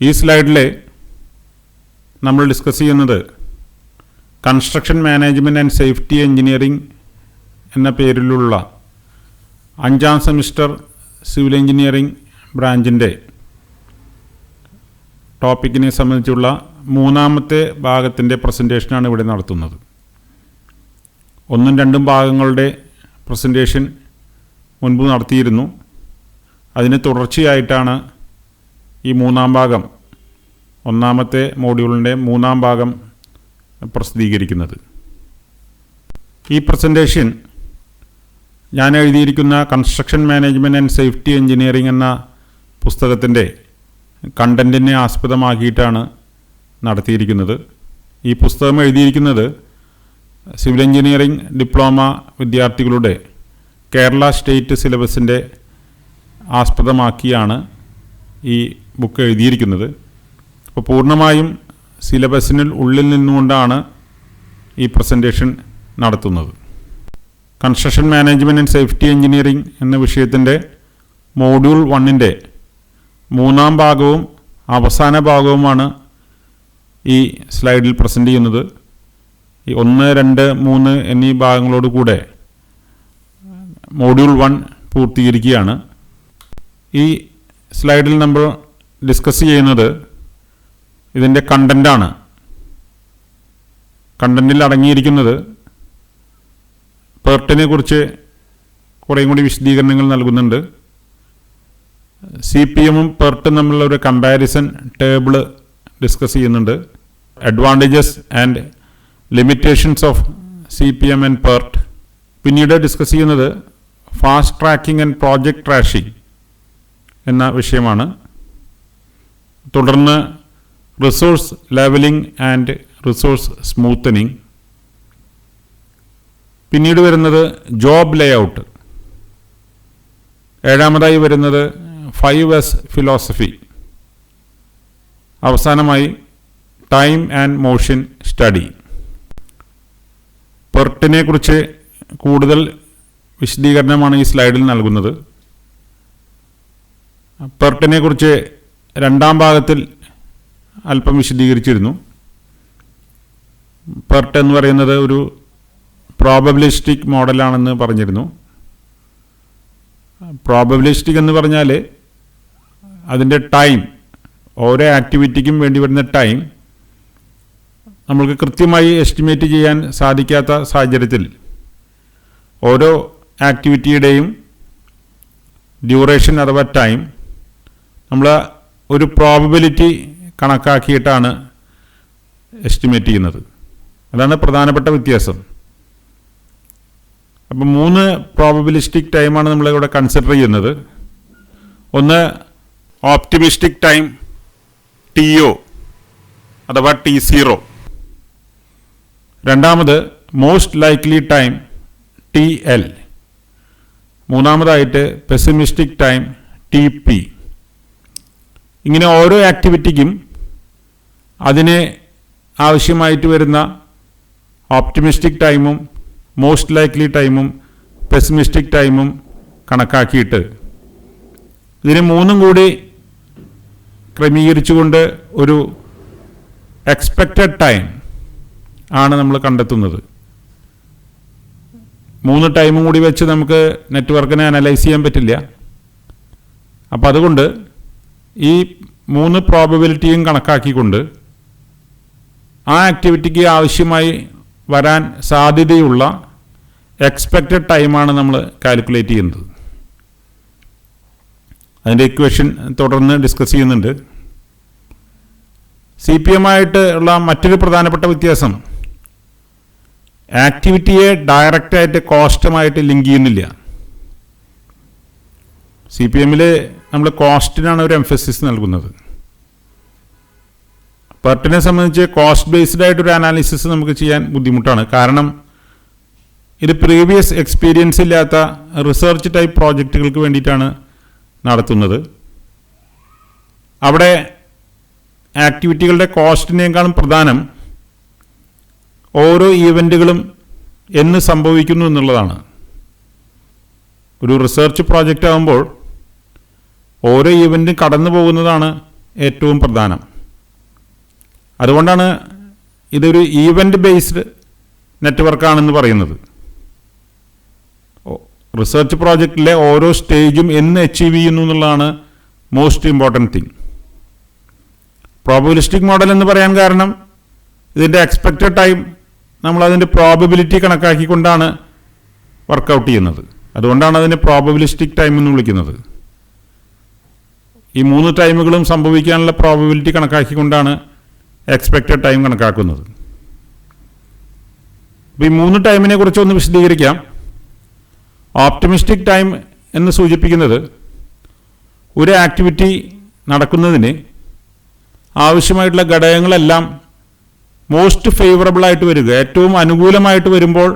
ഈ സ്ലൈഡിൽ നമ്മൾ ഡിസ്കസ് ചെയ്യുന്നത് construction management and safety engineering എന്ന പേരിലുള്ള 5ാം സെമിസ്റ്റർ സിവിൽ എഞ്ചിനീയറിംഗ് ബ്രാഞ്ചിൻ്റെ ടോപ്പിക്കിനെ സംബന്ധിച്ചുള്ള 3ാമത്തെ ഭാഗത്തിൻ്റെ പ്രസൻറ്റേഷനാണ് ഇവിടെ നടത്തുന്നത്. 1ഉം 2ഉം ഭാഗങ്ങളുടെ പ്രസൻറ്റേഷൻ മുൻപ് നടത്തിയിരുന്നു. അതിന് തുടർച്ചയായിട്ടാണ് ഈ 3ാം ഭാഗം, 1ാമത്തെ മോഡ്യൂളിൻ്റെ 3ാം ഭാഗം പ്രസിദ്ധീകരിക്കുന്നത്. ഈ പ്രസൻറ്റേഷൻ ഞാൻ എഴുതിയിരിക്കുന്ന construction management and safety engineering എന്ന പുസ്തകത്തിൻ്റെ കണ്ടൻറ്റിനെ ആസ്പദമാക്കിയിട്ടാണ് നടത്തിയിരിക്കുന്നത്. ഈ പുസ്തകം എഴുതിയിരിക്കുന്നത് സിവിൽ എഞ്ചിനീയറിംഗ് ഡിപ്ലോമ വിദ്യാർത്ഥികളുടെ കേരള സ്റ്റേറ്റ് സിലബസിൻ്റെ ആസ്പദമാക്കിയാണ് ഈ ബുക്ക് എഴുതിയിരിക്കുന്നത്. അപ്പോൾ പൂർണ്ണമായും സിലബസിന് ഉള്ളിൽ നിന്നുകൊണ്ടാണ് ഈ പ്രസൻറ്റേഷൻ നടത്തുന്നത്. Construction management and safety engineering എന്ന വിഷയത്തിൻ്റെ മോഡ്യൂൾ 1ൻ്റെ 3ാം ഭാഗവും അവസാന ഭാഗവുമാണ് ഈ സ്ലൈഡിൽ പ്രസൻറ്റ് ചെയ്യുന്നത്. ഈ 1, 2, 3 എന്നീ ഭാഗങ്ങളോട് കൂടെ മോഡ്യൂൾ 1 പൂർത്തീകരിക്കുകയാണ്. ഈ സ്ലൈഡിൽ നമ്മൾ ഡിസ്കസ് ചെയ്യുന്നത് ഇതിൻ്റെ കണ്ടൻ്റാണ്. കണ്ടൻറ്റിൽ അടങ്ങിയിരിക്കുന്നത് പെർട്ടിനെ കുറിച്ച് കുറേയും കൂടി വിശദീകരണങ്ങൾ നൽകുന്നുണ്ട്. CPMഉം പെർട്ടും തമ്മിലുള്ള ഒരു കമ്പാരിസൺ ടേബിൾ ഡിസ്കസ് ചെയ്യുന്നുണ്ട്. Advantages and limitations of CPM and PERT. പിന്നീട് ഡിസ്കസ് ചെയ്യുന്നത് fast tracking and project crashing എന്ന വിഷയമാണ്. തുടർന്ന് resource levelling and resource smoothening. പിന്നീട് വരുന്നത് ജോബ് ലേഔട്ട്. 7ാമതായി വരുന്നത് 5S ഫിലോസഫി. അവസാനമായി ടൈം ആൻഡ് മോഷൻ സ്റ്റഡി. പെർട്ടിനെ കുറിച്ച് കൂടുതൽ വിശദീകരണമാണ് ഈ സ്ലൈഡിൽ നൽകുന്നത്. പെർട്ടിനെ കുറിച്ച് 2ാം ഭാഗത്തിൽ അല്പം വിശദീകരിച്ചിരുന്നു. പെർട്ട് എന്ന് പറയുന്നത് ഒരു പ്രോബബിലിസ്റ്റിക് മോഡലാണെന്ന് പറഞ്ഞിരുന്നു. പ്രോബബിലിസ്റ്റിക് എന്ന് പറഞ്ഞാൽ അതിൻ്റെ ടൈം, ഓരോ ആക്ടിവിറ്റിക്കും വേണ്ടി വരുന്ന ടൈം നമ്മൾക്ക് കൃത്യമായി എസ്റ്റിമേറ്റ് ചെയ്യാൻ സാധിക്കാത്ത സാഹചര്യത്തിൽ ഓരോ ആക്ടിവിറ്റിയുടെയും ഡ്യൂറേഷൻ അഥവാ ടൈം നമ്മൾ ഒരു പ്രോബബിലിറ്റി കണക്കാക്കിയിട്ടാണ് എസ്റ്റിമേറ്റ് ചെയ്യുന്നത്. അതാണ് പ്രധാനപ്പെട്ട വ്യത്യാസം. അപ്പം 3 പ്രോബബിലിസ്റ്റിക് ടൈമാണ് നമ്മളിവിടെ കൺസിഡർ ചെയ്യുന്നത്. ഒന്ന് ഓപ്റ്റിമിസ്റ്റിക് ടൈം TO അഥവാ T0. രണ്ടാമത് മോസ്റ്റ് ലൈക്ലി ടൈം TL. മൂന്നാമതായിട്ട് പെസിമിസ്റ്റിക് ടൈം TP. ഇങ്ങനെ ഓരോ ആക്ടിവിറ്റിക്കും അതിന് ആവശ്യമായിട്ട് വരുന്ന ഓപ്റ്റിമിസ്റ്റിക് ടൈമും മോസ്റ്റ് ലൈക്ലി ടൈമും പെസിമിസ്റ്റിക് ടൈമും കണക്കാക്കിയിട്ട് ഇതിനെ 3ഉം കൂടി ക്രമീകരിച്ചുകൊണ്ട് ഒരു എക്സ്പെക്റ്റഡ് ടൈം ആണ് നമ്മൾ കണ്ടെത്തുന്നത്. 3 ടൈമും കൂടി വെച്ച് നമുക്ക് നെറ്റ്വർക്കിനെ അനലൈസ് ചെയ്യാൻ പറ്റില്ല. അപ്പോൾ അതുകൊണ്ട് ഈ 3 പ്രോബബിലിറ്റിയും കണക്കാക്കിക്കൊണ്ട് ആ ആക്ടിവിറ്റിക്ക് ആവശ്യമായി വരാൻ സാധ്യതയുള്ള എക്സ്പെക്റ്റഡ് ടൈമാണ് നമ്മൾ കാൽക്കുലേറ്റ് ചെയ്യുന്നത്. അതിൻ്റെ ഇക്വേഷൻ തുടർന്ന് ഡിസ്കസ് ചെയ്യുന്നുണ്ട്. CPM ആയിട്ട് ഉള്ള മറ്റൊരു പ്രധാനപ്പെട്ട വ്യത്യാസം ആക്ടിവിറ്റിയെ ഡയറക്റ്റായിട്ട് കോസ്റ്റുമായിട്ട് ലിങ്ക് ചെയ്യുന്നില്ല. CPMൽ നമ്മൾ കോസ്റ്റിനാണ് ഒരു എംഫസിസ് നൽകുന്നത്. പെർട്ടിനെ സംബന്ധിച്ച് കോസ്റ്റ് ബേസ്ഡ് ആയിട്ടൊരു അനാലിസിസ് നമുക്ക് ചെയ്യാൻ ബുദ്ധിമുട്ടാണ്. കാരണം ഇത് പ്രീവിയസ് എക്സ്പീരിയൻസ് ഇല്ലാത്ത റിസർച്ച് ടൈപ്പ് പ്രോജക്റ്റുകൾക്ക് വേണ്ടിയിട്ടാണ് നടത്തുന്നത്. അവിടെ ആക്ടിവിറ്റികളുടെ കോസ്റ്റിനേക്കാളും പ്രധാനം ഓരോ ഈവൻറ്റുകളും എന്ന് സംഭവിക്കുന്നു എന്നുള്ളതാണ്. ഒരു റിസർച്ച് പ്രോജക്റ്റ് ആകുമ്പോൾ ഓരോ ഈവൻറ്റും കടന്നു പോകുന്നതാണ് ഏറ്റവും പ്രധാനം. അതുകൊണ്ടാണ് ഇതൊരു ഈവൻ്റ് ബേസ്ഡ് നെറ്റ്വർക്കാണെന്ന് പറയുന്നത്. റിസർച്ച് പ്രോജക്റ്റിലെ ഓരോ സ്റ്റേജും എന്ന് അച്ചീവ് ചെയ്യുന്നു എന്നുള്ളതാണ് most important thing. Probabilistic model എന്ന് പറയാൻ കാരണം ഇതിൻ്റെ എക്സ്പെക്റ്റഡ് ടൈം നമ്മളതിൻ്റെ പ്രോബബിലിറ്റി കണക്കാക്കിക്കൊണ്ടാണ് വർക്കൗട്ട് ചെയ്യുന്നത്. അതുകൊണ്ടാണ് അതിനെ പ്രോബബിലിസ്റ്റിക് ടൈം എന്ന് വിളിക്കുന്നത്. ഈ 3 ടൈമുകളും സംഭവിക്കാനുള്ള പ്രോബബിലിറ്റി കണക്കാക്കിക്കൊണ്ടാണ് എക്സ്പെക്റ്റഡ് ടൈം കണക്കാക്കുന്നത്. അപ്പോൾ ഈ 3 ടൈമിനെ കുറിച്ച് ഒന്ന് വിശദീകരിക്കാം. ഓപ്റ്റിമിസ്റ്റിക് ടൈം എന്ന് സൂചിപ്പിക്കുന്നത് ഒരു ആക്ടിവിറ്റി നടക്കുന്നതിന് ആവശ്യമായിട്ടുള്ള ഘടകങ്ങളെല്ലാം മോസ്റ്റ് ഫേവറബിളായിട്ട് വരിക, ഏറ്റവും അനുകൂലമായിട്ട് വരുമ്പോൾ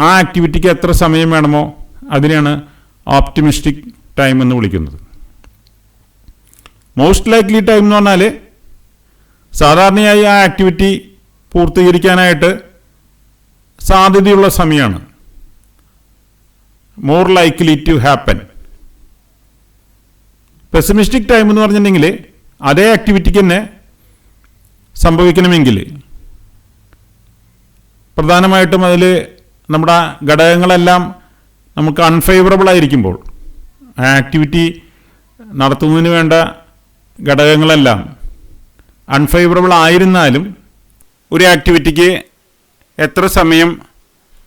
ആ ആക്ടിവിറ്റിക്ക് എത്ര സമയം വേണമോ അതിനെയാണ് ഓപ്റ്റിമിസ്റ്റിക് ടൈം എന്ന് വിളിക്കുന്നത്. മോസ്റ്റ് ലൈക്ലി ടൈം എന്ന് പറഞ്ഞാൽ സാധാരണയായി ആ ആക്ടിവിറ്റി പൂർത്തീകരിക്കാനായിട്ട് സാധ്യതയുള്ള സമയമാണ്. More likely to happen. Pessimistic time എന്ന് പറഞ്ഞിട്ടുണ്ടെങ്കിൽ അതേ ആക്ടിവിറ്റിക്ക് തന്നെ സംഭവിക്കണമെങ്കിൽ പ്രധാനമായിട്ടും അതിൽ നമ്മുടെ ഘടകങ്ങളെല്ലാം നമുക്ക് അൺഫേവറബിൾ ആയിരിക്കുമ്പോൾ, ആ ആക്ടിവിറ്റി നടത്തുന്നതിന് വേണ്ട ഘടകങ്ങളെല്ലാം അൺഫേവറബിൾ ആയിരുന്നാലും ഒരു ആക്ടിവിറ്റിക്ക് എത്ര സമയം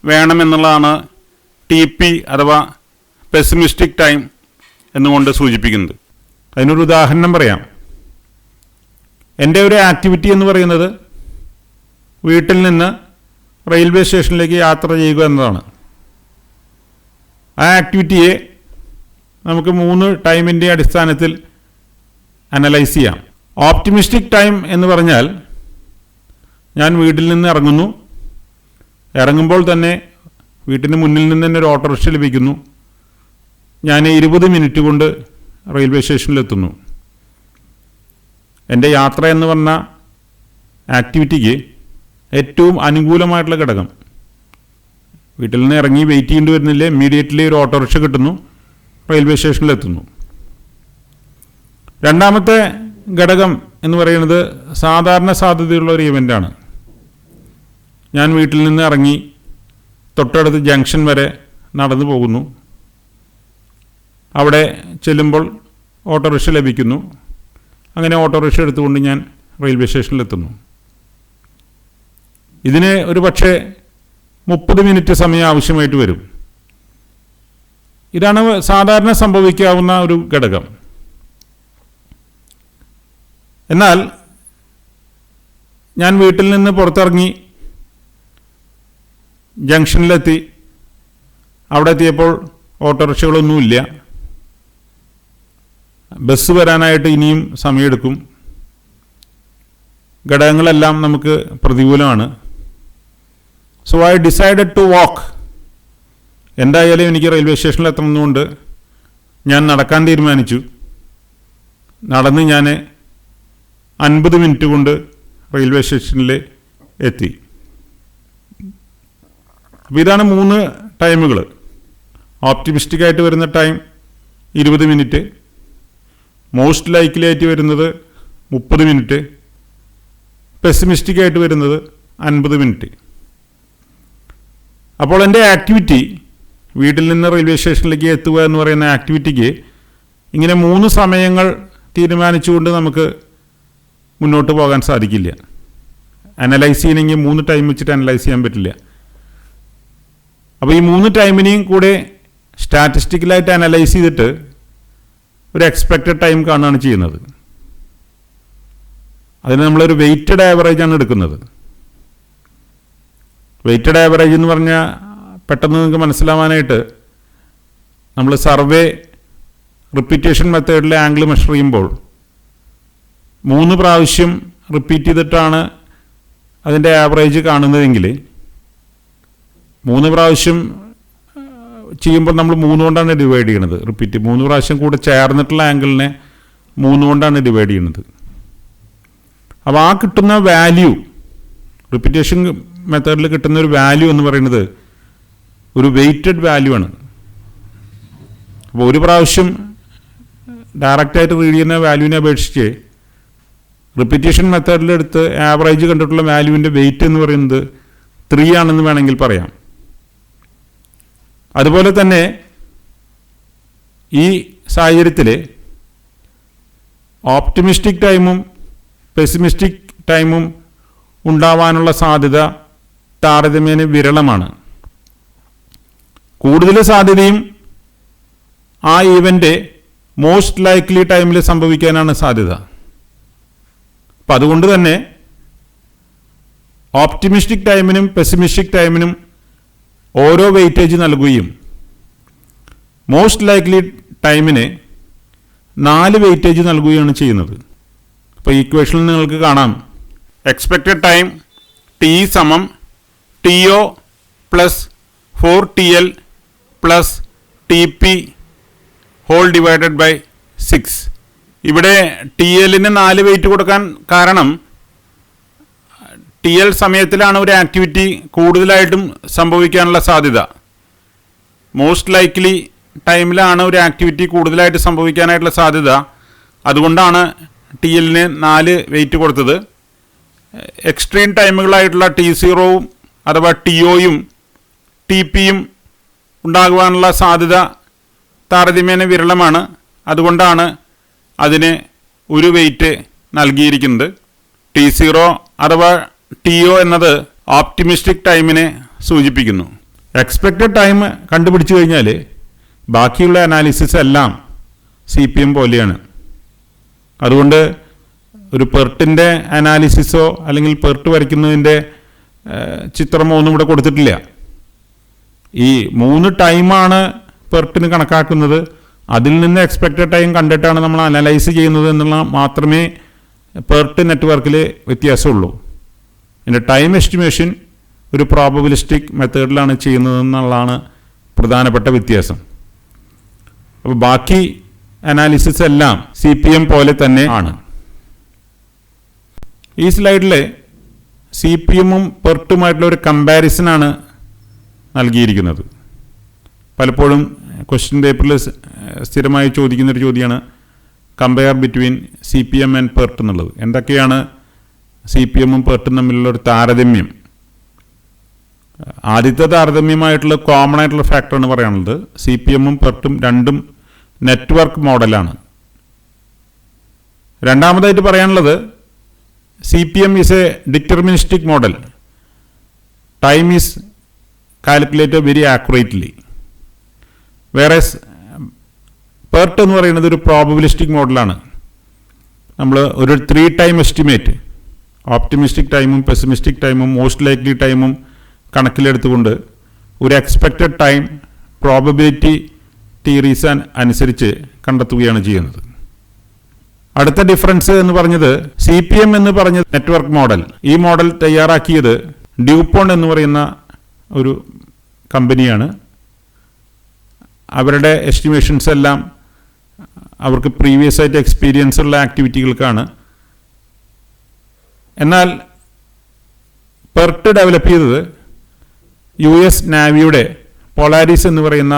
വേണമെന്നുള്ളതാണ് TP അഥവാ പെസിമിസ്റ്റിക് ടൈം എന്നുകൊണ്ട് സൂചിപ്പിക്കുന്നത്. അതിനൊരു ഉദാഹരണം പറയാം. എൻ്റെ ഒരു ആക്ടിവിറ്റി എന്ന് പറയുന്നത് വീട്ടിൽ നിന്ന് റെയിൽവേ സ്റ്റേഷനിലേക്ക് യാത്ര ചെയ്യുക എന്നതാണ്. ആ ആക്ടിവിറ്റിയെ നമുക്ക് 3 ടൈമിൻ്റെ അടിസ്ഥാനത്തിൽ അനലൈസ് ചെയ്യാം. ഓപ്റ്റിമിസ്റ്റിക് ടൈം എന്ന് പറഞ്ഞാൽ ഞാൻ വീട്ടിൽ നിന്ന് ഇറങ്ങുന്നു, ഇറങ്ങുമ്പോൾ തന്നെ വീട്ടിന് മുന്നിൽ നിന്ന് തന്നെ ഒരു ഓട്ടോറിക്ഷ ലഭിക്കുന്നു, ഞാൻ 20 മിനിറ്റ് കൊണ്ട് റെയിൽവേ സ്റ്റേഷനിലെത്തുന്നു. എൻ്റെ യാത്ര എന്ന് പറഞ്ഞ ആക്ടിവിറ്റിക്ക് ഏറ്റവും അനുകൂലമായിട്ടുള്ള ഘടകം, വീട്ടിൽ നിന്ന് ഇറങ്ങി വെയിറ്റ് ചെയ്യേണ്ടി വരുന്നില്ല, ഇമ്മീഡിയറ്റ്ലി ഒരു ഓട്ടോറിക്ഷ കിട്ടുന്നു, റെയിൽവേ സ്റ്റേഷനിലെത്തുന്നു. രണ്ടാമത്തെ ഘടകം എന്ന് പറയുന്നത് സാധാരണ സാധ്യതയുള്ള ഒരു ഇവൻ്റാണ്. ഞാൻ വീട്ടിൽ നിന്ന് ഇറങ്ങി തൊട്ടടുത്ത് ജംഗ്ഷൻ വരെ നടന്നു പോകുന്നു, അവിടെ ചെല്ലുമ്പോൾ ഓട്ടോറിക്ഷ ലഭിക്കുന്നു, അങ്ങനെ ഓട്ടോറിക്ഷ എടുത്തുകൊണ്ട് ഞാൻ റെയിൽവേ സ്റ്റേഷനിലെത്തുന്നു. ഇതിന് ഒരു പക്ഷേ 30 മിനിറ്റ് സമയം ആവശ്യമായിട്ട് വരും. ഇതാണ് സാധാരണ സംഭവിക്കാവുന്ന ഒരു ഘടകം. എന്നാൽ ഞാൻ വീട്ടിൽ നിന്ന് പുറത്തിറങ്ങി ജംഗ്ഷനിലെത്തി, അവിടെ എത്തിയപ്പോൾ ഓട്ടോറിക്ഷകളൊന്നുമില്ല, ബസ് വരാനായിട്ട് ഇനിയും സമയമെടുക്കും, ഘടകങ്ങളെല്ലാം നമുക്ക് പ്രതികൂലമാണ്. So I decided to walk. എന്തായാലും എനിക്ക് റെയിൽവേ സ്റ്റേഷനിൽ എത്തണമെന്നുകൊണ്ട് ഞാൻ നടക്കാൻ തീരുമാനിച്ചു. നടന്ന് ഞാൻ 50 മിനിറ്റ് കൊണ്ട് റെയിൽവേ സ്റ്റേഷനിൽ എത്തി. അപ്പോൾ ഇതാണ് 3 ടൈമുകൾ. ഓപ്റ്റിമിസ്റ്റിക്കായിട്ട് വരുന്ന ടൈം 20 മിനിറ്റ്, മോസ്റ്റ് ലൈക്ലി ആയിട്ട് വരുന്നത് 30 മിനിറ്റ്, പെസിമിസ്റ്റിക്കായിട്ട് വരുന്നത് 50 മിനിറ്റ്. അപ്പോൾ എൻ്റെ ആക്ടിവിറ്റി വീട്ടിൽ നിന്ന് റെയിൽവേ സ്റ്റേഷനിലേക്ക് എത്തുക എന്ന് പറയുന്ന ആക്ടിവിറ്റിക്ക് ഇങ്ങനെ 3 സമയങ്ങൾ തീരുമാനിച്ചുകൊണ്ട് നമുക്ക് മുന്നോട്ട് പോകാൻ സാധിക്കില്ല. അനലൈസ് ചെയ്യണമെങ്കിൽ 3 ടൈം വെച്ചിട്ട് അനലൈസ് ചെയ്യാൻ പറ്റില്ല. അപ്പോൾ ഈ 3 ടൈമിനെയും കൂടെ സ്റ്റാറ്റിസ്റ്റിക്കലായിട്ട് അനലൈസ് ചെയ്തിട്ട് ഒരു എക്സ്പെക്റ്റഡ് ടൈം കാണുകയാണ് ചെയ്യുന്നത്. അതിന് നമ്മളൊരു വെയ്റ്റഡ് ആവറേജാണ് എടുക്കുന്നത്. വെയ്റ്റഡ് ആവറേജ് എന്ന് പറഞ്ഞാൽ പെട്ടെന്ന് നിങ്ങൾക്ക് മനസ്സിലാവാനായിട്ട് നമ്മൾ സർവേ റിപ്പീറ്റേഷൻ മെത്തേഡിലെ ആംഗിൾ മെഷർ ചെയ്യുമ്പോൾ 3 പ്രാവശ്യം റിപ്പീറ്റ് ചെയ്തിട്ടാണ് അതിൻ്റെ ആവറേജ് കാണുന്നതെങ്കിൽ 3 പ്രാവശ്യം ചെയ്യുമ്പോൾ നമ്മൾ 3 കൊണ്ടാണ് ഡിവൈഡ് ചെയ്യണത്. റിപ്പീറ്റ് 3 പ്രാവശ്യം കൂടെ ചേർന്നിട്ടുള്ള ആംഗിളിനെ 3 കൊണ്ടാണ് ഡിവൈഡ് ചെയ്യുന്നത്. അപ്പോൾ ആ കിട്ടുന്ന വാല്യൂ, റിപ്പീറ്റേഷൻ മെത്തേഡിൽ കിട്ടുന്ന ഒരു വാല്യൂ എന്ന് പറയുന്നത് ഒരു വെയ്റ്റഡ് വാല്യൂ ആണ്. അപ്പോൾ ഒരു പ്രാവശ്യം ഡയറക്റ്റായിട്ട് റീഡ് ചെയ്യുന്ന വാല്യൂവിനെ അപേക്ഷിച്ച് റിപ്പീറ്റേഷൻ മെത്തേഡിലെടുത്ത് ആവറേജ് കണ്ടിട്ടുള്ള വാല്യൂവിൻ്റെ വെയിറ്റ് എന്ന് പറയുന്നത് 3 ആണെന്ന് വേണമെങ്കിൽ പറയാം. അതുപോലെ തന്നെ ഈ സാഹചര്യത്തിൽ ഓപ്റ്റിമിസ്റ്റിക് ടൈമും പെസിമിസ്റ്റിക് ടൈമും ഉണ്ടാവാനുള്ള സാധ്യത താരതമ്യേന വിരളമാണ്. കൂടുതൽ സാധ്യതയും ആ ഈവൻ്റ് മോസ്റ്റ് ലൈക്ലി ടൈമിൽ സംഭവിക്കാനാണ് സാധ്യത. അപ്പം അതുകൊണ്ട് തന്നെ ഓപ്റ്റിമിസ്റ്റിക് ടൈമിനും പെസിമിസ്റ്റിക് ടൈമിനും ഓരോ വെയിറ്റേജ് നൽകുകയും മോസ്റ്റ് ലൈക്ലി ടൈമിന് 4 വെയിറ്റേജ് നൽകുകയാണ് ചെയ്യുന്നത്. അപ്പോൾ ഈക്വേഷനിൽ നിങ്ങൾക്ക് കാണാം എക്സ്പെക്റ്റഡ് ടൈം ടി സമം TO plus 4TL plus TP whole divided by 6. ഇവിടെ TL-ന് 4 വെയിറ്റ് കൊടുക്കാൻ കാരണം TL സമയത്തിലാണ് ഒരു ആക്ടിവിറ്റി കൂടുതലായിട്ടും സംഭവിക്കാനുള്ള സാധ്യത. മോസ്റ്റ് ലൈക്ലി ടൈമിലാണ് ഒരു ആക്ടിവിറ്റി കൂടുതലായിട്ട് സംഭവിക്കാനായിട്ടുള്ള സാധ്യത. അതുകൊണ്ടാണ് TL-ന് 4 വെയിറ്റ് കൊടുത്തത്. എക്സ്ട്രീം ടൈമുകളായിട്ടുള്ള T0യും അഥവാ TOയും TPയും ഉണ്ടാകുവാനുള്ള സാധ്യത താരതമ്യേന വിരളമാണ്. അതുകൊണ്ടാണ് അതിന് ഒരു വെയിറ്റ് നൽകിയിരിക്കുന്നത്. T0 അഥവാ TO എന്നത് ഓപ്റ്റിമിസ്റ്റിക് ടൈമിനെ സൂചിപ്പിക്കുന്നു. എക്സ്പെക്റ്റഡ് ടൈം കണ്ടുപിടിച്ചു കഴിഞ്ഞാൽ ബാക്കിയുള്ള അനാലിസിസ് എല്ലാം CPM പോലെയാണ്. അതുകൊണ്ട് ഒരു പെർട്ടിൻ്റെ അനാലിസിസോ അല്ലെങ്കിൽ പെർട്ട് വരയ്ക്കുന്നതിൻ്റെ ചിത്രമോ ഒന്നും ഇവിടെ കൊടുത്തിട്ടില്ല. ഈ 3 ടൈമാണ് പെർട്ടിന് കണക്കാക്കുന്നത്. അതിൽ നിന്ന് എക്സ്പെക്റ്റഡ് ടൈം കണ്ടിട്ടാണ് നമ്മൾ അനലൈസ് ചെയ്യുന്നത് എന്നുള്ള മാത്രമേ പെർട്ട് നെറ്റ്വർക്കിൽ വ്യത്യാസമുള്ളൂ. പിന്നെ ടൈം എസ്റ്റിമേഷൻ ഒരു പ്രോബബിലിസ്റ്റിക് മെത്തേഡിലാണ് ചെയ്യുന്നതെന്നുള്ളതാണ് പ്രധാനപ്പെട്ട വ്യത്യാസം. അപ്പോൾ ബാക്കി അനാലിസിസ് എല്ലാം CPM പോലെ തന്നെ ആണ്. ഈ സ്ലൈഡിൽ CPM-ഉം പെർട്ടുമായിട്ടുള്ള ഒരു കമ്പാരിസനാണ് നൽകിയിരിക്കുന്നത്. പലപ്പോഴും ക്വസ്റ്റ്യൻ പേപ്പറിൽ സ്ഥിരമായി ചോദിക്കുന്നൊരു ചോദ്യമാണ് compare between CPM and PERT എന്നുള്ളത്. എന്തൊക്കെയാണ് CPM-ഉം പെർട്ടും തമ്മിലുള്ള ഒരു താരതമ്യം? ആദ്യത്തെ താരതമ്യമായിട്ടുള്ള കോമൺ ആയിട്ടുള്ള ഫാക്ടറാണ് പറയാനുള്ളത്. CPM-ഉം പെർട്ടും രണ്ടും നെറ്റ്വർക്ക് മോഡലാണ്. രണ്ടാമതായിട്ട് പറയാനുള്ളത് CPM is A deterministic model. Time is calculated very accurately. വേറെ പെർട്ട് എന്ന് പറയുന്നത് ഒരു പ്രോബബിലിസ്റ്റിക് മോഡലാണ്. നമ്മൾ ഒരു 3 ടൈം എസ്റ്റിമേറ്റ് ഓപ്റ്റിമിസ്റ്റിക് ടൈമും പെസിമിസ്റ്റിക് ടൈമും മോസ്റ്റ് ലൈക്ലി ടൈമും കണക്കിലെടുത്തുകൊണ്ട് ഒരു എക്സ്പെക്റ്റഡ് ടൈം പ്രോബബിലിറ്റി തിയറീസ് അനുസരിച്ച് കണ്ടെത്തുകയാണ് ചെയ്യുന്നത്. അടുത്ത ഡിഫറൻസ് എന്ന് പറഞ്ഞത് CPM എന്ന് പറഞ്ഞ നെറ്റ്വർക്ക് മോഡൽ. ഈ മോഡൽ തയ്യാറാക്കിയത് ഡ്യൂപോണ്ട് എന്ന് പറയുന്ന ഒരു കമ്പനിയാണ്. അവരുടെ എസ്റ്റിമേഷൻസ് എല്ലാം അവർക്ക് പ്രീവിയസ് ആയിട്ട് എക്സ്പീരിയൻസ് ഉള്ള ആക്ടിവിറ്റികൾക്കാണ്. എന്നാൽ പെർട്ട് ഡെവലപ്പ് ചെയ്തത് US നാവിയുടെ പൊളാരിസ് എന്ന് പറയുന്ന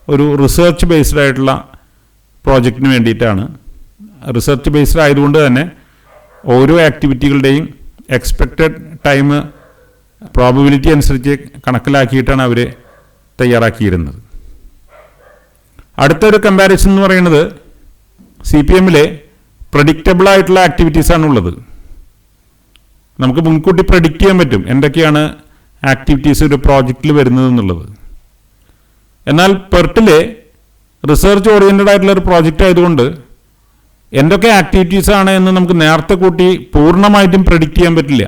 ഒരു റിസർച്ച് ബേസ്ഡ് ആയിട്ടുള്ള പ്രോജക്റ്റിന് വേണ്ടിയിട്ടാണ്. റിസർച്ച് ബേസ്ഡ് ആയതുകൊണ്ട് തന്നെ ഓരോ ആക്ടിവിറ്റികളുടെയും എക്സ്പെക്റ്റഡ് ടൈം പ്രോബബിലിറ്റി അനുസരിച്ച് കണക്കിലാക്കിയിട്ടാണ് അവർ തയ്യാറാക്കിയിരുന്നത്. അടുത്തൊരു കമ്പാരിസൺ എന്ന് പറയുന്നത് CPM-ലെ പ്രഡിക്റ്റബിൾ ആയിട്ടുള്ള ആക്ടിവിറ്റീസാണ് ഉള്ളത്. നമുക്ക് മുൻകൂട്ടി പ്രഡിക്റ്റ് ചെയ്യാൻ പറ്റും എന്തൊക്കെയാണ് ആക്ടിവിറ്റീസ് ഒരു പ്രോജക്റ്റിൽ വരുന്നത് എന്നുള്ളത്. എന്നാൽ പെർട്ടിലെ റിസർച്ച് ഓറിയൻറ്റഡ് ആയിട്ടുള്ള ഒരു പ്രോജക്റ്റ് ആയതുകൊണ്ട് എന്തൊക്കെ ആക്ടിവിറ്റീസാണ് എന്ന് നമുക്ക് നേരത്തെ കൂട്ടി പൂർണ്ണമായിട്ടും പ്രഡിക്റ്റ് ചെയ്യാൻ പറ്റില്ല.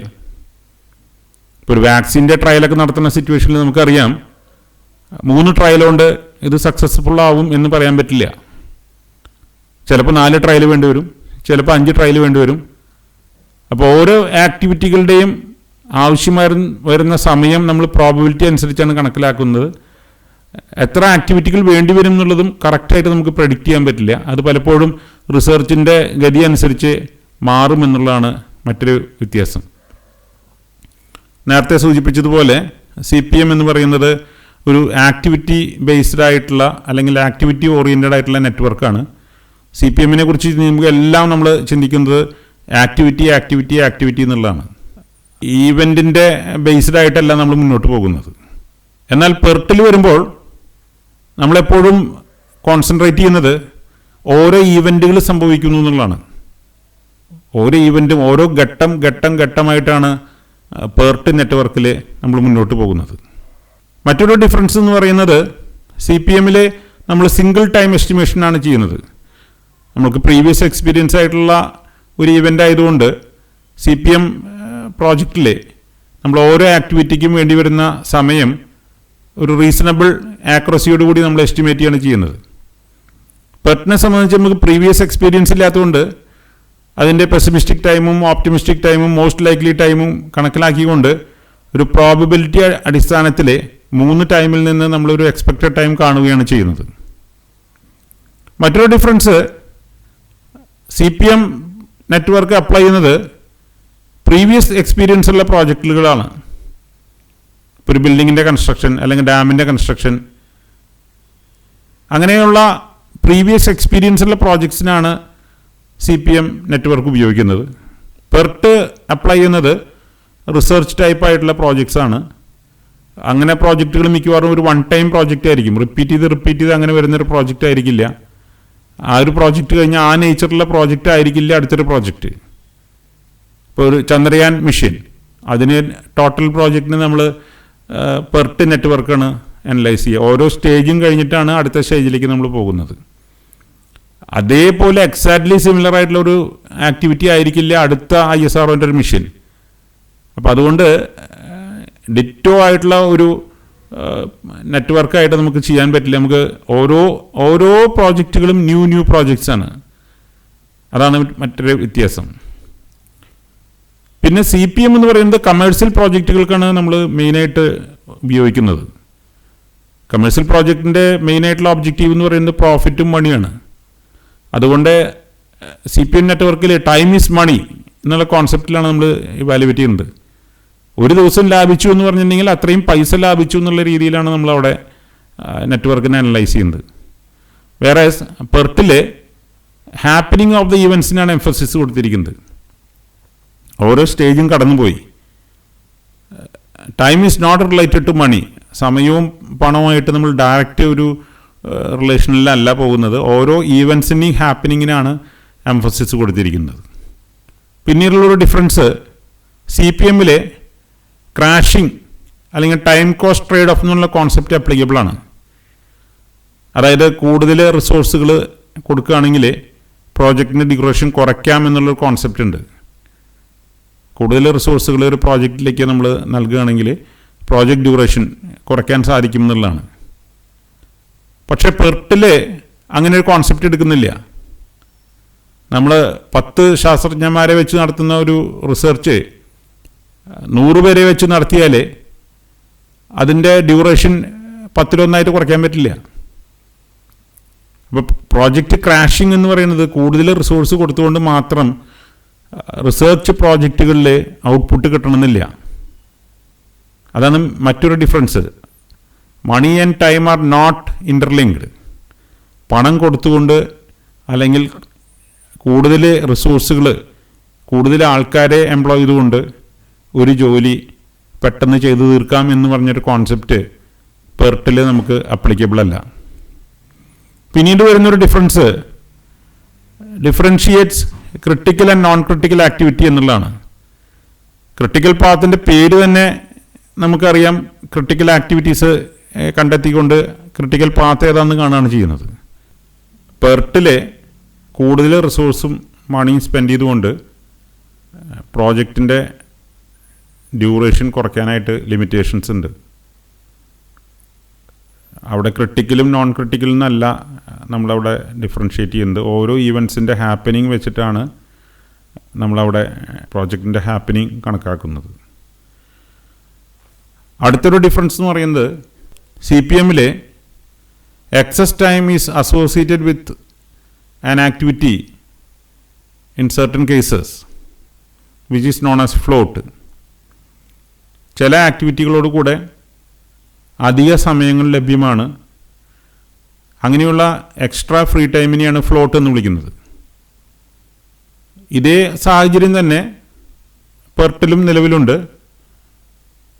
ഇപ്പോൾ ഒരു വാക്സിൻ്റെ ട്രയലൊക്കെ നടത്തുന്ന സിറ്റുവേഷനിൽ നമുക്കറിയാം 3 ട്രയൽ കൊണ്ട് ഇത് സക്സസ്ഫുൾ ആവും എന്ന് പറയാൻ പറ്റില്ല. ചിലപ്പോൾ 4 ട്രയൽ വേണ്ടി വരും, ചിലപ്പോൾ 5 ട്രയൽ വേണ്ടി വരും. അപ്പോൾ ഓരോ ആക്ടിവിറ്റികളുടെയും ആവശ്യം വരുന്ന സമയം നമ്മൾ പ്രോബബിലിറ്റി അനുസരിച്ചാണ് കണക്കിലാക്കുന്നത്. എത്ര ആക്ടിവിറ്റികൾ വേണ്ടി വരും എന്നുള്ളതും കറക്റ്റായിട്ട് നമുക്ക് പ്രഡിക്റ്റ് ചെയ്യാൻ പറ്റില്ല. അത് പലപ്പോഴും റിസർച്ചിൻ്റെ ഗതി അനുസരിച്ച് മാറുമെന്നുള്ളതാണ് മറ്റൊരു വ്യത്യാസം. നേരത്തെ സൂചിപ്പിച്ചതുപോലെ CPM എന്ന് പറയുന്നത് ഒരു ആക്ടിവിറ്റി ബേസ്ഡ് ആയിട്ടുള്ള അല്ലെങ്കിൽ ആക്ടിവിറ്റി ഓറിയൻറ്റഡ് ആയിട്ടുള്ള നെറ്റ്വർക്കാണ്. CPM കുറിച്ച് നമുക്ക് എല്ലാം നമ്മൾ ചിന്തിക്കുന്നത് ആക്ടിവിറ്റി എന്നുള്ളതാണ്. ഈവൻറ്റിൻ്റെ ബേസ്ഡ് ആയിട്ടല്ല നമ്മൾ മുന്നോട്ട് പോകുന്നത്. എന്നാൽ പെർട്ടിൽ വരുമ്പോൾ നമ്മളെപ്പോഴും കോൺസെൻട്രേറ്റ് ചെയ്യുന്നത് ഓരോ ഈവൻറ്റുകൾ സംഭവിക്കുന്നു എന്നുള്ളതാണ്. ഓരോ ഈവൻറ്റും ഓരോ ഘട്ടമായിട്ടാണ് പെർട്ട് നെറ്റ്വർക്കിൽ നമ്മൾ മുന്നോട്ട് പോകുന്നത്. മറ്റൊരു ഡിഫറൻസ് എന്ന് പറയുന്നത് CPM നമ്മൾ സിംഗിൾ ടൈം എസ്റ്റിമേഷനാണ് ചെയ്യുന്നത്. നമുക്ക് പ്രീവിയസ് എക്സ്പീരിയൻസ് ആയിട്ടുള്ള ഒരു ഇവൻ്റ് ആയതുകൊണ്ട് CPM പ്രോജക്റ്റിൽ നമ്മൾ ഓരോ ആക്ടിവിറ്റിക്കും വേണ്ടി വരുന്ന സമയം ഒരു റീസണബിൾ ആക്യുറസിയോടുകൂടി നമ്മൾ എസ്റ്റിമേറ്റ് ചെയ്യാണ് ചെയ്യുന്നത്. പെർട്ടിനെ സംബന്ധിച്ച് നമുക്ക് പ്രീവിയസ് എക്സ്പീരിയൻസ് ഇല്ലാത്തതുകൊണ്ട് അതിൻ്റെ പെസിമിസ്റ്റിക് ടൈമും ഓപ്റ്റിമിസ്റ്റിക് ടൈമും മോസ്റ്റ് ലൈക്ലി ടൈമും കണക്കിലാക്കിക്കൊണ്ട് ഒരു പ്രോബബിലിറ്റി അടിസ്ഥാനത്തിൽ 3 ടൈമിൽ നിന്ന് നമ്മളൊരു എക്സ്പെക്റ്റഡ് ടൈം കാണുകയാണ് ചെയ്യുന്നത്. മറ്റൊരു ഡിഫറൻസ് CPM നെറ്റ്വർക്ക് അപ്ലൈ ചെയ്യുന്നത് പ്രീവിയസ് എക്സ്പീരിയൻസ് ഉള്ള പ്രോജക്റ്റുകളാണ്. ഇപ്പോൾ ഒരു ബിൽഡിങ്ങിൻ്റെ കൺസ്ട്രക്ഷൻ അല്ലെങ്കിൽ ഡാമിൻ്റെ കൺസ്ട്രക്ഷൻ, അങ്ങനെയുള്ള പ്രീവിയസ് എക്സ്പീരിയൻസ് ഉള്ള പ്രോജക്ട്സിനാണ് CPM നെറ്റ്വർക്ക് ഉപയോഗിക്കുന്നത്. പെർട്ട് അപ്ലൈ ചെയ്യുന്നത് റിസർച്ച് ടൈപ്പ് ആയിട്ടുള്ള പ്രോജക്ട്സാണ്. അങ്ങനെ പ്രോജക്റ്റുകൾ മിക്കവാറും ഒരു വൺ ടൈം പ്രോജക്റ്റ് ആയിരിക്കും. റിപ്പീറ്റ് ചെയ്ത് അങ്ങനെ വരുന്നൊരു പ്രോജക്റ്റ് ആയിരിക്കില്ല. ആ ഒരു പ്രോജക്റ്റ് കഴിഞ്ഞാൽ ആ നേച്ചറിലുള്ള പ്രോജക്റ്റ് ആയിരിക്കില്ല അടുത്തൊരു പ്രോജക്റ്റ്. ഇപ്പോൾ ഒരു ചന്ദ്രയാൻ മിഷൻ, അതിന് ടോട്ടൽ പ്രോജക്റ്റിന് നമ്മൾ പെർട്ട് നെറ്റ്വർക്കാണ് അനലൈസ് ചെയ്യുക. ഓരോ സ്റ്റേജും കഴിഞ്ഞിട്ടാണ് അടുത്ത സ്റ്റേജിലേക്ക് നമ്മൾ പോകുന്നത്. അതേപോലെ എക്സാക്ട്ലി സിമിലർ ആയിട്ടുള്ള ഒരു ആക്ടിവിറ്റി ആയിരിക്കില്ല അടുത്ത ISROൻ്റെ ഒരു മിഷൻ. അപ്പോൾ അതുകൊണ്ട് ഡിറ്റോ ആയിട്ടുള്ള ഒരു നെറ്റ്വർക്കായിട്ട് നമുക്ക് ചെയ്യാൻ പറ്റില്ല. നമുക്ക് ഓരോ പ്രോജക്റ്റുകളും ന്യൂ പ്രോജക്ട്സാണ്. അതാണ് മറ്റൊരു വ്യത്യാസം. പിന്നെ CPM എന്ന് പറയുന്നത് കമേഴ്സ്യൽ പ്രോജക്റ്റുകൾക്കാണ് നമ്മൾ മെയിനായിട്ട് ഉപയോഗിക്കുന്നത്. കമേഴ്സ്യൽ പ്രോജക്റ്റിൻ്റെ മെയിനായിട്ടുള്ള ഒബ്ജക്റ്റീവ് എന്ന് പറയുന്നത് പ്രോഫിറ്റും മണിയാണ്. അതുകൊണ്ട് CPM നെറ്റ്വർക്കിൽ ടൈം ഈസ് മണി എന്നുള്ള കോൺസെപ്റ്റിലാണ് നമ്മൾ ഇവാലുവേറ്റ് ചെയ്യുന്നത്. ഒരു ദിവസം ലാഭിച്ചു എന്ന് പറഞ്ഞിട്ടുണ്ടെങ്കിൽ അത്രയും പൈസ ലാഭിച്ചു എന്നുള്ള രീതിയിലാണ് നമ്മളവിടെ നെറ്റ്വർക്കിനെ അനലൈസ് ചെയ്യുന്നത്. വേറെ പെർട്ടിൽ ഹാപ്പനിങ് ഓഫ് ദ ഈവൻസിനാണ് എംഫസിസ് കൊടുത്തിരിക്കുന്നത്. ഓരോ സ്റ്റേജും കടന്നുപോയി. Time is not related to money. സമയവും പണവുമായിട്ട് നമ്മൾ ഡയറക്റ്റ് ഒരു റിലേഷനിലല്ല പോകുന്നത്. ഓരോ ഈവൻസിൻ്റെയും ഹാപ്പനിങ്ങിനാണ് എംഫസിസ് കൊടുത്തിരിക്കുന്നത്. പിന്നീടുള്ളൊരു ഡിഫറൻസ് CPM ക്രാഷിംഗ് അല്ലെങ്കിൽ ടൈം കോസ്റ്റ് ട്രേഡ് ഓഫ് എന്നുള്ള കോൺസെപ്റ്റ് അപ്ലിക്കബിൾ ആണ്. അതായത് കൂടുതൽ റിസോഴ്സുകൾ കൊടുക്കുകയാണെങ്കിൽ പ്രോജക്റ്റിൻ്റെ ഡ്യൂറേഷൻ കുറയ്ക്കാം എന്നുള്ളൊരു കോൺസെപ്റ്റ് ഉണ്ട്. കൂടുതൽ റിസോഴ്സുകൾ ഒരു പ്രോജക്റ്റിലേക്ക് നമ്മൾ നൽകുകയാണെങ്കിൽ പ്രോജക്റ്റ് ഡ്യൂറേഷൻ കുറയ്ക്കാൻ സാധിക്കും എന്നുള്ളതാണ്. പക്ഷേ പെർട്ടിൽ അങ്ങനെ ഒരു കോൺസെപ്റ്റ് എടുക്കുന്നില്ല. നമ്മൾ 10 ശാസ്ത്രജ്ഞന്മാരെ വെച്ച് നടത്തുന്ന ഒരു റിസർച്ച് 100 പേരെ വെച്ച് നടത്തിയാൽ അതിൻ്റെ ഡ്യൂറേഷൻ 10-1 കുറയ്ക്കാൻ പറ്റില്ല. അപ്പോൾ പ്രോജക്റ്റ് ക്രാഷിംഗ് എന്ന് പറയുന്നത് കൂടുതൽ റിസോഴ്സ് കൊടുത്തുകൊണ്ട് മാത്രം റിസർച്ച് പ്രോജക്റ്റുകളിൽ ഔട്ട്പുട്ട് കിട്ടണമെന്നില്ല. അതാണ് മറ്റൊരു difference. Money and time are not interlinked. പണം കൊടുത്തുകൊണ്ട് അല്ലെങ്കിൽ കൂടുതൽ റിസോഴ്സുകൾ കൂടുതൽ ആൾക്കാരെ എംപ്ലോയ് ചെയ്തുകൊണ്ട് ഒരു ജോലി പെട്ടെന്ന് ചെയ്തു തീർക്കാം എന്ന് പറഞ്ഞൊരു കോൺസെപ്റ്റ് പെർട്ടിൽ നമുക്ക് അപ്ലിക്കബിൾ അല്ല. പിന്നീട് വരുന്നൊരു differentiates critical and non critical activity എന്നുള്ളതാണ്. ക്രിട്ടിക്കൽ പാത്തിൻ്റെ പേര് തന്നെ നമുക്കറിയാം. ക്രിട്ടിക്കൽ ആക്ടിവിറ്റീസ് കണ്ടെത്തിക്കൊണ്ട് ക്രിട്ടിക്കൽ പാത്ത് ഏതാണെന്ന് കാണുകയാണ് ചെയ്യുന്നത്. പെർട്ടിൽ കൂടുതൽ റിസോഴ്സും മണിയും സ്പെൻഡ് ചെയ്തുകൊണ്ട് പ്രോജക്റ്റിൻ്റെ ഡ്യൂറേഷൻ കുറയ്ക്കാനായിട്ട് ലിമിറ്റേഷൻസ് ഉണ്ട്. അവിടെ ക്രിട്ടിക്കലും നോൺ ക്രിട്ടിക്കലും എന്നല്ല നമ്മളവിടെ ഡിഫറൻഷ്യേറ്റ് ചെയ്യുന്നത്. ഓരോ ഈവൻസിൻ്റെ ഹാപ്പനിങ് വെച്ചിട്ടാണ് നമ്മളവിടെ പ്രോജക്റ്റിൻ്റെ ഹാപ്പനിങ് കണക്കാക്കുന്നത്. അടുത്തൊരു ഡിഫറൻസ് എന്ന് പറയുന്നത് CPM excess time is associated with an activity in certain cases which is known as float. ചില ആക്ടിവിറ്റികളോട് കൂടെ അധിക സമയങ്ങൾ ലഭ്യമാണ്. അങ്ങനെയുള്ള എക്സ്ട്രാ ഫ്രീ ടൈമിനെയാണ് ഫ്ലോട്ട് എന്ന് വിളിക്കുന്നത്. ഇതേ സാഹചര്യം തന്നെ പെർട്ടിലും നിലവിലുണ്ട്.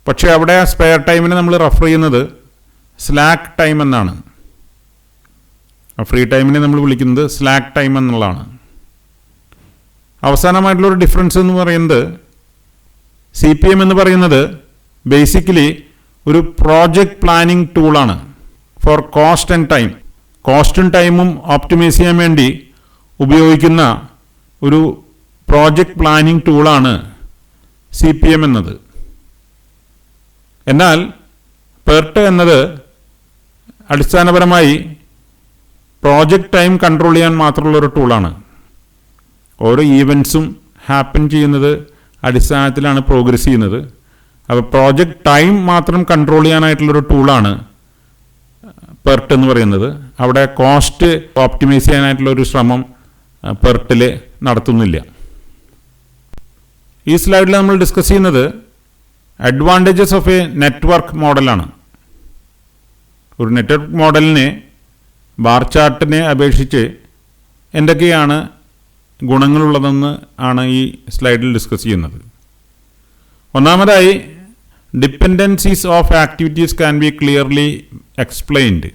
പക്ഷേ അവിടെ ആ സ്പെയർ ടൈമിനെ നമ്മൾ റെഫർ ചെയ്യുന്നത് സ്ലാക്ക് ടൈം എന്നാണ്. ഫ്രീ ടൈമിനെ നമ്മൾ വിളിക്കുന്നത് സ്ലാക്ക് ടൈം എന്നുള്ളതാണ്. അവസാനമായിട്ടുള്ളൊരു ഡിഫറൻസ് എന്ന് പറയുന്നത് CPM എന്ന് പറയുന്നത് ബേസിക്കലി ഒരു പ്രോജക്റ്റ് പ്ലാനിങ് ടൂളാണ് ഫോർ കോസ്റ്റ് ആൻഡ് ടൈം. കോസ്റ്റും ടൈമും ഓപ്റ്റിമൈസ് ചെയ്യാൻ വേണ്ടി ഉപയോഗിക്കുന്ന ഒരു പ്രോജക്റ്റ് പ്ലാനിങ് ടൂളാണ് CPM എന്നത്. എന്നാൽ PERT എന്നത് അടിസ്ഥാനപരമായി പ്രോജക്റ്റ് ടൈം കൺട്രോൾ ചെയ്യാൻ മാത്രമുള്ളൊരു ടൂളാണ്. ഓരോ ഈവൻസും ഹാപ്പൻ ചെയ്യുന്നത് അടിസ്ഥാനത്തിലാണ് പ്രോഗ്രസ് ചെയ്യുന്നത്. അപ്പോൾ പ്രോജക്റ്റ് ടൈം മാത്രം കൺട്രോൾ ചെയ്യാനായിട്ടുള്ളൊരു ടൂളാണ് PERT എന്ന് പറയുന്നത്. അവിടെ കോസ്റ്റ് ഓപ്റ്റിമൈസ് ചെയ്യാനായിട്ടുള്ളൊരു ശ്രമം PERT നടത്തുന്നില്ല. ഈ സ്ലൈഡിൽ നമ്മൾ ഡിസ്കസ് ചെയ്യുന്നത് അഡ്വാൻറ്റേജസ് ഓഫ് എ നെറ്റ്വർക്ക് മോഡലാണ്. ഒരു നെറ്റ്വർക്ക് മോഡലിനെ ബാർ ചാർട്ടിനെ അപേക്ഷിച്ച് എന്തൊക്കെയാണ് ഗുണങ്ങളുള്ളതെന്ന് ആണ് ഈ സ്ലൈഡിൽ ഡിസ്കസ് ചെയ്യുന്നത്. ഒന്നാമതായി, dependencies of activities can be clearly explained.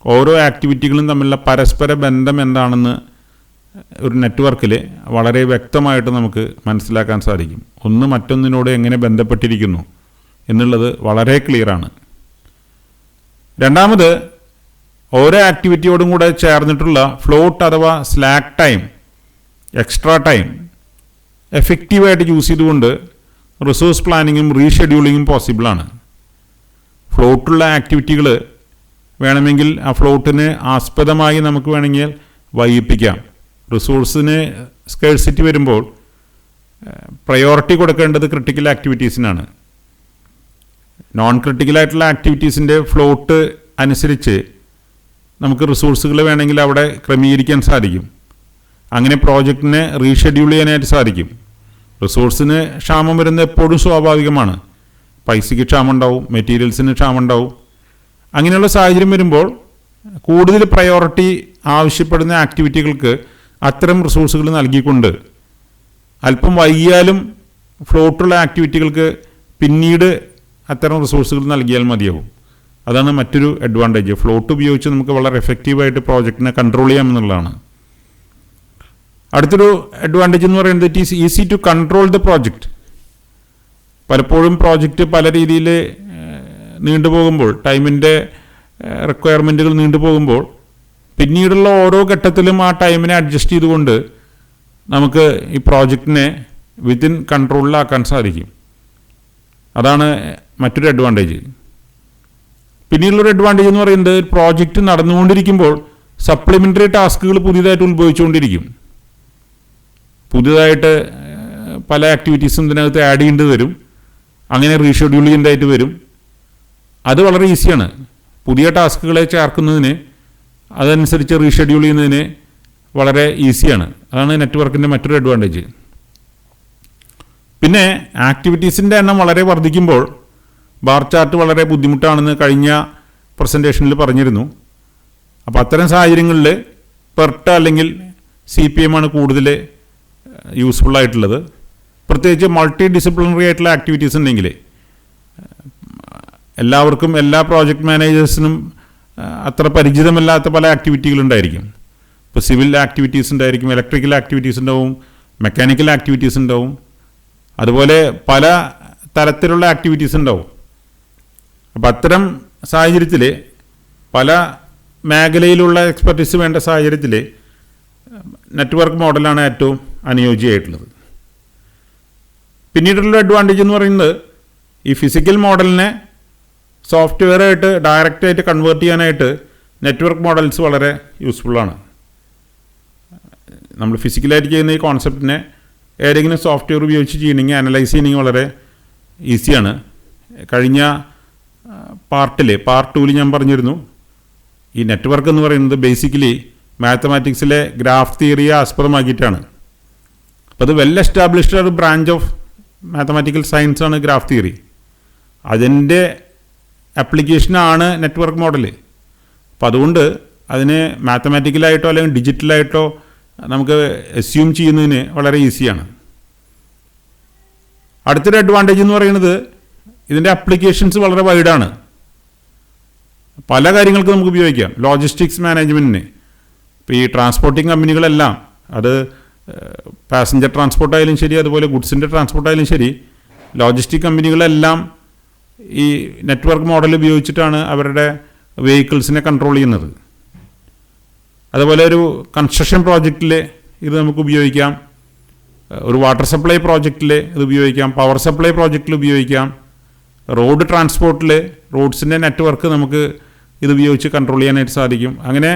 ഓരോ ആക്ടിവിറ്റികളും തമ്മിലുള്ള പരസ്പര ബന്ധം എന്താണെന്ന് ഒരു നെറ്റ്വർക്കിൽ വളരെ വ്യക്തമായിട്ട് നമുക്ക് മനസ്സിലാക്കാൻ സാധിക്കും. ഒന്ന് മറ്റൊന്നിനോട് എങ്ങനെ ബന്ധപ്പെട്ടിരിക്കുന്നു എന്നുള്ളത് വളരെ ക്ലിയറാണ്. രണ്ടാമത്, ഓരോ ആക്ടിവിറ്റിയോടും കൂടെ ചേർന്നിട്ടുള്ള ഫ്ലോട്ട് അഥവാ സ്ലാക്ക് ടൈം, എക്സ്ട്രാ ടൈം എഫക്റ്റീവായിട്ട് യൂസ് ചെയ്തുകൊണ്ട് റിസോഴ്സ് പ്ലാനിങ്ങും റീഷെഡ്യൂളിങ്ങും പോസിബിളാണ്. ഫ്ലോട്ടുള്ള ആക്ടിവിറ്റികൾ വേണമെങ്കിൽ ആ ഫ്ലോട്ടിന് ആസ്പദമായി നമുക്ക് വേണമെങ്കിൽ വൈകിപ്പിക്കാം. റിസോഴ്സിന് സ്കേഴ്സിറ്റി വരുമ്പോൾ പ്രയോറിറ്റി കൊടുക്കേണ്ടത് ക്രിട്ടിക്കൽ ആക്ടിവിറ്റീസിനാണ്. നോൺ ക്രിട്ടിക്കലായിട്ടുള്ള ആക്ടിവിറ്റീസിൻ്റെ ഫ്ലോട്ട് അനുസരിച്ച് നമുക്ക് റിസോഴ്സുകൾ വേണമെങ്കിൽ അവിടെ ക്രമീകരിക്കാൻ സാധിക്കും. അങ്ങനെ പ്രോജക്റ്റിനെ റീഷെഡ്യൂൾ ചെയ്യാനായിട്ട് സാധിക്കും. റിസോഴ്സിന് ക്ഷാമം വരുന്നത് എപ്പോഴും സ്വാഭാവികമാണ്. പൈസയ്ക്ക് ക്ഷാമം ഉണ്ടാവും, മെറ്റീരിയൽസിന് ക്ഷാമം ഉണ്ടാവും. അങ്ങനെയുള്ള സാഹചര്യം വരുമ്പോൾ കൂടുതൽ പ്രയോറിറ്റി ആവശ്യപ്പെടുന്ന ആക്ടിവിറ്റികൾക്ക് അത്തരം റിസോഴ്സുകൾ നൽകിക്കൊണ്ട് അല്പം വൈകിയാലും ഫ്ലോട്ടുള്ള ആക്ടിവിറ്റികൾക്ക് പിന്നീട് അത്തരം റിസോഴ്സുകൾ നൽകിയാൽ മതിയാവും. അതാണ് മറ്റൊരു അഡ്വാൻറ്റേജ്. ഫ്ലോട്ട് ഉപയോഗിച്ച് നമുക്ക് വളരെ എഫക്റ്റീവായിട്ട് പ്രോജക്റ്റിനെ കൺട്രോൾ ചെയ്യാം എന്നുള്ളതാണ്. അടുത്തൊരു അഡ്വാൻറ്റേജ് എന്ന് പറയുന്നത് it is easy to control the project. പലപ്പോഴും പ്രോജക്റ്റ് പല രീതിയിൽ നീണ്ടുപോകുമ്പോൾ, ടൈമിൻ്റെ റിക്വയർമെൻറ്റുകൾ നീണ്ടുപോകുമ്പോൾ പിന്നീടുള്ള ഓരോ ഘട്ടത്തിലും ആ ടൈമിനെ അഡ്ജസ്റ്റ് ചെയ്തുകൊണ്ട് നമുക്ക് ഈ പ്രോജക്റ്റിനെ വിത്തിൻ കൺട്രോളിലാക്കാൻ സാധിക്കും. അതാണ് മറ്റൊരു അഡ്വാൻറ്റേജ്. പിന്നീടുള്ളൊരു അഡ്വാൻറ്റേജ് എന്ന് പറയുന്നത് പ്രോജക്റ്റ് നടന്നുകൊണ്ടിരിക്കുമ്പോൾ സപ്ലിമെൻ്ററി ടാസ്കുകൾ പുതിയതായിട്ട് ഉത്ഭവിച്ചുകൊണ്ടിരിക്കും. പുതിയതായിട്ട് പല ആക്ടിവിറ്റീസും ഇതിനകത്ത് ആഡ് ചെയ്യേണ്ടി വരും. അങ്ങനെ റീഷെഡ്യൂൾ ചെയ്യേണ്ടതായിട്ട് വരും. അത് വളരെ ഈസിയാണ്. പുതിയ ടാസ്കുകളെ ചേർക്കുന്നതിന്, അതനുസരിച്ച് റീഷെഡ്യൂൾ ചെയ്യുന്നതിന് വളരെ ഈസിയാണ്. അതാണ് നെറ്റ്വർക്കിൻ്റെ മറ്റൊരു അഡ്വാൻറ്റേജ്. പിന്നെ ആക്ടിവിറ്റീസിൻ്റെ എണ്ണം വളരെ വർദ്ധിക്കുമ്പോൾ ബാർ ചാർട്ട് വളരെ ബുദ്ധിമുട്ടാണെന്ന് കഴിഞ്ഞ പ്രസൻറ്റേഷനിൽ പറഞ്ഞിരുന്നു. അപ്പോൾ അത്തരം സാഹചര്യങ്ങളിൽ PERT അല്ലെങ്കിൽ CPM ആണ് കൂടുതൽ യൂസ്ഫുള്ളായിട്ടുള്ളത്. പ്രത്യേകിച്ച് മൾട്ടി ഡിസിപ്ലിനറി ആയിട്ടുള്ള ആക്ടിവിറ്റീസ് ഉണ്ടെങ്കിൽ എല്ലാവർക്കും, എല്ലാ പ്രോജക്റ്റ് മാനേജേഴ്സിനും അത്ര പരിചിതമല്ലാത്ത പല ആക്ടിവിറ്റികളുണ്ടായിരിക്കും. ഇപ്പോൾ സിവിൽ ആക്ടിവിറ്റീസ് ഉണ്ടായിരിക്കും, ഇലക്ട്രിക്കൽ ആക്ടിവിറ്റീസ് ഉണ്ടാവും, മെക്കാനിക്കൽ ആക്ടിവിറ്റീസ് ഉണ്ടാവും, അതുപോലെ പല തരത്തിലുള്ള ആക്ടിവിറ്റീസ് ഉണ്ടാവും. അപ്പം അത്തരം സാഹചര്യത്തിൽ, പല മേഖലയിലുള്ള എക്സ്പെർട്ടീസ് വേണ്ട സാഹചര്യത്തിൽ നെറ്റ്വർക്ക് മോഡലാണ് ഏറ്റവും അനുയോജ്യമായിട്ടുള്ളത്. പിന്നീടുള്ള അഡ്വാൻറ്റേജ് എന്ന് പറയുന്നത് ഈ ഫിസിക്കൽ മോഡലിനെ സോഫ്റ്റ്വെയറായിട്ട് ഡയറക്റ്റായിട്ട് കൺവേർട്ട് ചെയ്യാനായിട്ട് നെറ്റ്വർക്ക് മോഡൽസ് വളരെ യൂസ്ഫുള്ളാണ്. നമ്മൾ ഫിസിക്കലായിട്ട് ചെയ്യുന്ന ഈ കോൺസെപ്റ്റിനെ ഏതെങ്കിലും സോഫ്റ്റ്വെയർ ഉപയോഗിച്ച് ചെയ്യണമെങ്കിൽ, അനലൈസ് ചെയ്യണമെങ്കിൽ വളരെ ഈസിയാണ്. കഴിഞ്ഞ പാർട്ട് 2 ഞാൻ പറഞ്ഞിരുന്നു, ഈ നെറ്റ്വർക്ക് എന്ന് പറയുന്നത് ബേസിക്കലി മാത്തമാറ്റിക്സിലെ ഗ്രാഫ് തിയറിയെ ആസ്പദമാക്കിയിട്ടാണ്. അപ്പോൾ അത് വെൽ എസ്റ്റാബ്ലിഷ്ഡ് ഒരു ബ്രാഞ്ച് ഓഫ് മാത്തമാറ്റിക്കൽ സയൻസ് ആണ് ഗ്രാഫ് തിയറി. അതിൻ്റെ ആപ്ലിക്കേഷനാണ് നെറ്റ്വർക്ക് മോഡൽ. അപ്പോൾ അതുകൊണ്ട് അതിനെ മാത്തമാറ്റിക്കലായിട്ടോ അല്ലെങ്കിൽ ഡിജിറ്റലായിട്ടോ നമുക്ക് അസ്യൂം ചെയ്യുന്നതിന് വളരെ ഈസിയാണ്. അടുത്തൊരു അഡ്വാൻറ്റേജ് എന്ന് പറയുന്നത് ഇതിൻ്റെ അപ്ലിക്കേഷൻസ് വളരെ വൈഡാണ്. പല കാര്യങ്ങൾക്ക് നമുക്ക് ഉപയോഗിക്കാം. ലോജിസ്റ്റിക്സ് മാനേജ്മെൻറ്റിന് ഇപ്പോൾ ഈ ട്രാൻസ്പോർട്ടിങ് കമ്പനികളെല്ലാം, അത് പാസഞ്ചർ ട്രാൻസ്പോർട്ടായാലും ശരി, അതുപോലെ ഗുഡ്സിൻ്റെ ട്രാൻസ്പോർട്ടായാലും ശരി, ലോജിസ്റ്റിക് കമ്പനികളെല്ലാം ഈ നെറ്റ്വർക്ക് മോഡൽ ഉപയോഗിച്ചിട്ടാണ് അവരുടെ വെഹിക്കിൾസിനെ കൺട്രോൾ ചെയ്യുന്നത്. അതുപോലെ ഒരു കൺസ്ട്രക്ഷൻ പ്രോജക്റ്റിൽ ഇത് നമുക്ക് ഉപയോഗിക്കാം, ഒരു വാട്ടർ സപ്ലൈ പ്രോജക്റ്റിൽ ഇത് ഉപയോഗിക്കാം, പവർ സപ്ലൈ പ്രോജക്റ്റിൽ ഉപയോഗിക്കാം, റോഡ് ട്രാൻസ്പോർട്ടിൽ റോഡ്സിൻ്റെ നെറ്റ്വർക്ക് നമുക്ക് ഇത് ഉപയോഗിച്ച് കൺട്രോൾ ചെയ്യാനായിട്ട് സാധിക്കും. അങ്ങനെ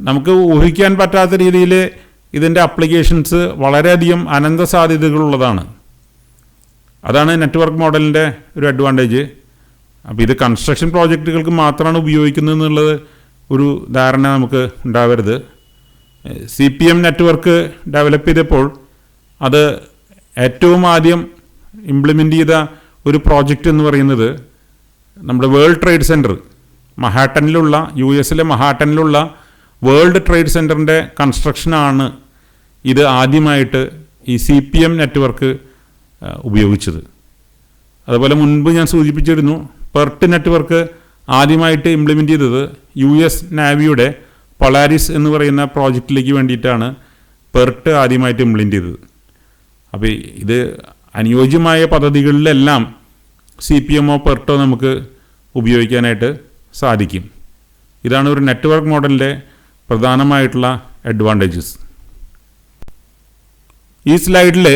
നമുക്ക് ഊഹിക്കാൻ പറ്റാത്ത രീതിയിൽ ഇതിൻ്റെ അപ്ലിക്കേഷൻസ് വളരെയധികം അനന്ത സാധ്യതകളുള്ളതാണ്. അതാണ് നെറ്റ്വർക്ക് മോഡലിൻ്റെ ഒരു അഡ്വാൻറ്റേജ്. അപ്പോൾ ഇത് കൺസ്ട്രക്ഷൻ പ്രോജക്റ്റുകൾക്ക് മാത്രമാണ് ഉപയോഗിക്കുന്നത് എന്നുള്ളത് ഒരു ധാരണ നമുക്ക് ഉണ്ടാവരുത്. CPM നെറ്റ്വർക്ക് ഡെവലപ്പ് ചെയ്തപ്പോൾ അത് ഏറ്റവും ആദ്യം ഇംപ്ലിമെൻ്റ് ചെയ്ത ഒരു പ്രോജക്റ്റ് എന്ന് പറയുന്നത് നമ്മുടെ വേൾഡ് ട്രേഡ് സെൻറ്റർ മഹാട്ടനിലുള്ള, US മഹാട്ടനിലുള്ള വേൾഡ് ട്രേഡ് സെൻറ്ററിൻ്റെ കൺസ്ട്രക്ഷനാണ് ഇത് ആദ്യമായിട്ട് ഈ CPM നെറ്റ്വർക്ക് ഉപയോഗിച്ചത്. അതുപോലെ മുൻപ് ഞാൻ സൂചിപ്പിച്ചിരുന്നു, PERT നെറ്റ്വർക്ക് ആദ്യമായിട്ട് ഇംപ്ലിമെൻ്റ് ചെയ്തത് US നാവിയുടെ പൊളാരിസ് എന്ന് പറയുന്ന പ്രോജക്റ്റിലേക്ക് വേണ്ടിയിട്ടാണ് PERT ആദ്യമായിട്ട് ഇംപ്ലിമെൻ്റ് ചെയ്തത്. അപ്പോൾ ഇത് അനുയോജ്യമായ പദ്ധതികളിലെല്ലാം CPMO PERTO നമുക്ക് ഉപയോഗിക്കാനായിട്ട് സാധിക്കും. ഇതാണ് ഒരു നെറ്റ്വർക്ക് മോഡലിൻ്റെ പ്രധാനമായിട്ടുള്ള അഡ്വാൻറ്റേജസ്. ഈ സ്ലൈഡിൽ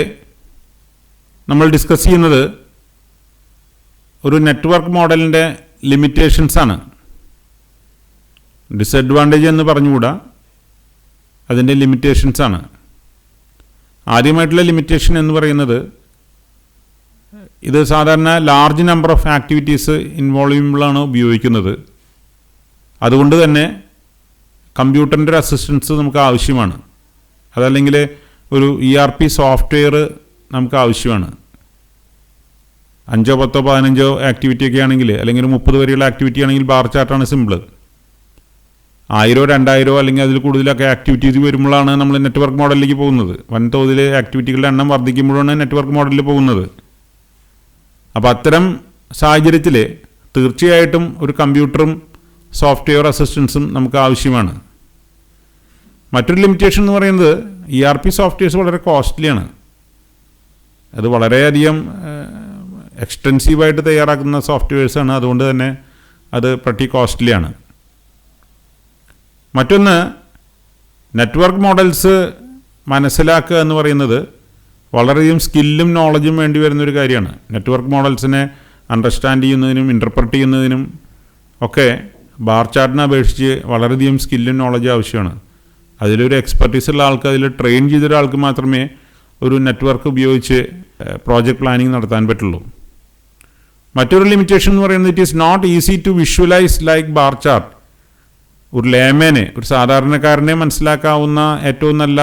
നമ്മൾ ഡിസ്കസ് ചെയ്യുന്നത് ഒരു നെറ്റ്വർക്ക് മോഡലിൻ്റെ ലിമിറ്റേഷൻസാണ്. ഡിസഡ്വാൻറ്റേജ് എന്ന് പറഞ്ഞുകൂടാ, അതിൻ്റെ ലിമിറ്റേഷൻസാണ്. ആദ്യമായിട്ടുള്ള ലിമിറ്റേഷൻ എന്ന് പറയുന്നത് ഇത് സാധാരണ large number of activities involve ചെയ്യുമ്പോഴാണ് ഉപയോഗിക്കുന്നത്. അതുകൊണ്ട് തന്നെ കമ്പ്യൂട്ടറിൻ്റെ ഒരു അസിസ്റ്റൻസ് നമുക്ക് ആവശ്യമാണ്. അതല്ലെങ്കിൽ ഒരു ERP സോഫ്റ്റ്വെയർ നമുക്ക് ആവശ്യമാണ്. 5, 10, 15 ആക്ടിവിറ്റിയൊക്കെ ആണെങ്കിൽ, അല്ലെങ്കിൽ 30 വരെയുള്ള ആക്ടിവിറ്റി ആണെങ്കിൽ ബാർ ചാർട്ടാണ് സിമ്പിൾ. 1000, 2000 അല്ലെങ്കിൽ അതിൽ കൂടുതലൊക്കെ ആക്ടിവിറ്റീസ് വരുമ്പോഴാണ് നമ്മൾ നെറ്റ്വർക്ക് മോഡലിലേക്ക് പോകുന്നത്. വൻതോതിൽ ആക്ടിവിറ്റികളുടെ എണ്ണം വർദ്ധിക്കുമ്പോഴാണ് നെറ്റ്വർക്ക് മോഡലിൽ പോകുന്നത്. അപ്പോൾ അത്തരം സാഹചര്യത്തിൽ തീർച്ചയായിട്ടും ഒരു കമ്പ്യൂട്ടറും സോഫ്റ്റ്വെയർ അസിസ്റ്റൻസും നമുക്ക് ആവശ്യമാണ്. മറ്റൊരു ലിമിറ്റേഷൻ എന്ന് പറയുന്നത് ERP സോഫ്റ്റ്വെയർസ് വളരെ കോസ്റ്റ്ലിയാണ്. അത് വളരെയധികം എക്സ്റ്റെൻസീവായിട്ട് തയ്യാറാക്കുന്ന സോഫ്റ്റ്വെയർസാണ്. അതുകൊണ്ട് തന്നെ അത് പ്രട്ടി കോസ്റ്റ്ലിയാണ്. മറ്റൊന്ന്, നെറ്റ്വർക്ക് മോഡൽസ് മനസ്സിലാക്കുക എന്ന് പറയുന്നത് വളരെയധികം സ്കില്ലും നോളജും വേണ്ടി വരുന്നൊരു കാര്യമാണ്. നെറ്റ്വർക്ക് മോഡൽസിനെ അണ്ടർസ്റ്റാൻഡ് ചെയ്യുന്നതിനും ഇൻ്റർപ്രറ്റ് ചെയ്യുന്നതിനും ഒക്കെ ബാർ ചാർട്ടിനെ അപേക്ഷിച്ച് വളരെയധികം സ്കില്ലും നോളജും ആവശ്യമാണ്. അതിലൊരു എക്സ്പെർട്ടീസ് ഉള്ള ആൾക്ക്, അതിൽ ട്രെയിൻ ചെയ്തൊരാൾക്ക് മാത്രമേ ഒരു നെറ്റ്വർക്ക് ഉപയോഗിച്ച് പ്രോജക്റ്റ് പ്ലാനിങ് നടത്താൻ പറ്റുള്ളൂ. മറ്റൊരു ലിമിറ്റേഷൻ എന്ന് പറയുന്നത് it is not easy to visualise like bar chart. ഒരു ലേമേനെ, ഒരു സാധാരണക്കാരനെ മനസ്സിലാക്കാവുന്ന ഏറ്റവും നല്ല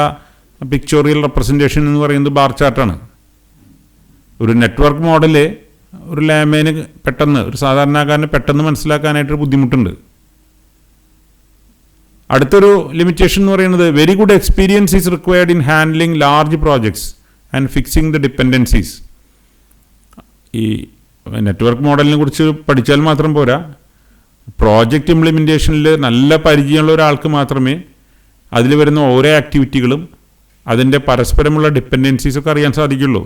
പിക്ചോറിയൽ റെപ്രസെൻറ്റേഷൻ എന്ന് പറയുന്നത് ബാർ ചാർട്ടാണ്. ഒരു നെറ്റ്വർക്ക് മോഡല് ഒരു ലേമേന് പെട്ടെന്ന്, ഒരു സാധാരണക്കാരന് പെട്ടെന്ന് മനസ്സിലാക്കാനായിട്ടൊരു ബുദ്ധിമുട്ടുണ്ട്. അടുത്തൊരു ലിമിറ്റേഷൻ എന്ന് പറയുന്നത് very good experience is required in handling large projects and fixing the dependencies. ഈ നെറ്റ്വർക്ക് മോഡലിനെ കുറിച്ച് പഠിച്ചാൽ മാത്രം പോരാ, പ്രോജക്റ്റ് ഇംപ്ലിമെൻറ്റേഷനിൽ നല്ല പരിചയമുള്ള ഒരാൾക്ക് മാത്രമേ അതിൽ വരുന്ന ഓരോ ആക്ടിവിറ്റികളും അതിൻ്റെ പരസ്പരമുള്ള ഡിപ്പെൻഡൻസീസൊക്കെ അറിയാൻ സാധിക്കുള്ളൂ.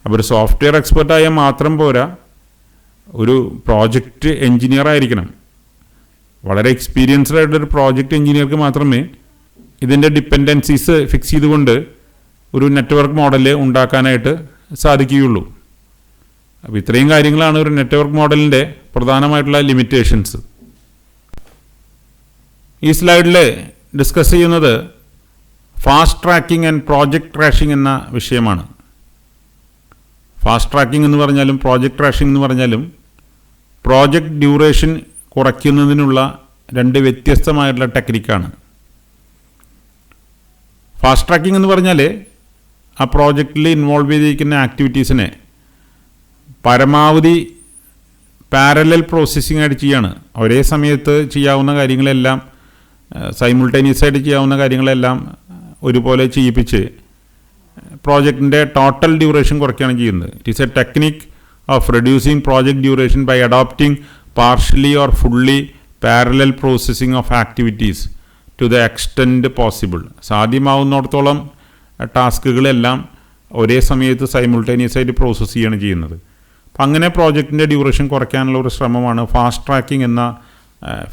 അപ്പോൾ ഒരു സോഫ്റ്റ്വെയർ എക്സ്പെർട്ടായാൽ മാത്രം പോരാ, ഒരു പ്രോജക്റ്റ് എൻജിനീയർ ആയിരിക്കണം. വളരെ എക്സ്പീരിയൻസ്ഡ് ആയിട്ടൊരു പ്രോജക്റ്റ് എൻജിനീയർക്ക് മാത്രമേ ഇതിൻ്റെ ഡിപ്പെൻഡൻസീസ് ഫിക്സ് ചെയ്തുകൊണ്ട് ഒരു നെറ്റ്വർക്ക് മോഡൽ ഉണ്ടാക്കാനായിട്ട് സാധിക്കുകയുള്ളൂ. അപ്പോൾ ഇത്രയും കാര്യങ്ങളാണ് ഒരു നെറ്റ്വർക്ക് മോഡലിൻ്റെ പ്രധാനമായിട്ടുള്ള ലിമിറ്റേഷൻസ്. ഈ സ്ലൈഡിൽ ഡിസ്കസ് ചെയ്യുന്നത് fast tracking and project crashing എന്ന വിഷയമാണ്. ഫാസ്റ്റ് ട്രാക്കിംഗ് എന്ന് പറഞ്ഞാലും പ്രോജക്റ്റ് ക്രാഷിംഗ് എന്ന് പറഞ്ഞാലും പ്രോജക്റ്റ് ഡ്യൂറേഷൻ കുറയ്ക്കുന്നതിനുള്ള രണ്ട് വ്യത്യസ്തമായിട്ടുള്ള ടെക്നിക്കാണ്. ഫാസ്റ്റ് ട്രാക്കിംഗ് എന്ന് പറഞ്ഞാൽ ആ പ്രോജക്റ്റിൽ ഇൻവോൾവ് ചെയ്തിരിക്കുന്ന ആക്ടിവിറ്റീസിനെ പരമാവധി പാരലൽ പ്രോസസ്സിംഗ് ആയിട്ട് ചെയ്യാണ്. ഒരേ സമയത്ത് ചെയ്യാവുന്ന കാര്യങ്ങളെല്ലാം സൈമിൾട്ടേനിയസ് ആയിട്ട് ചെയ്യാവുന്ന കാര്യങ്ങളെല്ലാം ഒരുപോലെ ചെയ്യിപ്പിച്ച് പ്രോജക്റ്റിൻ്റെ ടോട്ടൽ ഡ്യൂറേഷൻ കുറയ്ക്കുകയാണ് ചെയ്യുന്നത്. It is a technique of reducing project duration by adopting partially or fully parallel processing of activities to the extend possible. സാധ്യമാവുന്നിടത്തോളം ടാസ്കുകളെല്ലാം ഒരേ സമയത്ത് സൈമിൾട്ടേനിയസ് ആയിട്ട് പ്രോസസ്സ് ചെയ്യുകയാണ് ചെയ്യുന്നത്. അപ്പം അങ്ങനെ പ്രോജക്റ്റിൻ്റെ ഡ്യൂറേഷൻ കുറയ്ക്കാനുള്ള ഒരു ശ്രമമാണ് ഫാസ്റ്റ് ട്രാക്കിംഗ് എന്ന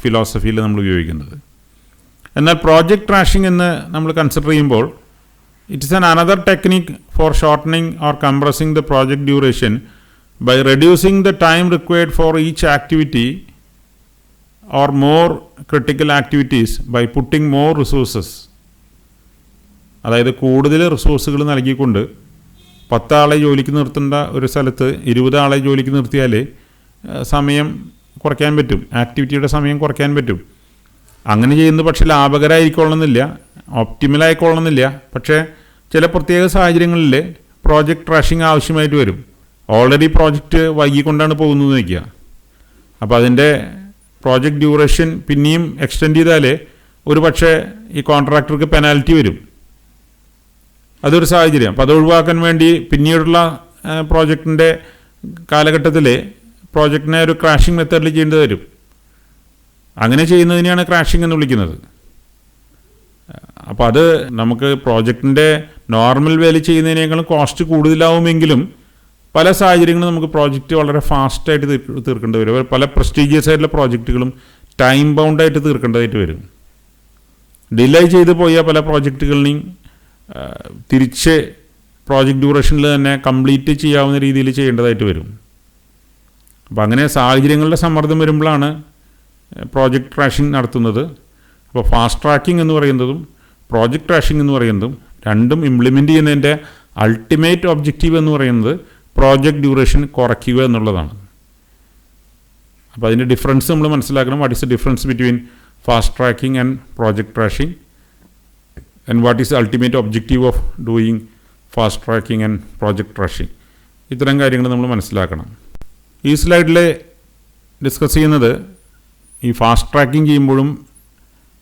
ഫിലോസഫിയിൽ നമ്മൾ ഉപയോഗിക്കുന്നത്. എന്നാൽ പ്രോജക്റ്റ് ട്രാഷിംഗ് എന്ന് നമ്മൾ കൺസിഡർ ചെയ്യുമ്പോൾ it is another technique for shortening or compressing the project duration by reducing the time required for each activity or more critical activities by putting more resources. അതായത് കൂടുതൽ റിസോഴ്സുകൾ നൽകിക്കൊണ്ട് 10 ആളെ ജോലിക്ക് നിർത്തേണ്ട ഒരു സ്ഥലത്ത് 20 ആളെ ജോലിക്ക് നിർത്തിയാൽ സമയം കുറയ്ക്കാൻ പറ്റും, ആക്ടിവിറ്റിയുടെ സമയം കുറയ്ക്കാൻ പറ്റും. അങ്ങനെ ചെയ്യുന്നത് പക്ഷേ ലാഭകരമായിക്കൊള്ളണമെന്നില്ല, ഒപ്റ്റിമലായിക്കൊള്ളണമെന്നില്ല. പക്ഷേ ചില പ്രത്യേക സാഹചര്യങ്ങളിൽ പ്രോജക്റ്റ് ട്രാഷിംഗ് ആവശ്യമായിട്ട് വരും. ഓൾറെഡി പ്രോജക്റ്റ് വൈകിക്കൊണ്ടാണ് പോകുന്നത് വയ്ക്കുക. അപ്പോൾ അതിൻ്റെ പ്രോജക്റ്റ് ഡ്യൂറേഷൻ പിന്നെയും എക്സ്റ്റെൻഡ് ചെയ്താൽ ഒരു പക്ഷേ ഈ കോൺട്രാക്ടർക്ക് പെനാൽറ്റി വരും. അതൊരു സാഹചര്യം. അപ്പോൾ അത് ഒഴിവാക്കാൻ വേണ്ടി പിന്നീടുള്ള പ്രോജക്റ്റിൻ്റെ കാലഘട്ടത്തിൽ പ്രോജക്റ്റിനെ ഒരു ക്രാഷിംഗ് മെത്തേഡിൽ ചെയ്യേണ്ടി വരും. അങ്ങനെ ചെയ്യുന്നതിനെയാണ് ക്രാഷിംഗ് എന്ന് വിളിക്കുന്നത്. അപ്പോൾ അത് നമുക്ക് പ്രോജക്റ്റിൻ്റെ നോർമൽ വേല ചെയ്യുന്നതിനേക്കാളും കോസ്റ്റ് കൂടുതലാവുമെങ്കിലും പല സാഹചര്യങ്ങളും നമുക്ക് പ്രോജക്റ്റ് വളരെ ഫാസ്റ്റായിട്ട് തീർക്കേണ്ടി വരും. പല പ്രസ്റ്റീജിയസ് ആയിട്ടുള്ള പ്രോജക്റ്റുകളും ടൈം ബൗണ്ടായിട്ട് തീർക്കേണ്ടതായിട്ട് വരും. ഡിലേ ചെയ്ത് പോയ പല പ്രോജക്റ്റുകളിനെയും തിരിച്ച് പ്രോജക്റ്റ് ഡ്യൂറേഷനിൽ തന്നെ കംപ്ലീറ്റ് ചെയ്യാവുന്ന രീതിയിൽ ചെയ്യേണ്ടതായിട്ട് വരും. അപ്പോൾ അങ്ങനെ സാഹചര്യങ്ങളുടെ സമ്മർദ്ദം വരുമ്പോഴാണ് പ്രോജക്റ്റ് ട്രാഷിംഗ് നടത്തുന്നത്. അപ്പോൾ ഫാസ്റ്റ് ട്രാക്കിംഗ് എന്ന് പറയുന്നതും പ്രോജക്റ്റ് ട്രാഷിംഗ് എന്ന് പറയുന്നതും രണ്ടും ഇംപ്ലിമെൻ്റ് ചെയ്യുന്നതിൻ്റെ അൾട്ടിമേറ്റ് ഒബ്ജക്റ്റീവ് എന്ന് പറയുന്നത് പ്രോജക്റ്റ് ഡ്യൂറേഷൻ കുറയ്ക്കുക എന്നുള്ളതാണ്. അപ്പോൾ അതിൻ്റെ ഡിഫറൻസ് നമ്മൾ മനസ്സിലാക്കണം. What is the difference between fast tracking and project trashing and what is the ultimate objective of doing fast tracking and project trashing. ഇത്തരം കാര്യങ്ങൾ നമ്മൾ മനസ്സിലാക്കണം. ഈ സ്ലൈഡിൽ ഡിസ്കസ് ചെയ്യുന്നത് ഈ ഫാസ്റ്റ് ട്രാക്കിംഗ് ചെയ്യുമ്പോഴും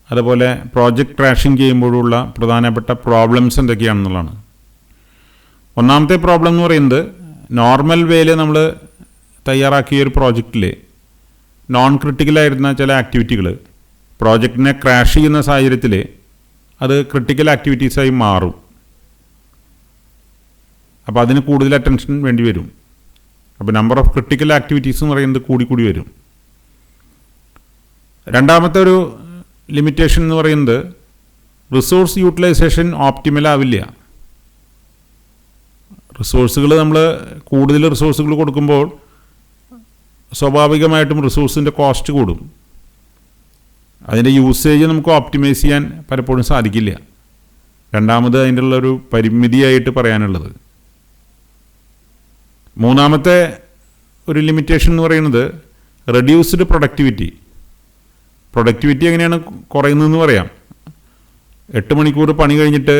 അതുപോലെ പ്രോജക്റ്റ് ട്രാഷിംഗ് ചെയ്യുമ്പോഴുള്ള പ്രധാനപ്പെട്ട പ്രോബ്ലംസ് എന്തൊക്കെയാണെന്നുള്ളതാണ്. ഒന്നാമത്തെ പ്രോബ്ലം എന്ന് പറയുന്നത് നോർമൽ വേയിൽ നമ്മൾ തയ്യാറാക്കിയ ഒരു പ്രോജക്റ്റിൽ നോൺ ക്രിട്ടിക്കലായിരുന്ന ചില ആക്ടിവിറ്റികൾ പ്രോജക്റ്റിനെ ക്രാഷ് ചെയ്യുന്ന സാഹചര്യത്തിൽ അത് ക്രിട്ടിക്കൽ ആക്ടിവിറ്റീസായി മാറും. അപ്പോൾ അതിന് കൂടുതൽ അറ്റൻഷൻ വേണ്ടി വരും. അപ്പോൾ നമ്പർ ഓഫ് ക്രിട്ടിക്കൽ ആക്ടിവിറ്റീസ് എന്ന് പറയുന്നത് കൂടി വരും. രണ്ടാമത്തെ ഒരു ലിമിറ്റേഷൻ എന്ന് പറയുന്നത് റിസോഴ്സ് യൂട്ടിലൈസേഷൻ ഓപ്റ്റിമൽ ആവില്ല. റിസോഴ്സുകൾ നമ്മൾ കൂടുതൽ റിസോഴ്സുകൾ കൊടുക്കുമ്പോൾ സ്വാഭാവികമായിട്ടും റിസോഴ്സിൻ്റെ കോസ്റ്റ് കൂടും. അതിൻ്റെ യൂസേജ് നമുക്ക് ഓപ്റ്റിമൈസ് ചെയ്യാൻ പലപ്പോഴും സാധിക്കില്ല. രണ്ടാമത് അതിൻ്റെ ഉള്ളൊരു പരിമിതിയായിട്ട് പറയാനുള്ളത്. മൂന്നാമത്തെ ഒരു ലിമിറ്റേഷൻ എന്ന് പറയുന്നത് റെഡ്യൂസ്ഡ് പ്രൊഡക്ടിവിറ്റി. പ്രൊഡക്ടിവിറ്റി എങ്ങനെയാണ് കുറയുന്നതെന്ന് പറയാം. 8 മണിക്കൂർ പണി കഴിഞ്ഞിട്ട്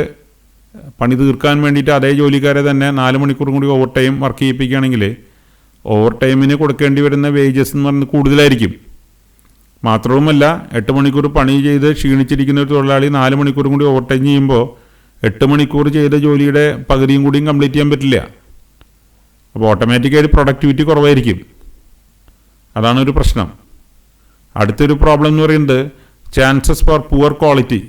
പണി തീർക്കാൻ വേണ്ടിയിട്ട് അതേ ജോലിക്കാരെ തന്നെ 4 മണിക്കൂറും കൂടി ഓവർ ടൈം വർക്ക് ചെയ്യിപ്പിക്കുകയാണെങ്കിൽ ഓവർ ടൈമിന് കൊടുക്കേണ്ടി വരുന്ന വേജസ് എന്ന് പറയുന്നത് കൂടുതലായിരിക്കും. മാത്രവുമല്ല 8 മണിക്കൂർ പണി ചെയ്ത് ക്ഷീണിച്ചിരിക്കുന്ന ഒരു തൊഴിലാളി 4 മണിക്കൂറും കൂടി ഓവർ ടൈം ചെയ്യുമ്പോൾ 8 മണിക്കൂർ ചെയ്ത ജോലിയുടെ പകുതിയും കൂടിയും കംപ്ലീറ്റ് ചെയ്യാൻ പറ്റില്ല. അപ്പോൾ ഓട്ടോമാറ്റിക്കായിട്ട് പ്രൊഡക്ടിവിറ്റി കുറവായിരിക്കും. അതാണ് ഒരു പ്രശ്നം. അടുത്തൊരു പ്രോബ്ലം എന്ന് പറയുന്നത് chances for poor quality.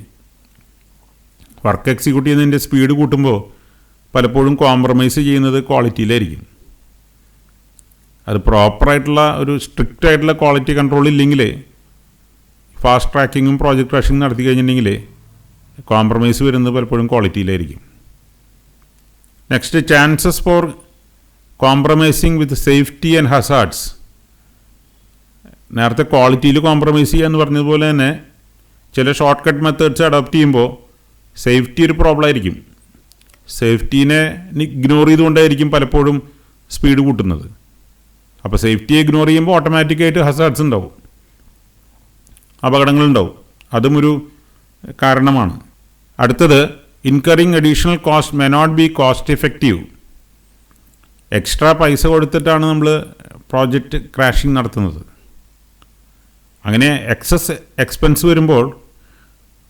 Work execute ചെയ്യുന്നതിൻ്റെ സ്പീഡ് കൂട്ടുമ്പോൾ പലപ്പോഴും കോംപ്രമൈസ് ചെയ്യുന്നത് ക്വാളിറ്റിയിലായിരിക്കും. അത് പ്രോപ്പറായിട്ടുള്ള ഒരു സ്ട്രിക്റ്റ് ആയിട്ടുള്ള ക്വാളിറ്റി കൺട്രോൾ ഇല്ലെങ്കിൽ ഫാസ്റ്റ് ട്രാക്കിങ്ങും പ്രോജക്റ്റ് ട്രാഷിങ്ങും നടത്തി കഴിഞ്ഞിട്ടുണ്ടെങ്കിൽ കോംപ്രമൈസ് വരുന്നത് പലപ്പോഴും ക്വാളിറ്റിയിലായിരിക്കും. Next chances for compromising with safety and hazards. നേരത്തെ ക്വാളിറ്റിയിൽ കോംപ്രമൈസ് ചെയ്യുക എന്ന് പറഞ്ഞതുപോലെ തന്നെ ചില ഷോർട്ട് കട്ട് മെത്തേഡ്സ് അഡോപ്റ്റ് ചെയ്യുമ്പോൾ സേഫ്റ്റി ഒരു പ്രോബ്ലം ആയിരിക്കും. സേഫ്റ്റീനെ ഇഗ്നോർ ചെയ്തുകൊണ്ടായിരിക്കും പലപ്പോഴും സ്പീഡ് കൂട്ടുന്നത്. അപ്പോൾ സേഫ്റ്റിയെ ഇഗ്നോർ ചെയ്യുമ്പോൾ ഓട്ടോമാറ്റിക്കായിട്ട് ഹസാർഡ്സ് ഉണ്ടാവും, അപകടങ്ങളുണ്ടാവും. അതും ഒരു കാരണമാണ്. അടുത്തത് incurring additional cost may not be cost effective. Extra പൈസ കൊടുത്തിട്ടാണ് നമ്മൾ പ്രോജക്റ്റ് ക്രാഷിംഗ് നടത്തുന്നത്. അങ്ങനെ എക്സസ് എക്സ്പെൻസ് വരുമ്പോൾ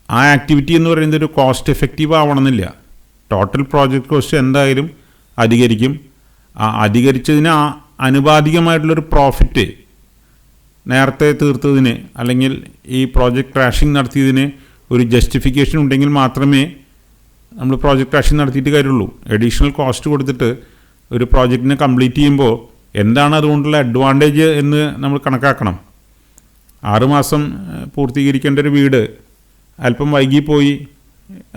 ആ ആക്ടിവിറ്റി എന്ന് പറയുന്നത് ഒരു കോസ്റ്റ് എഫക്റ്റീവ് ആവണമെന്നില്ല. ടോട്ടൽ പ്രോജക്റ്റ് കോസ്റ്റ് എന്തായാലും അധികരിക്കും. ആ അധികരിച്ചതിന് ആനുപാതികമായിട്ടുള്ളൊരു പ്രോഫിറ്റ് നേരത്തെ തീർത്തതിന് അല്ലെങ്കിൽ ഈ പ്രോജക്റ്റ് ക്രാഷിംഗ് നടത്തിയതിന് ഒരു ജസ്റ്റിഫിക്കേഷൻ ഉണ്ടെങ്കിൽ മാത്രമേ നമ്മൾ പ്രോജക്റ്റ് ക്രാഷിംഗ് നടത്തിയിട്ട് കാര്യമുള്ളൂ. അഡീഷണൽ കോസ്റ്റ് കൊടുത്തിട്ട് ഒരു പ്രോജക്റ്റിനെ കംപ്ലീറ്റ് ചെയ്യുമ്പോൾ എന്താണ് അതുകൊണ്ടുള്ള അഡ്വാൻറ്റേജ് എന്ന് നമ്മൾ കണക്കാക്കണം. 6 മാസം പൂർത്തീകരിക്കേണ്ട ഒരു വീട് അല്പം വൈകിപ്പോയി,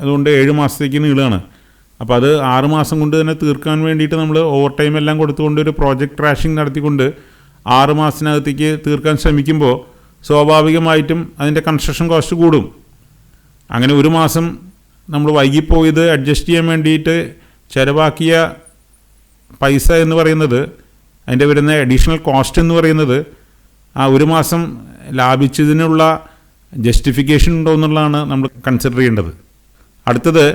അതുകൊണ്ട് 7 മാസത്തേക്ക് നീളുകയാണ്. അപ്പോൾ അത് 6 മാസം കൊണ്ട് തന്നെ തീർക്കാൻ വേണ്ടിയിട്ട് നമ്മൾ ഓവർ ടൈം എല്ലാം കൊടുത്തുകൊണ്ട് ഒരു പ്രോജക്റ്റ് ക്രാഷിംഗ് നടത്തിക്കൊണ്ട് 6 മാസത്തിനകത്തേക്ക് തീർക്കാൻ ശ്രമിക്കുമ്പോൾ സ്വാഭാവികമായിട്ടും അതിൻ്റെ കൺസ്ട്രക്ഷൻ കോസ്റ്റ് കൂടും. അങ്ങനെ 1 മാസം നമ്മൾ വൈകിപ്പോയത് അഡ്ജസ്റ്റ് ചെയ്യാൻ വേണ്ടിയിട്ട് ചിലവാക്കിയ പൈസ എന്ന് പറയുന്നത്, അതിൻ്റെ വരുന്ന അഡീഷണൽ കോസ്റ്റ് എന്ന് പറയുന്നത് ആ 1 മാസം ലാഭിച്ചതിനുള്ള ജസ്റ്റിഫിക്കേഷൻ ഉണ്ടോ എന്നുള്ളതാണ് നമ്മൾ കൺസിഡർ ചെയ്യേണ്ടത്. അടുത്തത്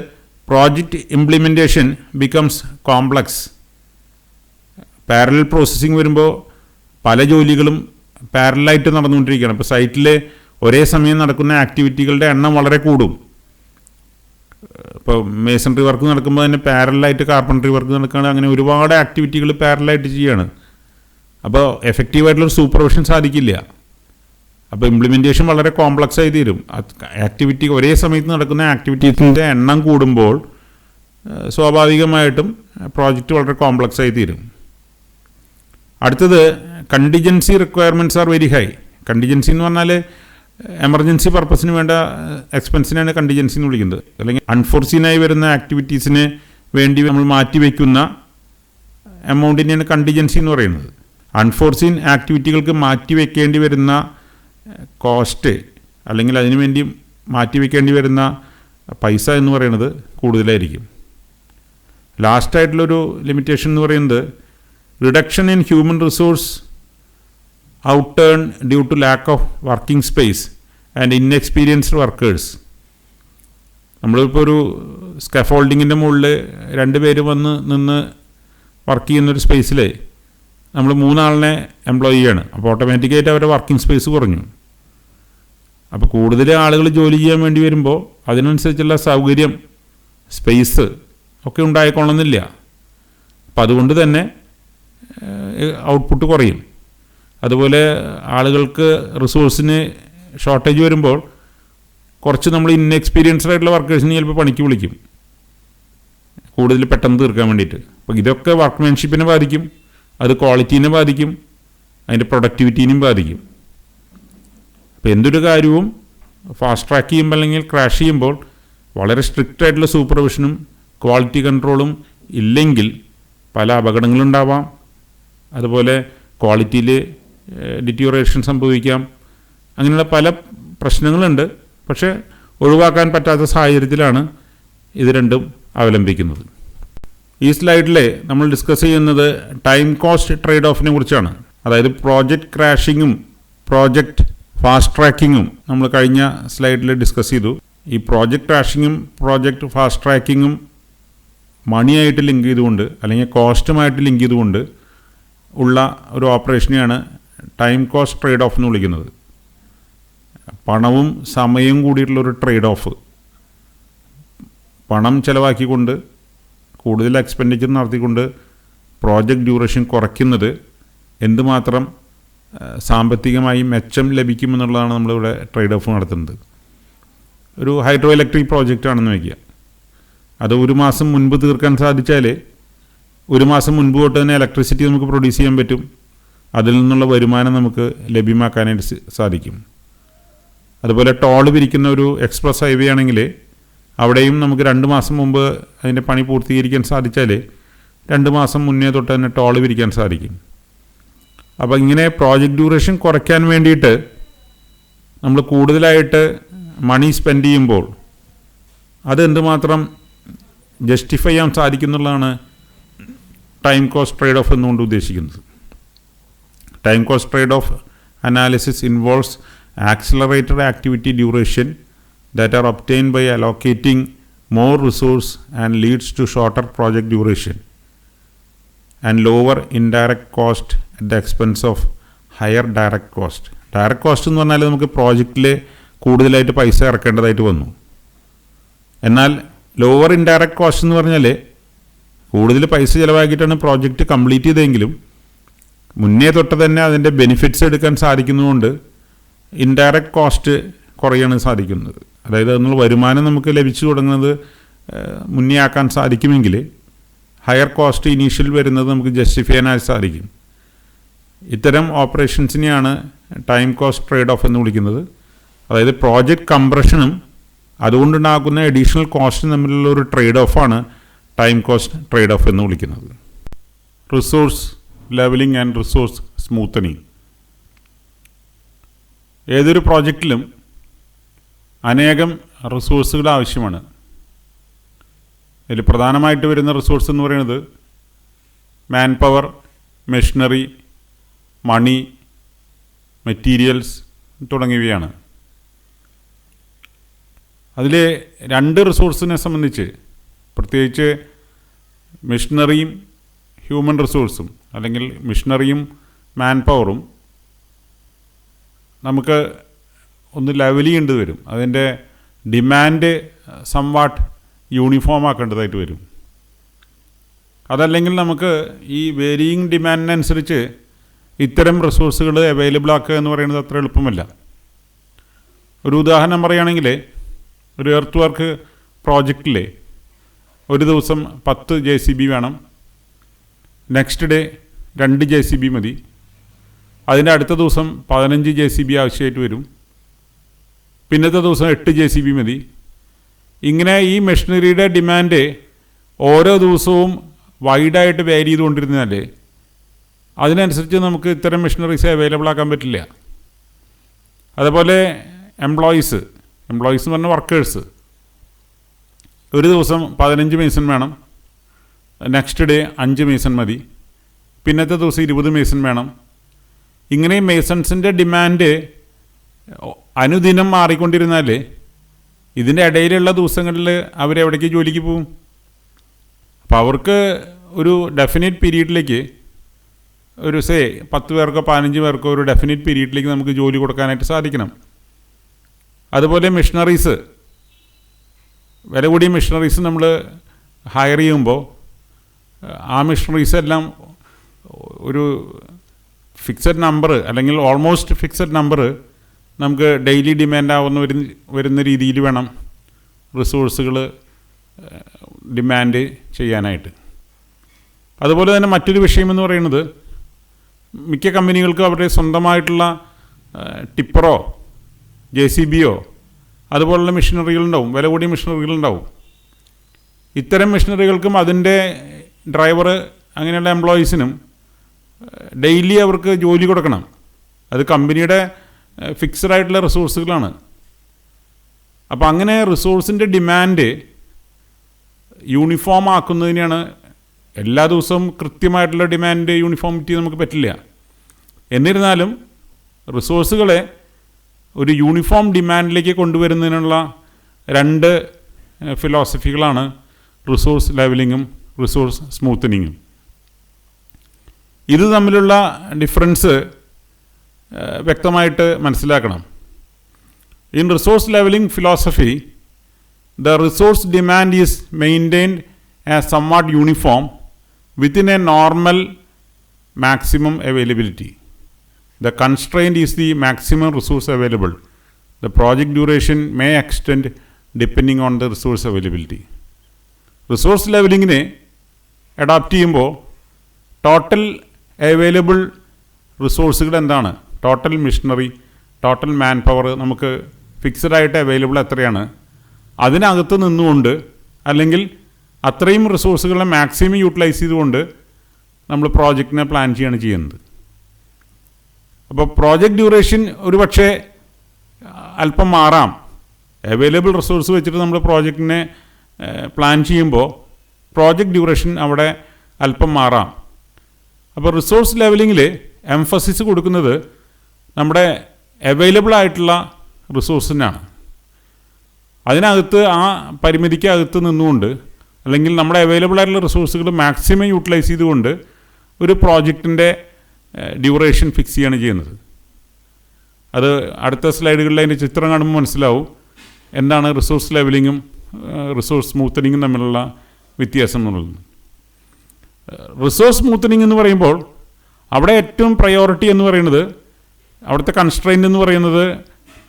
project implementation becomes complex. Parallel processing വരുമ്പോൾ പല ജോലികളും പാരലായിട്ട് നടന്നുകൊണ്ടിരിക്കുകയാണ്. ഇപ്പോൾ സൈറ്റിൽ ഒരേ സമയം നടക്കുന്ന ആക്ടിവിറ്റികളുടെ എണ്ണം വളരെ കൂടും. ഇപ്പോൾ മേസൺറി വർക്ക് നടക്കുമ്പോൾ തന്നെ പാരലായിട്ട് കാർപ്പൻട്രി വർക്ക് നടക്കുകയാണ്. അങ്ങനെ ഒരുപാട് ആക്ടിവിറ്റികൾ പാരലായിട്ട് ചെയ്യുകയാണ്. അപ്പോൾ എഫക്റ്റീവായിട്ടുള്ളൊരു സൂപ്പർവിഷൻ സാധിക്കില്ല. അപ്പോൾ ഇംപ്ലിമെൻറ്റേഷൻ വളരെ കോംപ്ലക്സ് ആയി തീരും. ആക്ടിവിറ്റി ഒരേ സമയത്ത് നടക്കുന്ന ആക്ടിവിറ്റീസിൻ്റെ എണ്ണം കൂടുമ്പോൾ സ്വാഭാവികമായിട്ടും പ്രോജക്റ്റ് വളരെ കോംപ്ലക്സ് ആയി തീരും. അടുത്തത് contingency requirements are very high. Contingency എന്ന് പറഞ്ഞാൽ എമർജൻസി പർപ്പസിന് വേണ്ട എക്സ്പെൻസിനാണ് കണ്ടിജൻസി എന്ന് വിളിക്കുന്നത്. അല്ലെങ്കിൽ അൺഫോർസീനായി വരുന്ന ആക്ടിവിറ്റീസിന് വേണ്ടി നമ്മൾ മാറ്റിവെക്കുന്ന എമൗണ്ടിനെയാണ് കണ്ടിജൻസി എന്ന് പറയുന്നത്. അൺഫോർസീൻ ആക്ടിവിറ്റികൾക്ക് മാറ്റിവെക്കേണ്ടി വരുന്ന കോസ്റ്റ് അല്ലെങ്കിൽ അതിനു വേണ്ടി മാറ്റിവെക്കേണ്ടി വരുന്ന പൈസ എന്ന് പറയുന്നത് കൂടുതലായിരിക്കും. ലാസ്റ്റായിട്ടുള്ളൊരു ലിമിറ്റേഷൻ എന്ന് പറയുന്നത് reduction in human resource out turn due to lack of working space and inexperienced workers. നമ്മളിപ്പോൾ ഒരു സ്കാഫോൾഡിങ്ങിൻ്റെ മുകളിൽ 2 പേര് വന്ന് നിന്ന് വർക്ക് ചെയ്യുന്നൊരു സ്പേസിൽ നമ്മൾ 3 ആളിനെ എംപ്ലോയ് ചെയ്യാണ്. അപ്പോൾ ഓട്ടോമാറ്റിക്കായിട്ട് അവരുടെ വർക്കിംഗ് സ്പേസ് കുറഞ്ഞു. അപ്പോൾ കൂടുതൽ ആളുകൾ ജോലി ചെയ്യാൻ വേണ്ടി വരുമ്പോൾ അതിനനുസരിച്ചുള്ള സൗകര്യം, സ്പേസ് ഒക്കെ ഉണ്ടായിക്കൊള്ളുന്നില്ല. അപ്പോൾ അതുകൊണ്ട് തന്നെ ഔട്ട്പുട്ട് കുറയും. അതുപോലെ ആളുകൾക്ക് റിസോഴ്സിന് ഷോർട്ടേജ് വരുമ്പോൾ കുറച്ച് നമ്മൾ ഇൻഎക്സ്പീരിയൻസ്ഡ് ആയിട്ടുള്ള വർക്കേഴ്സിന് ചിലപ്പോൾ പണിക്ക് വിളിക്കും, കൂടുതൽ പെട്ടെന്ന് തീർക്കാൻ വേണ്ടിയിട്ട്. അപ്പോൾ ഇതൊക്കെ വർക്ക്മാൻഷിപ്പിനെ ബാധിക്കും, അത് ക്വാളിറ്റീനെ ബാധിക്കും, അതിൻ്റെ പ്രൊഡക്ടിവിറ്റീനെയും ബാധിക്കും. അപ്പോൾ എന്തൊരു കാര്യവും ഫാസ്റ്റ് ട്രാക്ക് ചെയ്യുമ്പോൾ അല്ലെങ്കിൽ ക്രാഷ് ചെയ്യുമ്പോൾ വളരെ സ്ട്രിക്റ്റ് ആയിട്ടുള്ള സൂപ്പർവിഷനും ക്വാളിറ്റി കൺട്രോളും ഇല്ലെങ്കിൽ പല അപകടങ്ങളുണ്ടാവാം. അതുപോലെ ക്വാളിറ്റിയിൽ ഡിറ്റീറിയേഷൻ സംഭവിക്കാം. അങ്ങനെയുള്ള പല പ്രശ്നങ്ങളുണ്ട്. പക്ഷേ ഒഴിവാക്കാൻ പറ്റാത്ത സാഹചര്യത്തിലാണ് ഇത് രണ്ടും അവലംബിക്കുന്നത്. ഈ സ്ലൈഡിൽ നമ്മൾ ഡിസ്കസ് ചെയ്യുന്നത് ടൈം കോസ്റ്റ് ട്രേഡ് ഓഫിനെ കുറിച്ചാണ്. അതായത് പ്രോജക്റ്റ് ക്രാഷിങ്ങും പ്രോജക്റ്റ് ഫാസ്റ്റ് ട്രാക്കിങ്ങും നമ്മൾ കഴിഞ്ഞ സ്ലൈഡിൽ ഡിസ്കസ് ചെയ്തു. ഈ പ്രോജക്റ്റ് ക്രാഷിങ്ങും പ്രോജക്റ്റ് ഫാസ്റ്റ് ട്രാക്കിങ്ങും മണിയായിട്ട് ലിങ്ക് ചെയ്തുകൊണ്ട് അല്ലെങ്കിൽ കോസ്റ്റുമായിട്ട് ലിങ്ക് ചെയ്തുകൊണ്ട് ഉള്ള ഒരു ഓപ്പറേഷനെയാണ് ടൈം കോസ്റ്റ് ട്രേഡ് ഓഫ് എന്ന് വിളിക്കുന്നത്. പണവും സമയവും കൂടിയിട്ടുള്ളൊരു ട്രേഡ് ഓഫ്. പണം ചിലവാക്കിക്കൊണ്ട് കൂടുതൽ എക്സ്പെൻഡിച്ചർ നടത്തിക്കൊണ്ട് പ്രോജക്റ്റ് ഡ്യൂറേഷൻ കുറയ്ക്കുന്നത് എന്തുമാത്രം സാമ്പത്തികമായി മെച്ചം ലഭിക്കുമെന്നുള്ളതാണ് നമ്മളിവിടെ ട്രേഡ് ഓഫ് നടത്തുന്നത്. ഒരു ഹൈഡ്രോ ഇലക്ട്രിക് പ്രോജക്റ്റാണെന്ന് വയ്ക്കുക. അത് 1 മാസം മുൻപ് തീർക്കാൻ സാധിച്ചാൽ 1 മാസം മുൻപ് തൊട്ട് തന്നെ ഇലക്ട്രിസിറ്റി നമുക്ക് പ്രൊഡ്യൂസ് ചെയ്യാൻ പറ്റും. അതിൽ നിന്നുള്ള വരുമാനം നമുക്ക് ലഭ്യമാക്കാനായിട്ട് സാധിക്കും. അതുപോലെ ടോള് പിരിക്കുന്ന ഒരു എക്സ്പ്രസ് ഹൈവേ ആണെങ്കിൽ അവിടെയും നമുക്ക് 2 മാസം മുമ്പ് അതിൻ്റെ പണി പൂർത്തീകരിക്കാൻ സാധിച്ചാൽ 2 മാസം മുന്നേ തൊട്ട് തന്നെ ടോള് പിരിക്കാൻ സാധിക്കും. അപ്പോൾ ഇങ്ങനെ പ്രോജക്റ്റ് ഡ്യൂറേഷൻ കുറയ്ക്കാൻ വേണ്ടിയിട്ട് നമ്മൾ കൂടുതലായിട്ട് മണി സ്പെൻഡ് ചെയ്യുമ്പോൾ അത് എന്തുമാത്രം ജസ്റ്റിഫൈ ചെയ്യാൻ സാധിക്കുന്നുള്ളതാണ് ടൈം കോസ്റ്റ് ട്രേഡ് ഓഫ് എന്നുകൊണ്ട് ഉദ്ദേശിക്കുന്നത്. Time cost trade off analysis involves accelerated activity duration that are obtained by allocating more resource and leads to shorter project duration. And lower indirect cost at the expense of higher direct cost. Direct cost എന്ന് പറഞ്ഞാൽ നമുക്ക് പ്രോജക്റ്റിൽ കൂടുതലായിട്ട് പൈസ ഇറക്കേണ്ടതായിട്ട് വന്നു. എന്നാൽ lower indirect cost എന്ന് പറഞ്ഞാൽ കൂടുതൽ പൈസ ചിലവാക്കിയിട്ടാണ് പ്രോജക്റ്റ് കംപ്ലീറ്റ് ചെയ്തെങ്കിലും മുന്നേ തൊട്ട് തന്നെ അതിൻ്റെ ബെനിഫിറ്റ്സ് എടുക്കാൻ സാധിക്കുന്നതുകൊണ്ട് ഇൻഡയറക്റ്റ് കോസ്റ്റ് കുറയാണ് സാധിക്കുന്നത്. അതായത് അതിനുള്ള വരുമാനം നമുക്ക് ലഭിച്ചു തുടങ്ങുന്നത് മുന്നേ ആക്കാൻ സാധിക്കുമെങ്കിൽ ഹയർ കോസ്റ്റ് ഇനീഷ്യൽ വരുന്നത് നമുക്ക് ജസ്റ്റിഫൈ ചെയ്യാനായി സാധിക്കും. ഇത്തരം ഓപ്പറേഷൻസിനെയാണ് ടൈം കോസ്റ്റ് ട്രേഡ് ഓഫ് എന്ന് വിളിക്കുന്നത്. അതായത് പ്രോജക്റ്റ് കംപ്രഷനും അതുകൊണ്ടുണ്ടാകുന്ന അഡീഷണൽ കോസ്റ്റും തമ്മിലുള്ള ഒരു ട്രേഡ് ഓഫാണ് ടൈം കോസ്റ്റ് ട്രേഡ് ഓഫ് എന്ന് വിളിക്കുന്നത്. Resource levelling and resource smoothening. ഏതൊരു പ്രോജക്റ്റിലും അനേകം റിസോഴ്സുകൾ ആവശ്യമാണ്. ഇതിൽ പ്രധാനമായിട്ട് വരുന്ന റിസോഴ്സ് എന്ന് പറയുന്നത് മാൻ പവർ, മെഷീനറി, മണി, മെറ്റീരിയൽസ് തുടങ്ങിയവയാണ്. അതിൽ രണ്ട് റിസോഴ്സിനെ സംബന്ധിച്ച് പ്രത്യേകിച്ച് മെഷീനറിയും ഹ്യൂമൻ റിസോഴ്സും അല്ലെങ്കിൽ മെഷീനറിയും മാൻ പവറും നമുക്ക് ഒന്ന് ലെവൽ ചെയ്യേണ്ടി വരും. അതിൻ്റെ ഡിമാൻഡ് സംവാട്ട് യൂണിഫോം ആക്കേണ്ടതായിട്ട് വരും. അതല്ലെങ്കിൽ നമുക്ക് ഈ വേരിയിങ് ഡിമാൻഡിനനുസരിച്ച് ഇത്തരം റിസോഴ്സുകൾ അവൈലബിൾ ആക്കുക എന്ന് പറയുന്നത് അത്ര എളുപ്പമല്ല. ഒരു ഉദാഹരണം പറയുകയാണെങ്കിൽ ഒരു എർത്ത് വർക്ക് പ്രോജക്റ്റിൽ ഒരു ദിവസം 10 JCB വേണം. നെക്സ്റ്റ് ഡേ 2 JCB മതി. അതിൻ്റെ അടുത്ത ദിവസം 15 JCB ആവശ്യമായിട്ട് വരും. പിന്നത്തെ ദിവസം 8 JCB മതി. ഇങ്ങനെ ഈ മെഷീനറിയുടെ ഡിമാൻഡ് ഓരോ ദിവസവും വൈഡായിട്ട് വേരി ചെയ്തുകൊണ്ടിരുന്നാൽ അതിനനുസരിച്ച് നമുക്ക് ഇത്തരം മെഷീനറീസ് അവൈലബിൾ ആക്കാൻ പറ്റില്ല. അതുപോലെ എംപ്ലോയീസ് എന്ന് പറഞ്ഞാൽ വർക്കേഴ്സ്. ഒരു ദിവസം 15 മേസൺ വേണം. നെക്സ്റ്റ് ഡേ 5 മേസൺ മതി. പിന്നത്തെ ദിവസം 20 മേസൺ വേണം. ഇങ്ങനെ മേസൺസിൻ്റെ ഡിമാൻഡ് അനുദിനം മാറിക്കൊണ്ടിരുന്നാൽ ഇതിൻ്റെ ഇടയിലുള്ള ദിവസങ്ങളിൽ അവരെവിടേക്ക് ജോലിക്ക് പോകും? അപ്പോൾ അവർക്ക് ഒരു ഡെഫിനിറ്റ് പീരീഡിലേക്ക് ഒരു 10 പേർക്കോ 15 പേർക്കോ ഒരു ഡെഫിനിറ്റ് പീരീഡിലേക്ക് നമുക്ക് ജോലി കൊടുക്കാനായിട്ട് സാധിക്കണം. അതുപോലെ മെഷീനറീസ്, വില കൂടിയ മെഷീനറീസ് നമ്മൾ ഹയർ ചെയ്യുമ്പോൾ ആ മെഷീനറീസ് എല്ലാം ഒരു ഫിക്സഡ് നമ്പർ അല്ലെങ്കിൽ ഓൾമോസ്റ്റ് ഫിക്സഡ് നമ്പർ നമുക്ക് ഡെയിലി ഡിമാൻഡ് വരുന്ന രീതിയിൽ വേണം റിസോഴ്സുകൾ ഡിമാൻഡ് ചെയ്യാനായിട്ട്. അതുപോലെ തന്നെ മറ്റൊരു വിഷയമെന്ന് പറയുന്നത് മിക്ക കമ്പനികൾക്കും അവരുടെ സ്വന്തമായിട്ടുള്ള ടിപ്പറോ JCBയോ അതുപോലുള്ള മെഷീനറികളുണ്ടാവും, വില കൂടിയ മെഷീനറികളുണ്ടാവും. ഇത്തരം മെഷീനറികൾക്കും അതിൻ്റെ ഡ്രൈവർ അങ്ങനെയുള്ള എംപ്ലോയീസിനും ഡെയിലി അവർക്ക് ജോലി കൊടുക്കണം. അത് കമ്പനിയുടെ ഫിക്സഡ് ആയിട്ടുള്ള റിസോഴ്സുകളാണ്. അപ്പോൾ അങ്ങനെ റിസോഴ്സിൻ്റെ ഡിമാൻഡ് യൂണിഫോം ആക്കുന്നതിനാണ്. എല്ലാ ദിവസവും കൃത്യമായിട്ടുള്ള ഡിമാൻഡ് യൂണിഫോമിറ്റി നമുക്ക് പറ്റില്ല. എന്നിരുന്നാലും റിസോഴ്സുകളെ ഒരു യൂണിഫോം ഡിമാൻഡിലേക്ക് കൊണ്ടുവരുന്നതിനുള്ള 2 ഫിലോസഫികളാണ് റിസോഴ്സ് ലെവലിങ്ങും റിസോഴ്സ് സ്മൂത്തനിങ്ങും. ഇത് തമ്മിലുള്ള ഡിഫറൻസ് വ്യക്തമായിട്ട് മനസ്സിലാക്കണം. In resource levelling philosophy the resource demand is maintained as somewhat uniform within a normal maximum availability. The constraint is the maximum resource available. The project duration may extend depending on the resource availability. Resource levelingനെ adapt ചെയ്യുമ്പോൾ total available റിസോഴ്സുകൾ എന്താണ്, total machinery, total man power നമുക്ക് fixed ആയിട്ട് available എത്രയാണ്, അതിനകത്ത് നിന്നുകൊണ്ട് അല്ലെങ്കിൽ അത്രയും റിസോഴ്സുകളെ മാക്സിമം യൂട്ടിലൈസ് ചെയ്തുകൊണ്ട് നമ്മൾ പ്രോജക്റ്റിനെ പ്ലാൻ ചെയ്യാണ് ചെയ്യുന്നത്. അപ്പോൾ പ്രോജക്റ്റ് ഡ്യൂറേഷൻ ഒരു പക്ഷേ അല്പം മാറാം. അവൈലബിൾ റിസോഴ്സ് വെച്ചിട്ട് നമ്മൾ പ്രോജക്റ്റിനെ പ്ലാൻ ചെയ്യുമ്പോൾ പ്രോജക്റ്റ് ഡ്യൂറേഷൻ അവിടെ അല്പം മാറാം. അപ്പോൾ റിസോഴ്സ് ലെവലിങ്ങിൽ എംഫസിസ് കൊടുക്കുന്നത് നമ്മുടെ അവൈലബിൾ ആയിട്ടുള്ള റിസോഴ്സിനാണ്. അതിനകത്ത് ആ പരിമിതിക്കകത്ത് നിന്നുകൊണ്ട് അല്ലെങ്കിൽ നമ്മുടെ അവൈലബിൾ ആയിട്ടുള്ള റിസോഴ്സുകൾ മാക്സിമം യൂട്ടിലൈസ് ചെയ്തുകൊണ്ട് ഒരു പ്രോജക്റ്റിൻ്റെ ഡ്യൂറേഷൻ ഫിക്സ് ചെയ്യുകയാണ് ചെയ്യുന്നത്. അത് അടുത്ത സ്ലൈഡുകളിൽ അതിൻ്റെ ചിത്രം കാണുമ്പോൾ മനസ്സിലാവും എന്താണ് റിസോഴ്സ് ലെവലിങ്ങും റിസോഴ്സ് സ്മൂത്തനിങ്ങും തമ്മിലുള്ള വ്യത്യാസം എന്നുള്ളത്. റിസോഴ്സ് സ്മൂത്തനിങ് എന്ന് പറയുമ്പോൾ അവിടെ ഏറ്റവും പ്രയോറിറ്റി എന്ന് പറയുന്നത്, അവിടുത്തെ കൺസ്ട്രെയിൻ്റ് എന്ന് പറയുന്നത്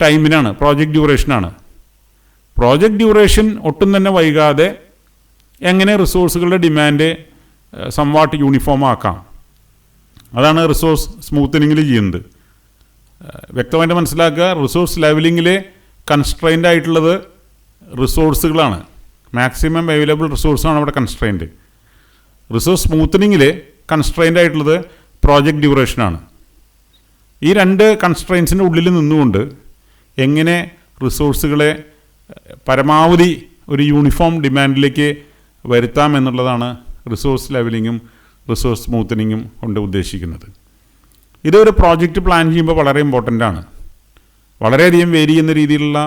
ടൈമിനാണ്, പ്രോജക്റ്റ് ഡ്യൂറേഷനാണ്. പ്രോജക്റ്റ് ഡ്യൂറേഷൻ ഒട്ടും തന്നെ വൈകാതെ എങ്ങനെ റിസോഴ്സുകളുടെ ഡിമാൻഡ് സംവാട്ട് യൂണിഫോം ആക്കാം, അതാണ് റിസോഴ്സ് സ്മൂത്തനിങ്ങിൽ ചെയ്യുന്നത്. വ്യക്തമായിട്ട് മനസ്സിലാക്കുക, റിസോഴ്സ് ലെവലിങ്ങിൽ കൺസ്ട്രെയിൻ്റ് ആയിട്ടുള്ളത് റിസോഴ്സുകളാണ്. മാക്സിമം അവൈലബിൾ റിസോഴ്സാണ് അവിടെ കൺസ്ട്രെയിൻറ്റ്. റിസോഴ്സ് സ്മൂത്തനിങ്ങിൽ കൺസ്ട്രെയിൻ്റ് ആയിട്ടുള്ളത് പ്രോജക്റ്റ് ഡ്യൂറേഷനാണ്. ഈ രണ്ട് കൺസ്ട്രെയിൻസിൻ്റെ ഉള്ളിൽ നിന്നുകൊണ്ട് എങ്ങനെ റിസോഴ്സുകളെ പരമാവധി ഒരു യൂണിഫോം ഡിമാൻഡിലേക്ക് വരുത്താം എന്നുള്ളതാണ് റിസോഴ്സ് ലെവലിങ്ങും റിസോഴ്സ് സ്മൂത്തനിങ്ങും കൊണ്ട് ഉദ്ദേശിക്കുന്നത്. ഇതൊരു പ്രോജക്റ്റ് പ്ലാൻ ചെയ്യുമ്പോൾ വളരെ ഇമ്പോർട്ടൻ്റ് ആണ്. വളരെയധികം വേരി ചെയ്യുന്ന രീതിയിലുള്ള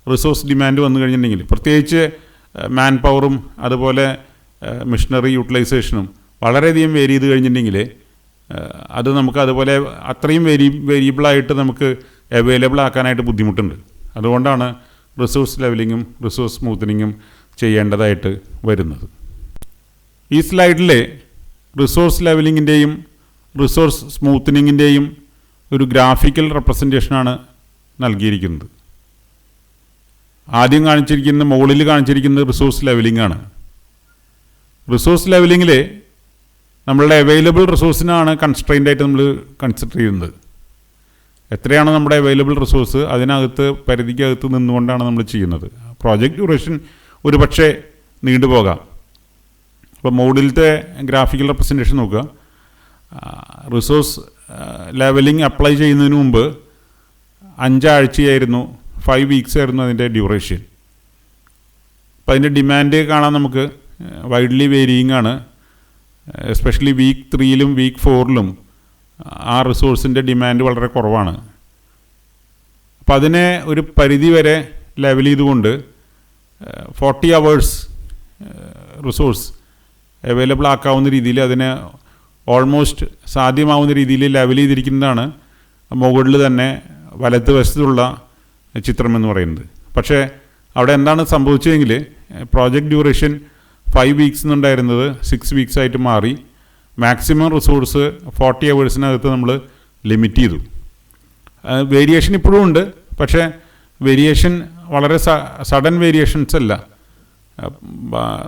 റിസോഴ്സ് ഡിമാൻഡ് വന്നു കഴിഞ്ഞിട്ടുണ്ടെങ്കിൽ, പ്രത്യേകിച്ച് മാൻ പവറും അതുപോലെ മെഷീനറി യൂട്ടിലൈസേഷനും വളരെയധികം വേരി ചെയ്ത് കഴിഞ്ഞിട്ടുണ്ടെങ്കിൽ അത് നമുക്ക് അതുപോലെ അത്രയും വേരിയബിളായിട്ട് നമുക്ക് അവൈലബിൾ ആക്കാനായിട്ട് ബുദ്ധിമുട്ടുണ്ട്. അതുകൊണ്ടാണ് റിസോഴ്സ് ലെവലിങ്ങും റിസോഴ്സ് സ്മൂത്തനിങ്ങും ചെയ്യേണ്ടതായിട്ട് വരുന്നത്. ഈ സ്ലൈഡിൽ റിസോഴ്സ് ലെവലിങ്ങിൻ്റെയും റിസോഴ്സ് സ്മൂത്തനിങ്ങിൻ്റെയും ഒരു ഗ്രാഫിക്കൽ റെപ്രസെൻറ്റേഷനാണ് നൽകിയിരിക്കുന്നത്. ആദ്യം മുകളിൽ കാണിച്ചിരിക്കുന്നത് റിസോഴ്സ് ലെവലിംഗ് ആണ്. റിസോഴ്സ് ലെവലിങ്ങിൽ നമ്മളുടെ അവൈലബിൾ റിസോഴ്സിനാണ് കൺസ്ട്രെയിൻ്റ് ആയിട്ട് നമ്മൾ കൺസിഡർ ചെയ്യുന്നത്. എത്രയാണ് നമ്മുടെ അവൈലബിൾ റിസോഴ്സ്, അതിനകത്ത് പരിധിക്കകത്ത് നിന്നുകൊണ്ടാണ് നമ്മൾ ചെയ്യുന്നത്. പ്രോജക്റ്റ് ഡ്യൂറേഷൻ ഒരു പക്ഷേ നീണ്ടുപോകാം. അപ്പോൾ മോഡിലത്തെ ഗ്രാഫിക്കൽ റെപ്രസെൻറ്റേഷൻ നോക്കുക. റിസോഴ്സ് ലെവലിംഗ് അപ്ലൈ ചെയ്യുന്നതിന് മുമ്പ് 5 ആഴ്ചയായിരുന്നു, 5 വീക്സ് ആയിരുന്നു അതിൻ്റെ ഡ്യൂറേഷൻ. അപ്പോൾ അതിൻ്റെ ഡിമാൻഡ് കാണാൻ നമുക്ക് വൈഡ്ലി വേരിയിങ് ആണ്. എസ്പെഷ്യലി വീക്ക് 3ലും വീക്ക് 4ലും ആ റിസോഴ്സിൻ്റെ ഡിമാൻഡ് വളരെ കുറവാണ്. അപ്പോൾ അതിനെ ഒരു പരിധി വരെ ലെവൽ ചെയ്തുകൊണ്ട് 40 hours റിസോഴ്സ് അവൈലബിൾ ആക്കാവുന്ന രീതിയിൽ അതിനെ ഓൾമോസ്റ്റ് സാധ്യമാവുന്ന രീതിയിൽ ലെവൽ ചെയ്തിരിക്കുന്നതാണ് മുകളിൽ തന്നെ വലത്ത് വശത്തുള്ള ചിത്രം എന്ന് പറയുന്നത്. പക്ഷേ അവിടെ എന്താണ് സംഭവിച്ചതെങ്കിൽ പ്രോജക്റ്റ് ഡ്യൂറേഷൻ 5 വീക്സ് എന്നുണ്ടായിരുന്നത് 6 വീക്സ് ആയിട്ട് മാറി. മാക്സിമം റിസോഴ്സ് 40 hours നമ്മൾ ലിമിറ്റ് ചെയ്തു. വേരിയേഷൻ ഇപ്പോഴും ഉണ്ട്, പക്ഷേ വേരിയേഷൻ വളരെ സഡൻ വേരിയേഷൻസ് അല്ല.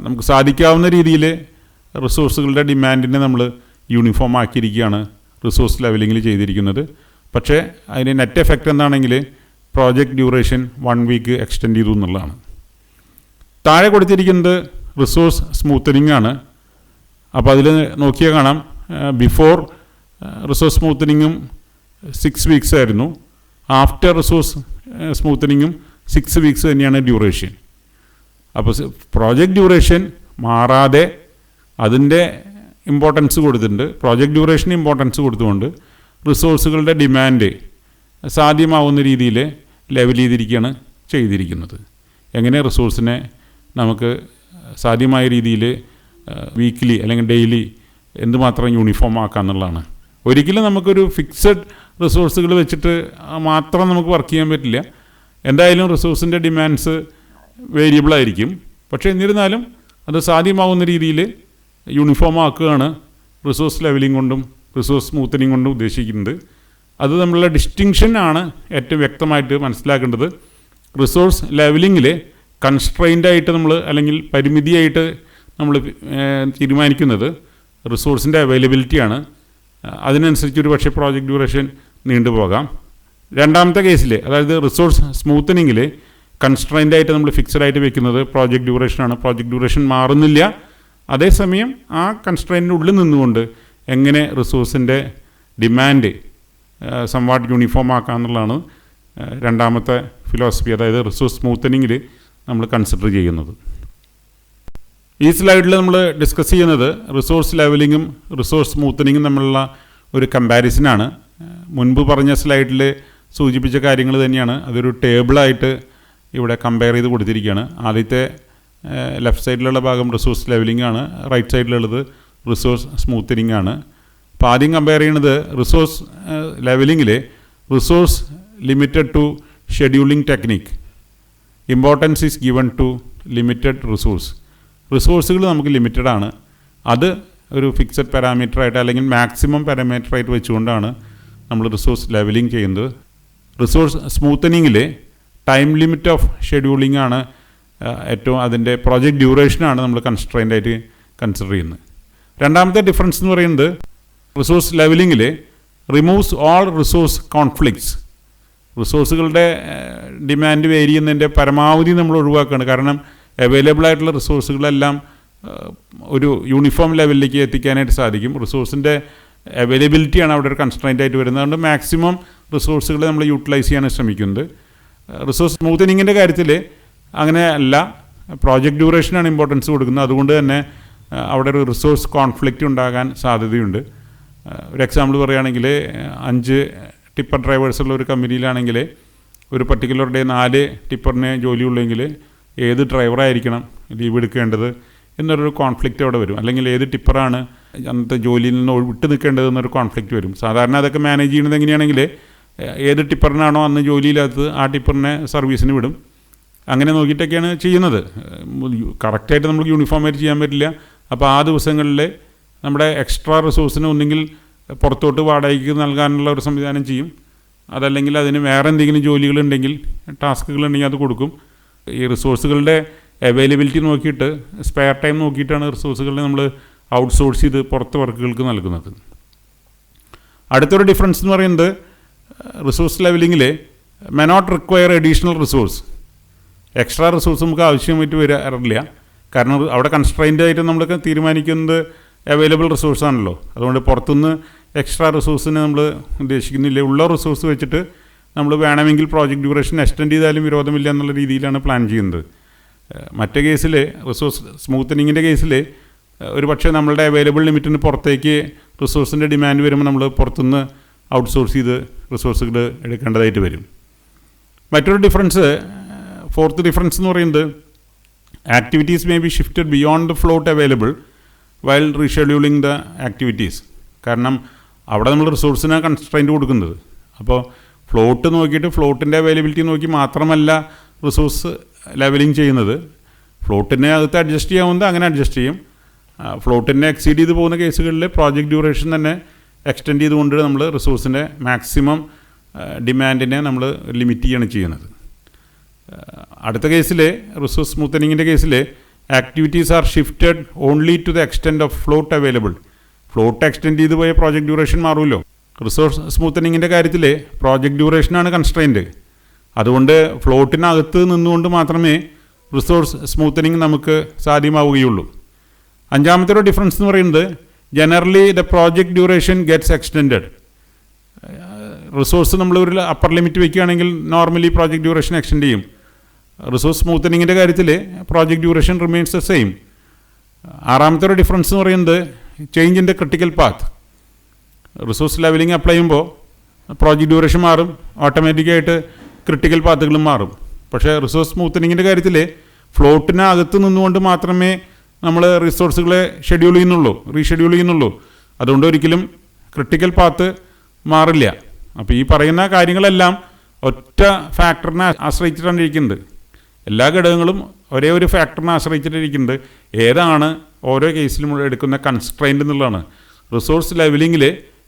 നമുക്ക് സാധിക്കാവുന്ന രീതിയിൽ റിസോഴ്സുകളുടെ ഡിമാൻഡിനെ നമ്മൾ യൂണിഫോം ആക്കിയിരിക്കുകയാണ് റിസോഴ്സ് ലെവലിങ്ങിൽ ചെയ്തിരിക്കുന്നത്. പക്ഷേ അതിന് നെറ്റ് എഫക്റ്റ് എന്താണെങ്കിൽ പ്രോജക്റ്റ് ഡ്യൂറേഷൻ 1 വീക്ക് എക്സ്റ്റെൻഡ് ചെയ്തു എന്നുള്ളതാണ്. താഴെ കൊടുത്തിരിക്കുന്നത് റിസോഴ്സ് സ്മൂത്തനിങ് ആണ്. അപ്പോൾ അതിൽ നോക്കിയാൽ കാണാം, ബിഫോർ റിസോഴ്സ് സ്മൂത്തനിങ്ങും 6 വീക്സ് ആയിരുന്നു, ആഫ്റ്റർ റിസോഴ്സ് സ്മൂത്തനിങ്ങും 6 വീക്സ് തന്നെയാണ് ഡ്യൂറേഷൻ. അപ്പോൾ പ്രോജക്റ്റ് ഡ്യൂറേഷൻ മാറാതെ അതിൻ്റെ ഇമ്പോർട്ടൻസ് കൊടുത്തിട്ടുണ്ട്. പ്രോജക്റ്റ് ഡ്യൂറേഷന് ഇമ്പോർട്ടൻസ് കൊടുത്തുകൊണ്ട് റിസോഴ്സുകളുടെ ഡിമാൻഡ് സാധ്യമാവുന്ന രീതിയിൽ ലെവൽ ചെയ്തിരിക്കുകയാണ് ചെയ്തിരിക്കുന്നത്. എങ്ങനെ റിസോഴ്സിനെ നമുക്ക് സാധ്യമായ രീതിയിൽ വീക്ക്ലി അല്ലെങ്കിൽ ഡെയിലി എന്തുമാത്രം യൂണിഫോം ആക്കാം എന്നുള്ളതാണ്. ഒരിക്കലും നമുക്കൊരു ഫിക്സഡ് റിസോഴ്സുകൾ വെച്ചിട്ട് മാത്രം നമുക്ക് വർക്ക് ചെയ്യാൻ പറ്റില്ല. എന്തായാലും റിസോഴ്സിൻ്റെ ഡിമാൻഡ്സ് വേരിയബിൾ ആയിരിക്കും. പക്ഷേ എന്നിരുന്നാലും അത് സാധ്യമാവുന്ന രീതിയിൽ യൂണിഫോം ആക്കുകയാണ് റിസോഴ്സ് ലെവലിംഗ് കൊണ്ടും റിസോഴ്സ് സ്മൂത്തനിങ് കൊണ്ടും ഉദ്ദേശിക്കുന്നത്. അത് നമ്മളുടെ ഡിസ്റ്റിങ്ഷൻ ആണ് ഏറ്റവും വ്യക്തമായിട്ട് മനസ്സിലാക്കേണ്ടത്. റിസോഴ്സ് ലെവലിങ്ങിൽ കൺസ്ട്രെയിൻ്റായിട്ട് നമ്മൾ അല്ലെങ്കിൽ പരിമിതിയായിട്ട് നമ്മൾ തീരുമാനിക്കുന്നത് റിസോഴ്സിൻ്റെ അവൈലബിലിറ്റിയാണ്. അതിനനുസരിച്ച് ഒരു പക്ഷേ പ്രോജക്റ്റ് ഡ്യൂറേഷൻ നീണ്ടുപോകാം. രണ്ടാമത്തെ കേസിൽ, അതായത് റിസോഴ്സ് സ്മൂത്തനിങ്ങിൽ കൺസ്ട്രെയിൻ്റായിട്ട് നമ്മൾ ഫിക്സഡ് ആയിട്ട് വെക്കുന്നത് പ്രോജക്റ്റ് ഡ്യൂറേഷനാണ്. പ്രോജക്റ്റ് ഡ്യൂറേഷൻ മാറുന്നില്ല. അതേസമയം ആ കൺസ്ട്രെയിൻ്റെ ഉള്ളിൽ നിന്നുകൊണ്ട് എങ്ങനെ റിസോഴ്സിൻ്റെ ഡിമാൻഡ് സംവാട്ട് യൂണിഫോം ആക്കുക എന്നുള്ളതാണ് രണ്ടാമത്തെ ഫിലോസഫി, അതായത് റിസോഴ്സ് സ്മൂത്തനിങ്ങിൽ നമ്മൾ കൺസിഡർ ചെയ്യുന്നത്. ഈ സ്ലൈഡിൽ നമ്മൾ ഡിസ്കസ് ചെയ്യുന്നത് റിസോഴ്സ് ലെവലിങ്ങും റിസോഴ്സ് സ്മൂത്തനിങ്ങും തമ്മിലുള്ള ഒരു കമ്പാരിസനാണ്. മുൻപ് പറഞ്ഞ സ്ലൈഡിൽ സൂചിപ്പിച്ച കാര്യങ്ങൾ തന്നെയാണ്. അതൊരു ടേബിളായിട്ട് ഇവിടെ കമ്പയർ ചെയ്ത് കൊടുത്തിരിക്കുകയാണ്. ആദ്യത്തെ ലെഫ്റ്റ് സൈഡിലുള്ള ഭാഗം റിസോഴ്സ് ലെവലിംഗ് ആണ്, റൈറ്റ് സൈഡിലുള്ളത് റിസോഴ്സ് സ്മൂത്തനിങ് ആണ്. അപ്പോൾ ആദ്യം കമ്പയർ ചെയ്യുന്നത് റിസോഴ്സ് ലെവലിങ്ങിൽ resource limited to scheduling technique, importance is given to limited റിസോഴ്സുകൾ നമുക്ക് ലിമിറ്റഡ് ആണ്, അത് ഒരു ഫിക്സഡ് പാരാമീറ്ററായിട്ട് അല്ലെങ്കിൽ മാക്സിമം പാരാമീറ്ററായിട്ട് വെച്ചുകൊണ്ടാണ് നമ്മൾ റിസോഴ്സ് ലെവലിംഗ് ചെയ്യുന്നത്. റിസോഴ്സ് സ്മൂത്തനിങ്ങിൽ ടൈം ലിമിറ്റ് ഓഫ് ഷെഡ്യൂളിംഗ് ആണ് ഏറ്റവും, അതിൻ്റെ പ്രോജക്റ്റ് ഡ്യൂറേഷനാണ് നമ്മൾ കൺസ്ട്രെയിൻ്റ് ആയിട്ട് കൺസിഡർ ചെയ്യുന്നത്. രണ്ടാമത്തെ ഡിഫറൻസ് എന്ന് പറയുന്നത് റിസോഴ്സ് ലെവലിങ്ങിൽ റിമൂവ്സ് ഓൾ റിസോഴ്സ് കോൺഫ്ലിക്ട്സ്. റിസോഴ്സുകളുടെ ഡിമാൻഡ് വേരി ചെയ്യുന്നതിൻ്റെ പരമാവധി നമ്മൾ ഒഴിവാക്കുകയാണ്. കാരണം അവൈലബിൾ ആയിട്ടുള്ള റിസോഴ്സുകളെല്ലാം ഒരു യൂണിഫോം ലെവലിലേക്ക് എത്തിക്കാനായിട്ട് സാധിക്കും. റിസോഴ്സിൻ്റെ അവൈലബിലിറ്റിയാണ് അവിടെ ഒരു കൺസ്ട്രെയിൻ്റ് ആയിട്ട് വരുന്നത്. അതുകൊണ്ട് മാക്സിമം റിസോഴ്സുകൾ നമ്മൾ യൂട്ടിലൈസ് ചെയ്യാൻ ശ്രമിക്കുന്നത്. റിസോഴ്സ് സ്മൂത്തനിങ്ങിൻ്റെ കാര്യത്തിൽ അങ്ങനെ അല്ല, പ്രോജക്റ്റ് ഡ്യൂറേഷനാണ് ഇമ്പോർട്ടൻസ് കൊടുക്കുന്നത്. അതുകൊണ്ട് തന്നെ അവിടെ ഒരു റിസോഴ്സ് കോൺഫ്ലിക്റ്റ് ഉണ്ടാകാൻ സാധ്യതയുണ്ട്. ഒരു എക്സാമ്പിൾ പറയുകയാണെങ്കിൽ 5 ടിപ്പർ ഡ്രൈവേഴ്സുള്ള ഒരു കമ്പനിയിലാണെങ്കിൽ ഒരു പർട്ടിക്കുലർ ഡേ 4 ടിപ്പറിന് ജോലിയുള്ളെങ്കിൽ ഏത് ഡ്രൈവറായിരിക്കണം ലീവ് എടുക്കേണ്ടത് എന്നൊരു കോൺഫ്ലിക്റ്റ് അവിടെ വരും. അല്ലെങ്കിൽ ഏത് ടിപ്പറാണ് അന്നത്തെ ജോലിയിൽ നിന്ന് വിട്ട് നിൽക്കേണ്ടത് എന്നൊരു കോൺഫ്ലിക്റ്റ് വരും. സാധാരണ അതൊക്കെ മാനേജ് ചെയ്യുന്നത് എങ്ങനെയാണെങ്കിൽ ഏത് ടിപ്പറിനാണോ അന്ന് ജോലിയില്ലാത്തത് ആ ടിപ്പറിനെ സർവീസിന് വിടും. അങ്ങനെ നോക്കിയിട്ടൊക്കെയാണ് ചെയ്യുന്നത്. കറക്റ്റായിട്ട് നമുക്ക് യൂണിഫോമായിട്ട് ചെയ്യാൻ പറ്റില്ല. അപ്പോൾ ആ ദിവസങ്ങളിൽ നമ്മുടെ എക്സ്ട്രാ റിസോഴ്സിന് ഒന്നെങ്കിൽ പുറത്തോട്ട് വാടകയ്ക്ക് നൽകാനുള്ള ഒരു സംവിധാനം ചെയ്യും, അതല്ലെങ്കിൽ അതിന് വേറെ എന്തെങ്കിലും ജോലികളുണ്ടെങ്കിൽ ടാസ്കുകളുണ്ടെങ്കിൽ അത് കൊടുക്കും. ഈ റിസോഴ്സുകളുടെ അവൈലബിലിറ്റി നോക്കിയിട്ട് സ്പെയർ ടൈം നോക്കിയിട്ടാണ് റിസോഴ്സുകളെ നമ്മൾ ഔട്ട്സോഴ്സ് ചെയ്ത് പുറത്ത് വർക്കുകൾക്ക് നൽകുന്നത്. അടുത്തൊരു ഡിഫറൻസ് എന്ന് പറയുന്നത് റിസോഴ്സ് ലെവലിങ്ങിൽ may not require additional resource. Extra resource നമുക്ക് ആവശ്യമായിട്ട് വരാറില്ല. കാരണം അവിടെ കൺസ്ട്രെയിൻ്റ് ആയിട്ട് നമ്മൾ തീരുമാനിക്കുന്നത് അവൈലബിൾ റിസോഴ്സാണല്ലോ. അതുകൊണ്ട് പുറത്തുനിന്ന് എക്സ്ട്രാ റിസോഴ്സിന് നമ്മൾ ഉദ്ദേശിക്കുന്നില്ല. ഉള്ള റിസോഴ്സ് വെച്ചിട്ട് നമ്മൾ വേണമെങ്കിൽ പ്രോജക്റ്റ് ഡ്യൂറേഷൻ എക്സ്റ്റെൻഡ് ചെയ്താലും വിരോധമില്ല എന്നുള്ള രീതിയിലാണ് പ്ലാൻ ചെയ്യുന്നത്. മറ്റേ കേസിൽ റിസോഴ്സ് സ്മൂത്തനിങ്ങിൻ്റെ കേസിൽ ഒരു പക്ഷേ നമ്മളുടെ അവൈലബിൾ ലിമിറ്റിന് പുറത്തേക്ക് റിസോഴ്സിൻ്റെ ഡിമാൻഡ് വരുമ്പോൾ നമ്മൾ പുറത്തുനിന്ന് ഔട്ട്സോഴ്സ് ചെയ്ത് റിസോഴ്സുകൾ എടുക്കേണ്ടതായിട്ട് വരും. മറ്റൊരു ഡിഫറൻസ്, ഫോർത്ത് ഡിഫറൻസ് എന്ന് പറയുന്നത് activities may be shifted beyond the float available while rescheduling the activities. കാരണം അവിടെ നമ്മൾ റിസോഴ്സിന് കൺസ്ട്രെയിൻറ്റ് കൊടുക്കുന്നത്. അപ്പോൾ ഫ്ലോട്ട് നോക്കിയിട്ട് ഫ്ലോട്ടിൻ്റെ അവൈലബിലിറ്റി നോക്കി മാത്രമല്ല റിസോഴ്സ് ലെവലിംഗ് ചെയ്യുന്നത്. ഫ്ലോട്ടിനെ അകത്ത് അഡ്ജസ്റ്റ് ചെയ്യാവുന്നത് അങ്ങനെ അഡ്ജസ്റ്റ് ചെയ്യും. ഫ്ലോട്ടിനെ എക്സീഡ് ചെയ്ത് പോകുന്ന കേസുകളിൽ പ്രോജക്റ്റ് ഡ്യൂറേഷൻ തന്നെ എക്സ്റ്റെൻഡ് ചെയ്തുകൊണ്ട് നമ്മൾ റിസോഴ്സിൻ്റെ മാക്സിമം ഡിമാൻഡിനെ നമ്മൾ ലിമിറ്റ് ചെയ്യാണ് ചെയ്യുന്നത്. അടുത്ത കേസിൽ റിസോഴ്സ് സ്മൂത്തനിങ്ങിൻ്റെ കേസിൽ activities are shifted only to the extent of float available. Float extend ചെയ്ത് പോയ പ്രോജക്റ്റ് ഡ്യൂറേഷൻ മാറുമല്ലോ. റിസോഴ്സ് സ്മൂത്തനിങ്ങിൻ്റെ കാര്യത്തിൽ പ്രോജക്റ്റ് ഡ്യൂറേഷനാണ് കൺസ്ട്രെയിൻറ്റ്. അതുകൊണ്ട് ഫ്ലോട്ടിനകത്ത് നിന്നുകൊണ്ട് മാത്രമേ റിസോഴ്സ് സ്മൂത്തനിങ് നമുക്ക് സാധ്യമാവുകയുള്ളൂ. അഞ്ചാമത്തെ ഒരു ഡിഫറൻസ് എന്ന് പറയുന്നത് generally the project duration gets extended. Resource നമ്മൾ ഒരു അപ്പർ ലിമിറ്റ് വയ്ക്കുകയാണെങ്കിൽ നോർമലി പ്രോജക്റ്റ് ഡ്യൂറേഷൻ എക്സ്റ്റെൻഡ് ചെയ്യും. റിസോഴ്സ് സ്മൂത്തനിങ്ങിൻ്റെ കാര്യത്തിൽ project duration remains the same. ആറാമത്തെ ഒരു ഡിഫറൻസ് എന്ന് പറയുന്നത് change in the critical path. Resource levelling apply ചെയ്യുമ്പോൾ പ്രോജക്റ്റ് ഡ്യൂറേഷൻ മാറും, ഓട്ടോമാറ്റിക്കായിട്ട് ക്രിട്ടിക്കൽ പാത്തുകളും മാറും. പക്ഷേ റിസോഴ്സ് സ്മൂത്തനിങ്ങിൻ്റെ കാര്യത്തിൽ ഫ്ലോട്ടിനകത്ത് നിന്നുകൊണ്ട് മാത്രമേ നമ്മൾ റിസോഴ്സുകളെ റീഷെഡ്യൂൾ ചെയ്യുന്നുള്ളൂ. അതുകൊണ്ട് ഒരിക്കലും ക്രിട്ടിക്കൽ പാത്ത് മാറില്ല. അപ്പോൾ ഈ പറയുന്ന കാര്യങ്ങളെല്ലാം ഒറ്റ ഫാക്ടറിനെ ആശ്രയിച്ചിട്ടാണ് ഇരിക്കുന്നത്. എല്ലാ ഘടകങ്ങളും ഒരേ ഒരു ഫാക്ടറിനെ ആശ്രയിച്ചിട്ടിരിക്കുന്നത് ഏതാണ് ഓരോ കേസിലും എടുക്കുന്ന കൺസ്ട്രെയിൻ്റ് എന്നുള്ളതാണ്. റിസോഴ്സ് ലെവലിങ്ങിൽ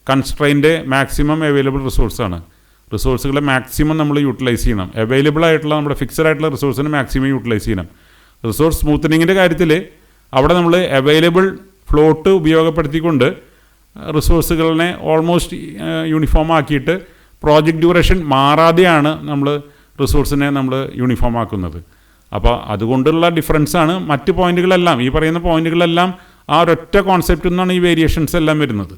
കൺസ്ട്രെയിൻ്റ് മാക്സിമം അവൈലബിൾ റിസോഴ്സാണ്. റിസോഴ്സുകളെ മാക്സിമം നമ്മൾ യൂട്ടിലൈസ് ചെയ്യണം. അവൈലബിൾ ആയിട്ടുള്ള നമ്മുടെ ഫിക്സഡ് ആയിട്ടുള്ള റിസോഴ്സിനെ മാക്സിമം യൂട്ടിലൈസ് ചെയ്യണം. റിസോഴ്സ് സ്മൂത്തനിങ്ങിൻ്റെ കാര്യത്തിൽ അവിടെ നമ്മൾ അവൈലബിൾ ഫ്ലോട്ട് ഉപയോഗപ്പെടുത്തിക്കൊണ്ട് റിസോഴ്സുകളെ ഓൾമോസ്റ്റ് യൂണിഫോം ആക്കിയിട്ട് പ്രോജക്റ്റ് ഡ്യൂറേഷൻ മാറാതെയാണ് നമ്മൾ റിസോഴ്സിനെ നമ്മൾ യൂണിഫോം ആക്കുന്നത്. അപ്പോൾ അതുകൊണ്ടുള്ള ഡിഫറൻസാണ്. മറ്റ് പോയിന്റുകളെല്ലാം ഈ പറയുന്ന പോയിന്റുകളെല്ലാം ആ ഒരൊറ്റ കോൺസെപ്റ്റിൽ നിന്നാണ് ഈ വേരിയേഷൻസ് എല്ലാം വരുന്നത്.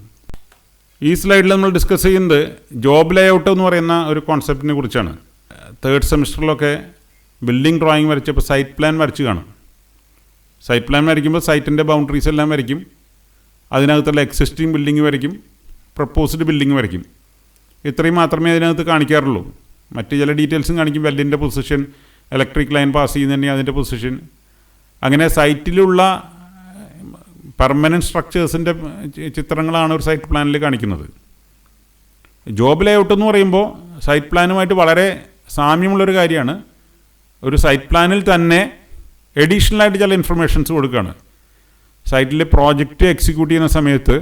ഈ സ്ലൈഡിൽ നമ്മൾ ഡിസ്കസ് ചെയ്യുന്നത് ജോബ് ലേഔട്ട് എന്ന് പറയുന്ന ഒരു കോൺസെപ്റ്റിനെ കുറിച്ചാണ്. 3rd സെമിസ്റ്ററിലൊക്കെ ബിൽഡിംഗ് ഡ്രോയിങ് വരച്ചപ്പോൾ സൈറ്റ് പ്ലാൻ വരച്ച് കാണും. സൈറ്റ് പ്ലാൻ വരയ്ക്കുമ്പോൾ സൈറ്റിൻ്റെ ബൗണ്ടറീസ് എല്ലാം വരയ്ക്കും, അതിനകത്തുള്ള എക്സിസ്റ്റിംഗ് ബിൽഡിംഗ് വരയ്ക്കും, പ്രപ്പോസ്ഡ് ബിൽഡിംഗ് വരയ്ക്കും. ഇത്രയും മാത്രമേ അതിനകത്ത് കാണിക്കാറുള്ളൂ. മറ്റ് ചില ഡീറ്റെയിൽസും കാണിക്കും. വെല്ലിൻ്റെ പൊസിഷൻ, ഇലക്ട്രിക് ലൈൻ പാസ് ചെയ്യുന്നതന്നെ അതിൻ്റെ പൊസിഷൻ. അങ്ങനെ സൈറ്റിലുള്ള പെർമനൻറ്റ് സ്ട്രക്ചേഴ്സിൻ്റെ ചിത്രങ്ങളാണ് ഒരു സൈറ്റ് പ്ലാനിൽ കാണിക്കുന്നത്. ജോബ് ലേഔട്ട് എന്ന് പറയുമ്പോൾ സൈറ്റ് പ്ലാനുമായിട്ട് വളരെ സാമ്യമുള്ളൊരു കാര്യമാണ്. ഒരു സൈറ്റ് പ്ലാനിൽ തന്നെ എഡീഷണലായിട്ട് ചില ഇൻഫർമേഷൻസ് കൊടുക്കുകയാണ്. സൈറ്റിൽ പ്രോജക്റ്റ് എക്സിക്യൂട്ട് ചെയ്യുന്ന സമയത്ത്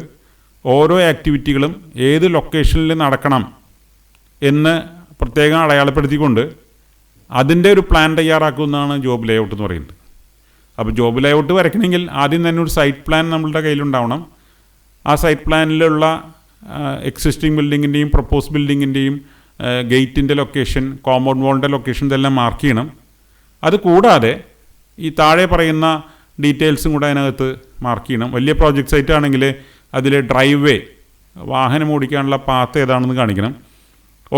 ഓരോ ആക്ടിവിറ്റികളും ഏത് ലൊക്കേഷനിൽ നടക്കണം എന്ന് പ്രത്യേകം അടയാളപ്പെടുത്തിക്കൊണ്ട് അതിൻ്റെ ഒരു പ്ലാൻ തയ്യാറാക്കുന്നതാണ് ജോബ് ലേഔട്ട് എന്ന് പറയുന്നത്. അപ്പോൾ ജോബ് ലേഔട്ട് വരയ്ക്കണമെങ്കിൽ ആദ്യം തന്നെ ഒരു സൈറ്റ് പ്ലാൻ നമ്മളുടെ കയ്യിലുണ്ടാവണം. ആ സൈറ്റ് പ്ലാനിലുള്ള എക്സിസ്റ്റിംഗ് ബിൽഡിങ്ങിൻ്റെയും പ്രപ്പോസ് ബിൽഡിങ്ങിൻ്റെയും ഗേറ്റിൻ്റെ ലൊക്കേഷൻ, കോമ്പൗണ്ട് വാളിൻ്റെ ലൊക്കേഷൻ ഇതെല്ലാം മാർക്ക് ചെയ്യണം. അത് കൂടാതെ ഈ താഴെ പറയുന്ന ഡീറ്റെയിൽസും കൂടെ അതിനകത്ത് മാർക്ക് ചെയ്യണം. വലിയ പ്രോജക്റ്റ് സൈറ്റ് ആണെങ്കിൽ അതിൽ ഡ്രൈവ് വേ, വാഹനം ഓടിക്കാനുള്ള പാത്ത് ഏതാണെന്ന് കാണിക്കണം.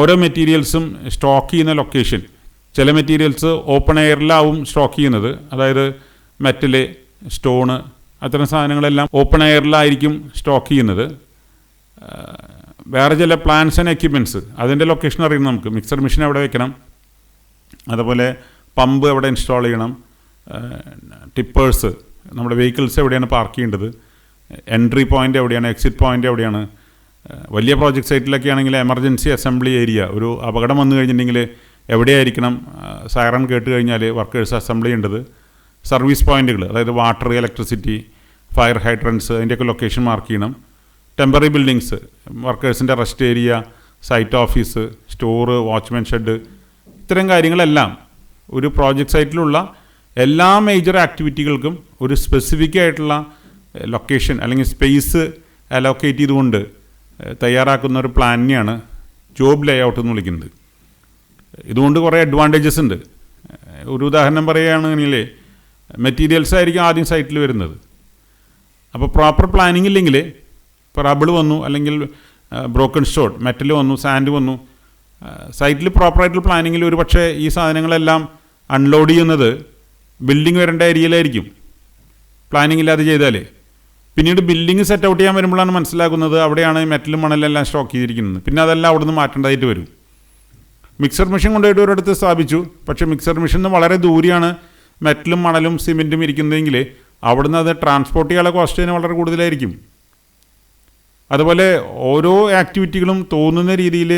ഓരോ മെറ്റീരിയൽസും സ്റ്റോക്ക് ചെയ്യുന്ന ലൊക്കേഷൻ, ചില മെറ്റീരിയൽസ് ഓപ്പൺ എയറിലാവും സ്റ്റോക്ക് ചെയ്യുന്നത്, അതായത് മെറ്റല്, സ്റ്റോണ്, അത്തരം സാധനങ്ങളെല്ലാം ഓപ്പൺ എയറിലായിരിക്കും സ്റ്റോക്ക് ചെയ്യുന്നത്. വേറെ ചില പ്ലാൻസ് ആൻഡ് എക്യുപ്മെൻറ്റ്സ് അതിൻ്റെ ലൊക്കേഷൻ അറിയണം നമുക്ക്. മിക്സർ മെഷീൻ എവിടെ വെക്കണം, അതുപോലെ പമ്പ് എവിടെ ഇൻസ്റ്റാൾ ചെയ്യണം, ടിപ്പേഴ്സ്, നമ്മുടെ വെഹിക്കിൾസ് എവിടെയാണ് പാർക്ക് ചെയ്യേണ്ടത്, എൻട്രി പോയിൻ്റ് എവിടെയാണ്, എക്സിറ്റ് പോയിൻ്റ് എവിടെയാണ്. വലിയ പ്രോജക്റ്റ് സൈറ്റിലൊക്കെ ആണെങ്കിൽ എമർജൻസി അസംബ്ലി ഏരിയ, ഒരു അപകടം വന്നു കഴിഞ്ഞിട്ടുണ്ടെങ്കിൽ എവിടെയായിരിക്കണം സൈറൺ കേട്ട് കഴിഞ്ഞാൽ വർക്കേഴ്സ് അസംബിൾ ചെയ്യേണ്ടത്. സർവീസ് പോയിൻറ്റുകൾ, അതായത് വാട്ടർ, ഇലക്ട്രിസിറ്റി, ഫയർ ഹൈഡ്രൻസ്, അതിൻ്റെയൊക്കെ ലൊക്കേഷൻ മാർക്ക് ചെയ്യണം. ടെമ്പററി ബിൽഡിങ്സ്, വർക്കേഴ്സിൻ്റെ rest area, site office, store, watchman shed, ഇത്തരം കാര്യങ്ങളെല്ലാം ഒരു പ്രോജക്റ്റ് സൈറ്റിലുള്ള എല്ലാ മേജർ ആക്ടിവിറ്റികൾക്കും ഒരു സ്പെസിഫിക് ആയിട്ടുള്ള ലൊക്കേഷൻ അല്ലെങ്കിൽ സ്പേസ് അലോക്കേറ്റ് ചെയ്തുകൊണ്ട് തയ്യാറാക്കുന്ന ഒരു പ്ലാനിനെയാണ് ജോബ് ലേഔട്ട് എന്ന് വിളിക്കുന്നത്. ഇതുകൊണ്ട് കുറേ അഡ്വാൻറ്റേജസ് ഉണ്ട്. ഒരു ഉദാഹരണം പറയുകയാണെങ്കിൽ മെറ്റീരിയൽസ് ആയിരിക്കും ആദ്യം സൈറ്റിൽ വരുന്നത്. അപ്പോൾ പ്രോപ്പർ പ്ലാനിങ് ഇല്ലെങ്കിൽ ഇപ്പോൾ റബിൾ വന്നു, അല്ലെങ്കിൽ ബ്രോക്കൺ സ്റ്റോൺ, മെറ്റൽ വന്നു, സാൻഡ് വന്നു, സൈറ്റിൽ പ്രോപ്പറായിട്ടുള്ള പ്ലാനിങ്ങിൽ ഒരു പക്ഷേ ഈ സാധനങ്ങളെല്ലാം അൺലോഡ് ചെയ്യുന്നത് ബിൽഡിംഗ് വരേണ്ട ഏരിയയിലായിരിക്കും പ്ലാനിങ് ഇല്ലാതെ ചെയ്താൽ. പിന്നീട് ബിൽഡിംഗ് സെറ്റ് ഔട്ട് ചെയ്യാൻ വരുമ്പോഴാണ് മനസ്സിലാക്കുന്നത് അവിടെയാണ് മെറ്റലും മണലെല്ലാം സ്റ്റോക്ക് ചെയ്തിരിക്കുന്നത്. പിന്നെ അതെല്ലാം അവിടെ നിന്ന് മാറ്റേണ്ടതായിട്ട് വരും. മിക്സർ മെഷീൻ കൊണ്ടുപോയിട്ട് ഒരിടത്ത് സ്ഥാപിച്ചു, പക്ഷേ മിക്സർ മെഷീൻ വളരെ ദൂരെയാണ് മെറ്റലും മണലും സിമെൻറ്റും ഇരിക്കുന്നതെങ്കിൽ അവിടുന്ന് അത് ട്രാൻസ്പോർട്ട് ചെയ്യാനുള്ള കോസ്റ്റ് തന്നെ വളരെ കൂടുതലായിരിക്കും. അതുപോലെ ഓരോ ആക്ടിവിറ്റികളും തോന്നുന്ന രീതിയിൽ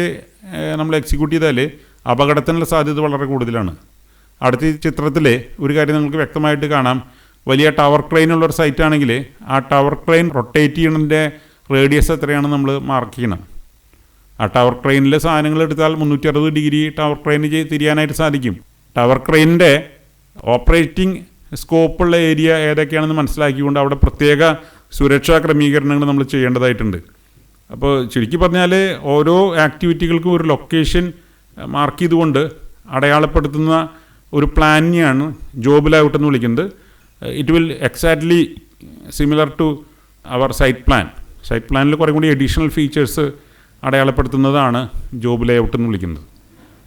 നമ്മൾ എക്സിക്യൂട്ട് ചെയ്താൽ അപകടത്തിനുള്ള സാധ്യത വളരെ കൂടുതലാണ്. അടുത്ത ചിത്രത്തിൽ ഒരു കാര്യം നമുക്ക് വ്യക്തമായിട്ട് കാണാം. വലിയ ടവർ ക്രെയിൻ ഉള്ളൊരു സൈറ്റ് ആണെങ്കിൽ ആ ടവർ ക്രെയിൻ റൊട്ടേറ്റ് ചെയ്യുന്നതിൻ്റെ റേഡിയസ് എത്രയാണെന്ന് നമ്മൾ മാർക്ക് ചെയ്യണം. ആ ടവർ ക്രെയിനിലെ സാധനങ്ങൾ എടുത്താൽ 360 ഡിഗ്രി ടവർ ക്രെയിന് തിരിയാനായിട്ട് സാധിക്കും. ടവർ ക്രെയിനിൻ്റെ ഓപ്പറേറ്റിംഗ് സ്കോപ്പുള്ള ഏരിയ ഏതൊക്കെയാണെന്ന് മനസ്സിലാക്കിക്കൊണ്ട് അവിടെ പ്രത്യേക സുരക്ഷാ ക്രമീകരണങ്ങൾ നമ്മൾ ചെയ്യേണ്ടതായിട്ടുണ്ട്. അപ്പോൾ ചുരുക്കി പറഞ്ഞാൽ ഓരോ ആക്ടിവിറ്റികൾക്കും ഒരു ലൊക്കേഷൻ മാർക്ക് ചെയ്തുകൊണ്ട് അടയാളപ്പെടുത്തുന്ന ഒരു പ്ലാനിനെയാണ് ജോബ് ലേഔട്ട് എന്ന് വിളിക്കുന്നത്. It will exactly similar to our site plan. Site പ്ലാനിൽ കുറേ കൂടി അഡീഷണൽ ഫീച്ചേഴ്സ് അടയാളപ്പെടുത്തുന്നതാണ് ജോബ് ലേഔട്ട് എന്ന് വിളിക്കുന്നത്.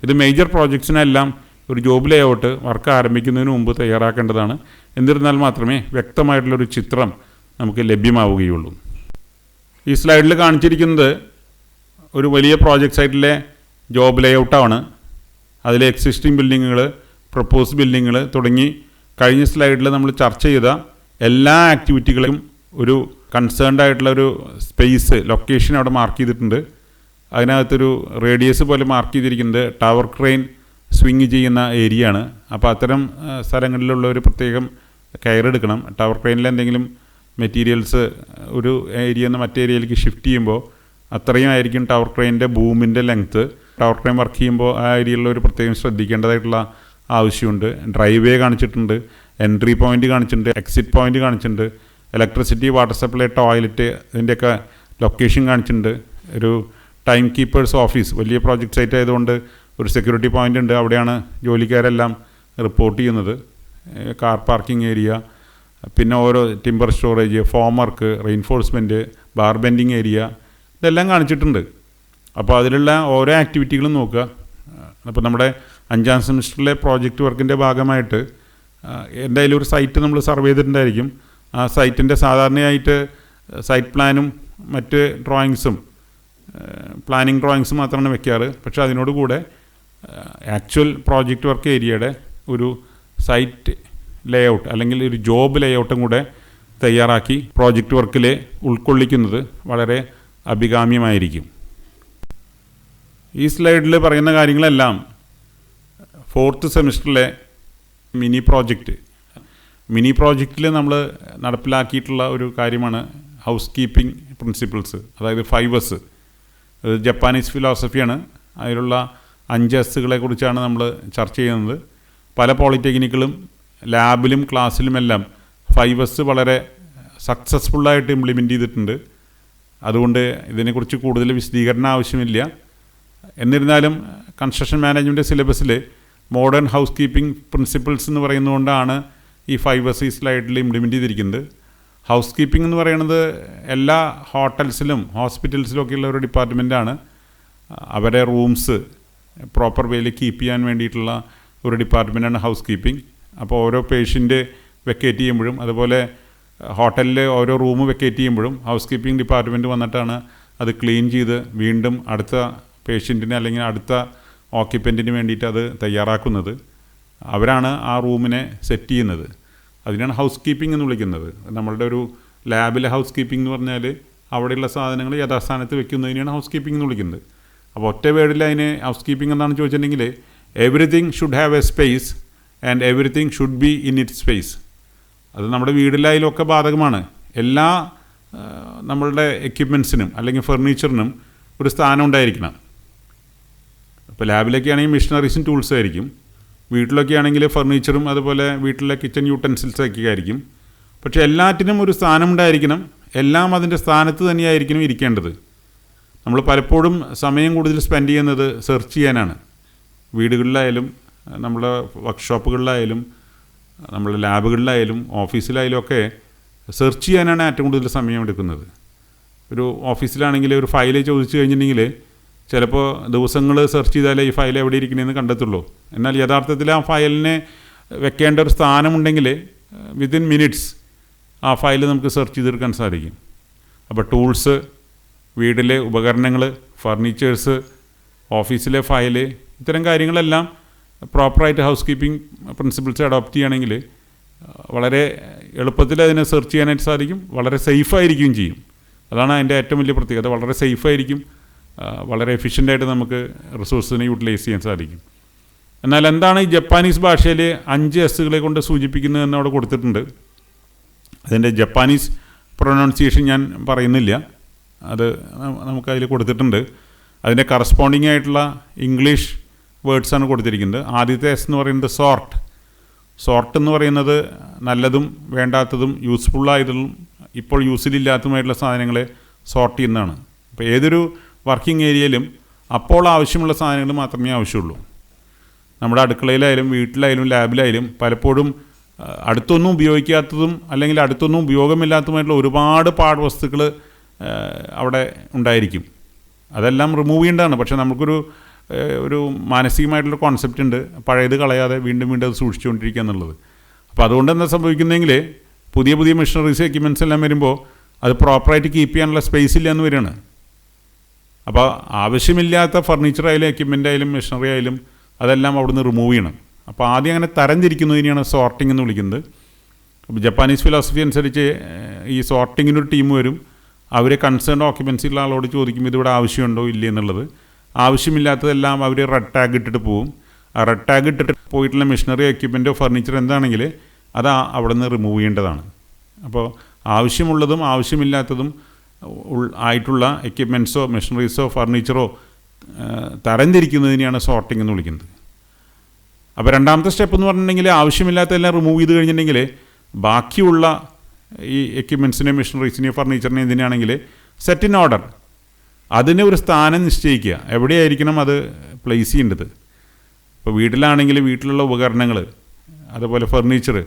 ഇത് മേജർ പ്രോജക്ട്സിനെല്ലാം ഒരു ജോബ് ലേഔട്ട് വർക്ക് ആരംഭിക്കുന്നതിന് മുമ്പ് തയ്യാറാക്കേണ്ടതാണ്. എന്നിരുന്നാൽ മാത്രമേ വ്യക്തമായിട്ടുള്ളൊരു ചിത്രം നമുക്ക് ലഭ്യമാവുകയുള്ളൂ. ഈ സ്ലൈഡിൽ കാണിച്ചിരിക്കുന്നത് ഒരു വലിയ പ്രോജക്റ്റ് സൈറ്റിലെ ജോബ് ലേഔട്ടാണ്. അതിലെ എക്സിസ്റ്റിംഗ് ബിൽഡിങ്ങുകൾ, പ്രപ്പോസ് ബിൽഡിങ്ങുകൾ തുടങ്ങി കഴിഞ്ഞ സ്ലൈഡിൽ നമ്മൾ ചർച്ച ചെയ്ത എല്ലാ ആക്ടിവിറ്റികളും ഒരു കൺസേൺഡ് ആയിട്ടുള്ള ഒരു സ്പേസ്, ലൊക്കേഷൻ അവിടെ മാർക്ക് ചെയ്തിട്ടുണ്ട്. അതിനകത്തൊരു റേഡിയസ് പോലെ മാർക്ക് ചെയ്തിരിക്കുന്നത് ടവർ ക്രെയിൻ സ്വിങ് ചെയ്യുന്ന ഏരിയ ആണ്. അപ്പോൾ അത്തരം സ്ഥലങ്ങളിലുള്ള ഒരു പ്രത്യേകം കെയർ എടുക്കണം. ടവർ ക്രെയിനിൽ എന്തെങ്കിലും മെറ്റീരിയൽസ് ഒരു ഏരിയയിൽ നിന്ന് മറ്റേ ഏരിയയിലേക്ക് ഷിഫ്റ്റ് ചെയ്യുമ്പോൾ അത്രയും ആയിരിക്കും ടവർ ക്രെയിനിൻ്റെ ബൂമിൻ്റെ ലെങ്ത്ത്. ടവർ ക്രെയിൻ വർക്ക് ചെയ്യുമ്പോൾ ആ ഏരിയയിലുള്ള ഒരു പ്രത്യേകം ശ്രദ്ധിക്കേണ്ടതായിട്ടുള്ള ആവശ്യമുണ്ട്. ഡ്രൈവ് വേ കാണിച്ചിട്ടുണ്ട്, എൻട്രി പോയിൻ്റ് കാണിച്ചിട്ടുണ്ട്, എക്സിറ്റ് പോയിൻ്റ് കാണിച്ചിട്ടുണ്ട്, ഇലക്ട്രിസിറ്റി, വാട്ടർ സപ്ലൈ, ടോയ്ലറ്റ്, ഇതിൻ്റെയൊക്കെ ലൊക്കേഷൻ കാണിച്ചിട്ടുണ്ട്. ഒരു ടൈം കീപ്പേഴ്സ് ഓഫീസ്, വലിയ പ്രോജക്റ്റ് സൈറ്റ് ആയതുകൊണ്ട് ഒരു സെക്യൂരിറ്റി പോയിൻ്റ് ഉണ്ട്, അവിടെയാണ് ജോലിക്കാരെല്ലാം റിപ്പോർട്ട് ചെയ്യുന്നത്. കാർ പാർക്കിംഗ് ഏരിയ, പിന്നെ ഓരോ timber storage, form work, reinforcement, bar bending area, ഇതെല്ലാം കാണിച്ചിട്ടുണ്ട്. അപ്പോൾ അതിലുള്ള ഓരോ ആക്ടിവിറ്റികളും നോക്കുക. അപ്പോൾ നമ്മുടെ 5ാം സെമിസ്റ്ററിലെ പ്രോജക്റ്റ് വർക്കിൻ്റെ ഭാഗമായിട്ട് എന്തായാലും ഒരു സൈറ്റ് നമ്മൾ സർവേ ചെയ്തിട്ടുണ്ടായിരിക്കും. ആ സൈറ്റിൻ്റെ സാധാരണയായിട്ട് സൈറ്റ് പ്ലാനും മറ്റ് ഡ്രോയിങ്സും, പ്ലാനിങ് ഡ്രോയിങ്സും മാത്രമാണ് വെക്കാറ്. പക്ഷേ അതിനോട് കൂടെ ആക്ച്വൽ പ്രോജക്റ്റ് വർക്ക് ഏരിയയുടെ ഒരു സൈറ്റ് ലേഔട്ട് അല്ലെങ്കിൽ ഒരു ജോബ് ലേഔട്ടും കൂടെ തയ്യാറാക്കി പ്രോജക്റ്റ് വർക്കിൽ ഉൾക്കൊള്ളിക്കുന്നത് വളരെ അഭികാമ്യമായിരിക്കും. ഈ സ്ലൈഡിൽ പറയുന്ന കാര്യങ്ങളെല്ലാം 4th സെമിസ്റ്ററിലെ മിനി പ്രോജക്റ്റിൽ നമ്മൾ നടപ്പിലാക്കിയിട്ടുള്ള ഒരു കാര്യമാണ് ഹൗസ് കീപ്പിംഗ് പ്രിൻസിപ്പിൾസ്, അതായത് 5S. ജപ്പാനീസ് ഫിലോസഫിയാണ്. അതിലുള്ള 5Sകളെ കുറിച്ചാണ് നമ്മൾ ചർച്ച ചെയ്യുന്നത്. പല പോളിടെക്നിക്കുകളും ലാബിലും ക്ലാസ്സിലുമെല്ലാം 5S വളരെ സക്സസ്ഫുള്ളായിട്ട് ഇംപ്ലിമെൻ്റ് ചെയ്തിട്ടുണ്ട്. അതുകൊണ്ട് ഇതിനെക്കുറിച്ച് കൂടുതൽ വിശദീകരണം ആവശ്യമില്ല. എന്നിരുന്നാലും കൺസ്ട്രക്ഷൻ മാനേജ്മെൻറ്റ് സിലബസിൽ മോഡേൺ ഹൗസ് കീപ്പിംഗ് പ്രിൻസിപ്പിൾസ് എന്ന് പറയുന്നതുകൊണ്ടാണ് ഈ 5S ഈ സ്ലൈഡിൽ ഇംപ്ലിമെൻ്റ് ചെയ്തിരിക്കുന്നത്. ഹൗസ് കീപ്പിംഗ് എന്ന് പറയുന്നത് എല്ലാ ഹോട്ടൽസിലും ഹോസ്പിറ്റൽസിലും ഒക്കെയുള്ള ഒരു ഡിപ്പാർട്ട്മെൻറ്റാണ്. അവരെ റൂംസ് പ്രോപ്പർ വേയിൽ കീപ്പ് ചെയ്യാൻ വേണ്ടിയിട്ടുള്ള ഒരു ഡിപ്പാർട്ട്മെൻറ്റാണ് ഹൗസ് കീപ്പിംഗ്. അപ്പോൾ ഓരോ പേഷ്യൻ്റ് വെക്കേറ്റ് ചെയ്യുമ്പോഴും അതുപോലെ ഹോട്ടലിൽ ഓരോ റൂം വെക്കേറ്റ് ചെയ്യുമ്പോഴും ഹൗസ് കീപ്പിംഗ് ഡിപ്പാർട്ട്മെൻറ്റ് വന്നിട്ടാണ് അത് ക്ലീൻ ചെയ്ത് വീണ്ടും അടുത്ത പേഷ്യൻറ്റിന് അല്ലെങ്കിൽ അടുത്ത ഓക്യുപ്പൻറ്റിന് വേണ്ടിയിട്ട് അത് തയ്യാറാക്കുന്നത്. അവരാണ് ആ റൂമിനെ സെറ്റ് ചെയ്യുന്നത്. അതിനാണ് ഹൗസ് കീപ്പിംഗ് എന്ന് വിളിക്കുന്നത്. നമ്മളുടെ ഒരു ലാബിലെ ഹൗസ് കീപ്പിംഗ് എന്ന് പറഞ്ഞാൽ അവിടെയുള്ള സാധനങ്ങൾ യഥാസ്ഥാനത്ത് വെക്കുന്നതിനെയാണ് ഹൗസ് കീപ്പിംഗ് എന്ന് വിളിക്കുന്നത്. അപ്പോൾ ഒറ്റ വേർഡിൽ അതിന് ഹൗസ് കീപ്പിംഗ് എന്താണെന്ന് ചോദിച്ചിട്ടുണ്ടെങ്കിൽ everything should have A space and everything should be in it space. അത് നമ്മുടെ വീടിലായാലൊക്കെ ബാധകമാണ്. എല്ലാ നമ്മളുടെ എക്യുപ്മെൻറ്റ്സിനും അല്ലെങ്കിൽ ഫർണിച്ചറിനും ഒരു സ്ഥാനം ഉണ്ടായിരിക്കണം. ഇപ്പോൾ ലാബിലൊക്കെ ആണെങ്കിൽ മെഷീനറീസും ടൂൾസും ആയിരിക്കും. വീട്ടിലൊക്കെ ആണെങ്കിൽ ഫർണിച്ചറും അതുപോലെ വീട്ടിലെ കിച്ചൺ യൂട്ടൻസിൽസൊക്കെ ആയിരിക്കും. പക്ഷേ എല്ലാറ്റിനും ഒരു സ്ഥാനം ഉണ്ടായിരിക്കണം. എല്ലാം അതിൻ്റെ സ്ഥാനത്ത് തന്നെയായിരിക്കണം ഇരിക്കേണ്ടത്. നമ്മൾ പലപ്പോഴും സമയം കൂടുതൽ സ്പെൻഡ് ചെയ്യുന്നത് സെർച്ച് ചെയ്യാനാണ്. വീടുകളിലായാലും നമ്മുടെ വർക്ക്ഷോപ്പുകളിലായാലും നമ്മുടെ ലാബുകളിലായാലും ഓഫീസിലായാലും ഒക്കെ സെർച്ച് ചെയ്യാനാണ് ഏറ്റവും കൂടുതൽ സമയം എടുക്കുന്നത്. ഒരു ഓഫീസിലാണെങ്കിൽ ഒരു ഫയൽ ചോദിച്ചു കഴിഞ്ഞിട്ടുണ്ടെങ്കിൽ ചിലപ്പോൾ ദിവസങ്ങൾ സെർച്ച് ചെയ്താലേ ഈ ഫയൽ എവിടെ ഇരിക്കണമെന്ന് കണ്ടെത്തുള്ളൂ. എന്നാൽ യഥാർത്ഥത്തിൽ ആ ഫയലിനെ വെക്കേണ്ട ഒരു സ്ഥാനമുണ്ടെങ്കിൽ വിത്തിൻ മിനിറ്റ്സ് ആ ഫയൽ നമുക്ക് സെർച്ച് ചെയ്തെടുക്കാൻ സാധിക്കും. അപ്പോൾ ടൂൾസ്, വീട്ടിലെ ഉപകരണങ്ങൾ, ഫർണിച്ചേഴ്സ്, ഓഫീസിലെ ഫയല്, ഇത്തരം കാര്യങ്ങളെല്ലാം പ്രോപ്പറായിട്ട് ഹൗസ് കീപ്പിംഗ് പ്രിൻസിപ്പിൾസ് അഡോപ്റ്റ് ചെയ്യുകയാണെങ്കിൽ വളരെ എളുപ്പത്തിൽ അതിനെ സെർച്ച് ചെയ്യാനായിട്ട് സാധിക്കും. വളരെ സേഫായിരിക്കുകയും ചെയ്യും. അതാണ് അതിൻ്റെ ഏറ്റവും വലിയ പ്രത്യേകത. വളരെ സേഫായിരിക്കും, വളരെ എഫിഷ്യൻ്റായിട്ട് നമുക്ക് റിസോഴ്സിനെ യൂട്ടിലൈസ് ചെയ്യാൻ സാധിക്കും. എന്നാൽ എന്താണ് ഈ ജപ്പാനീസ് ഭാഷയിൽ 5Sകളെ കൊണ്ട് സൂചിപ്പിക്കുന്നതെന്ന് അവിടെ കൊടുത്തിട്ടുണ്ട്. അതിൻ്റെ ജപ്പാനീസ് പ്രൊനൗൺസിയേഷൻ ഞാൻ പറയുന്നില്ല, അത് നമുക്കതിൽ കൊടുത്തിട്ടുണ്ട്. അതിൻ്റെ കറസ്പോണ്ടിങ് ആയിട്ടുള്ള ഇംഗ്ലീഷ് വേർഡ്സാണ് കൊടുത്തിരിക്കുന്നത്. ആദ്യത്തെ S എന്ന് പറയുന്നത് സോർട്ട് എന്ന് പറയുന്നത് നല്ലതും വേണ്ടാത്തതും യൂസ്ഫുള്ളായതും ഇപ്പോൾ യൂസിലില്ലാത്തതുമായിട്ടുള്ള സാധനങ്ങളെ സോർട്ട് ചെയ്യുന്നതാണ്. അപ്പോൾ ഏതൊരു വർക്കിംഗ് ഏരിയയിലും അപ്പോൾ ആവശ്യമുള്ള സാധനങ്ങൾ മാത്രമേ ആവശ്യമുള്ളൂ. നമ്മുടെ അടുക്കളയിലായാലും വീട്ടിലായാലും ലാബിലായാലും പലപ്പോഴും അടുത്തൊന്നും ഉപയോഗിക്കാത്തതും അല്ലെങ്കിൽ അടുത്തൊന്നും ഉപയോഗമില്ലാത്തതുമായിട്ടുള്ള ഒരുപാട് പാഴ്വസ്തുക്കൾ അവിടെ ഉണ്ടായിരിക്കും. അതെല്ലാം റിമൂവ് ചെയ്യേണ്ടതാണ്. പക്ഷേ നമുക്കൊരു മാനസികമായിട്ടുള്ള കോൺസെപ്റ്റ് ഉണ്ട്, പഴയത് കളയാതെ വീണ്ടും വീണ്ടും അത് സൂക്ഷിച്ചുകൊണ്ടിരിക്കുക എന്നുള്ളത്. അപ്പോൾ അതുകൊണ്ട് എന്താ സംഭവിക്കുന്നതെങ്കിൽ പുതിയ പുതിയ മെഷീനറീസ് എക്യുപ്മെൻറ്റ്സ് എല്ലാം വരുമ്പോൾ അത് പ്രോപ്പറായിട്ട് കീപ്പ് ചെയ്യാനുള്ള സ്പേസ് ഇല്ല എന്ന് വരികയാണ്. അപ്പോൾ ആവശ്യമില്ലാത്ത ഫർണിച്ചറായാലും എക്യുപ്മെൻ്റ് ആയാലും മെഷീനറി ആയാലും അതെല്ലാം അവിടുന്ന് റിമൂവ് ചെയ്യണം. അപ്പോൾ ആദ്യം അങ്ങനെ തരംതിരിക്കുന്നതിനെയാണ് സോർട്ടിംഗ് എന്ന് വിളിക്കുന്നത്. അപ്പോൾ ജപ്പാനീസ് ഫിലോസഫി അനുസരിച്ച് ഈ സോർട്ടിങ്ങിനൊരു ടീം വരും. അവർ കൺസേൺ ഓക്യുപ്പൻസിയുള്ള ആളോട് ചോദിക്കും ഇതിവിടെ ആവശ്യമുണ്ടോ ഇല്ലേ എന്നുള്ളത്. ആവശ്യമില്ലാത്തതെല്ലാം അവർ റെഡ് ടാഗ് ഇട്ടിട്ട് പോവും. ആ റെഡ് ടാഗ് ഇട്ടിട്ട് പോയിട്ടുള്ള മെഷീനറി എക്യുപ്മെൻറ്റോ ഫർണിച്ചർ എന്താണെങ്കിൽ അത് അവിടെ നിന്ന് റിമൂവ് ചെയ്യേണ്ടതാണ്. അപ്പോൾ ആവശ്യമുള്ളതും ആവശ്യമില്ലാത്തതും ആയിട്ടുള്ള എക്യുപ്മെൻറ്റ്സോ മെഷീനറീസോ ഫർണിച്ചറോ തരംതിരിക്കുന്നതിനെയാണ് സോർട്ടിംഗ് എന്ന് വിളിക്കുന്നത്. അപ്പോൾ രണ്ടാമത്തെ സ്റ്റെപ്പ് എന്ന് പറഞ്ഞിട്ടുണ്ടെങ്കിൽ ആവശ്യമില്ലാത്തതെല്ലാം റിമൂവ് ചെയ്ത് കഴിഞ്ഞിട്ടുണ്ടെങ്കിൽ ബാക്കിയുള്ള ഈ എക്യുപ്മെൻറ്റ്സിനെയും മെഷീനറീസിനെയും ഫർണിച്ചറിനെയും എന്തിനാണെങ്കിൽ സെറ്റ് ഇൻ ഓർഡർ, അതിന് ഒരു സ്ഥാനം നിശ്ചയിക്കുക, എവിടെയായിരിക്കണം അത് പ്ലേസ് ചെയ്യേണ്ടത്. ഇപ്പോൾ വീട്ടിലാണെങ്കിൽ വീട്ടിലുള്ള ഉപകരണങ്ങൾ അതുപോലെ ഫർണിച്ചർ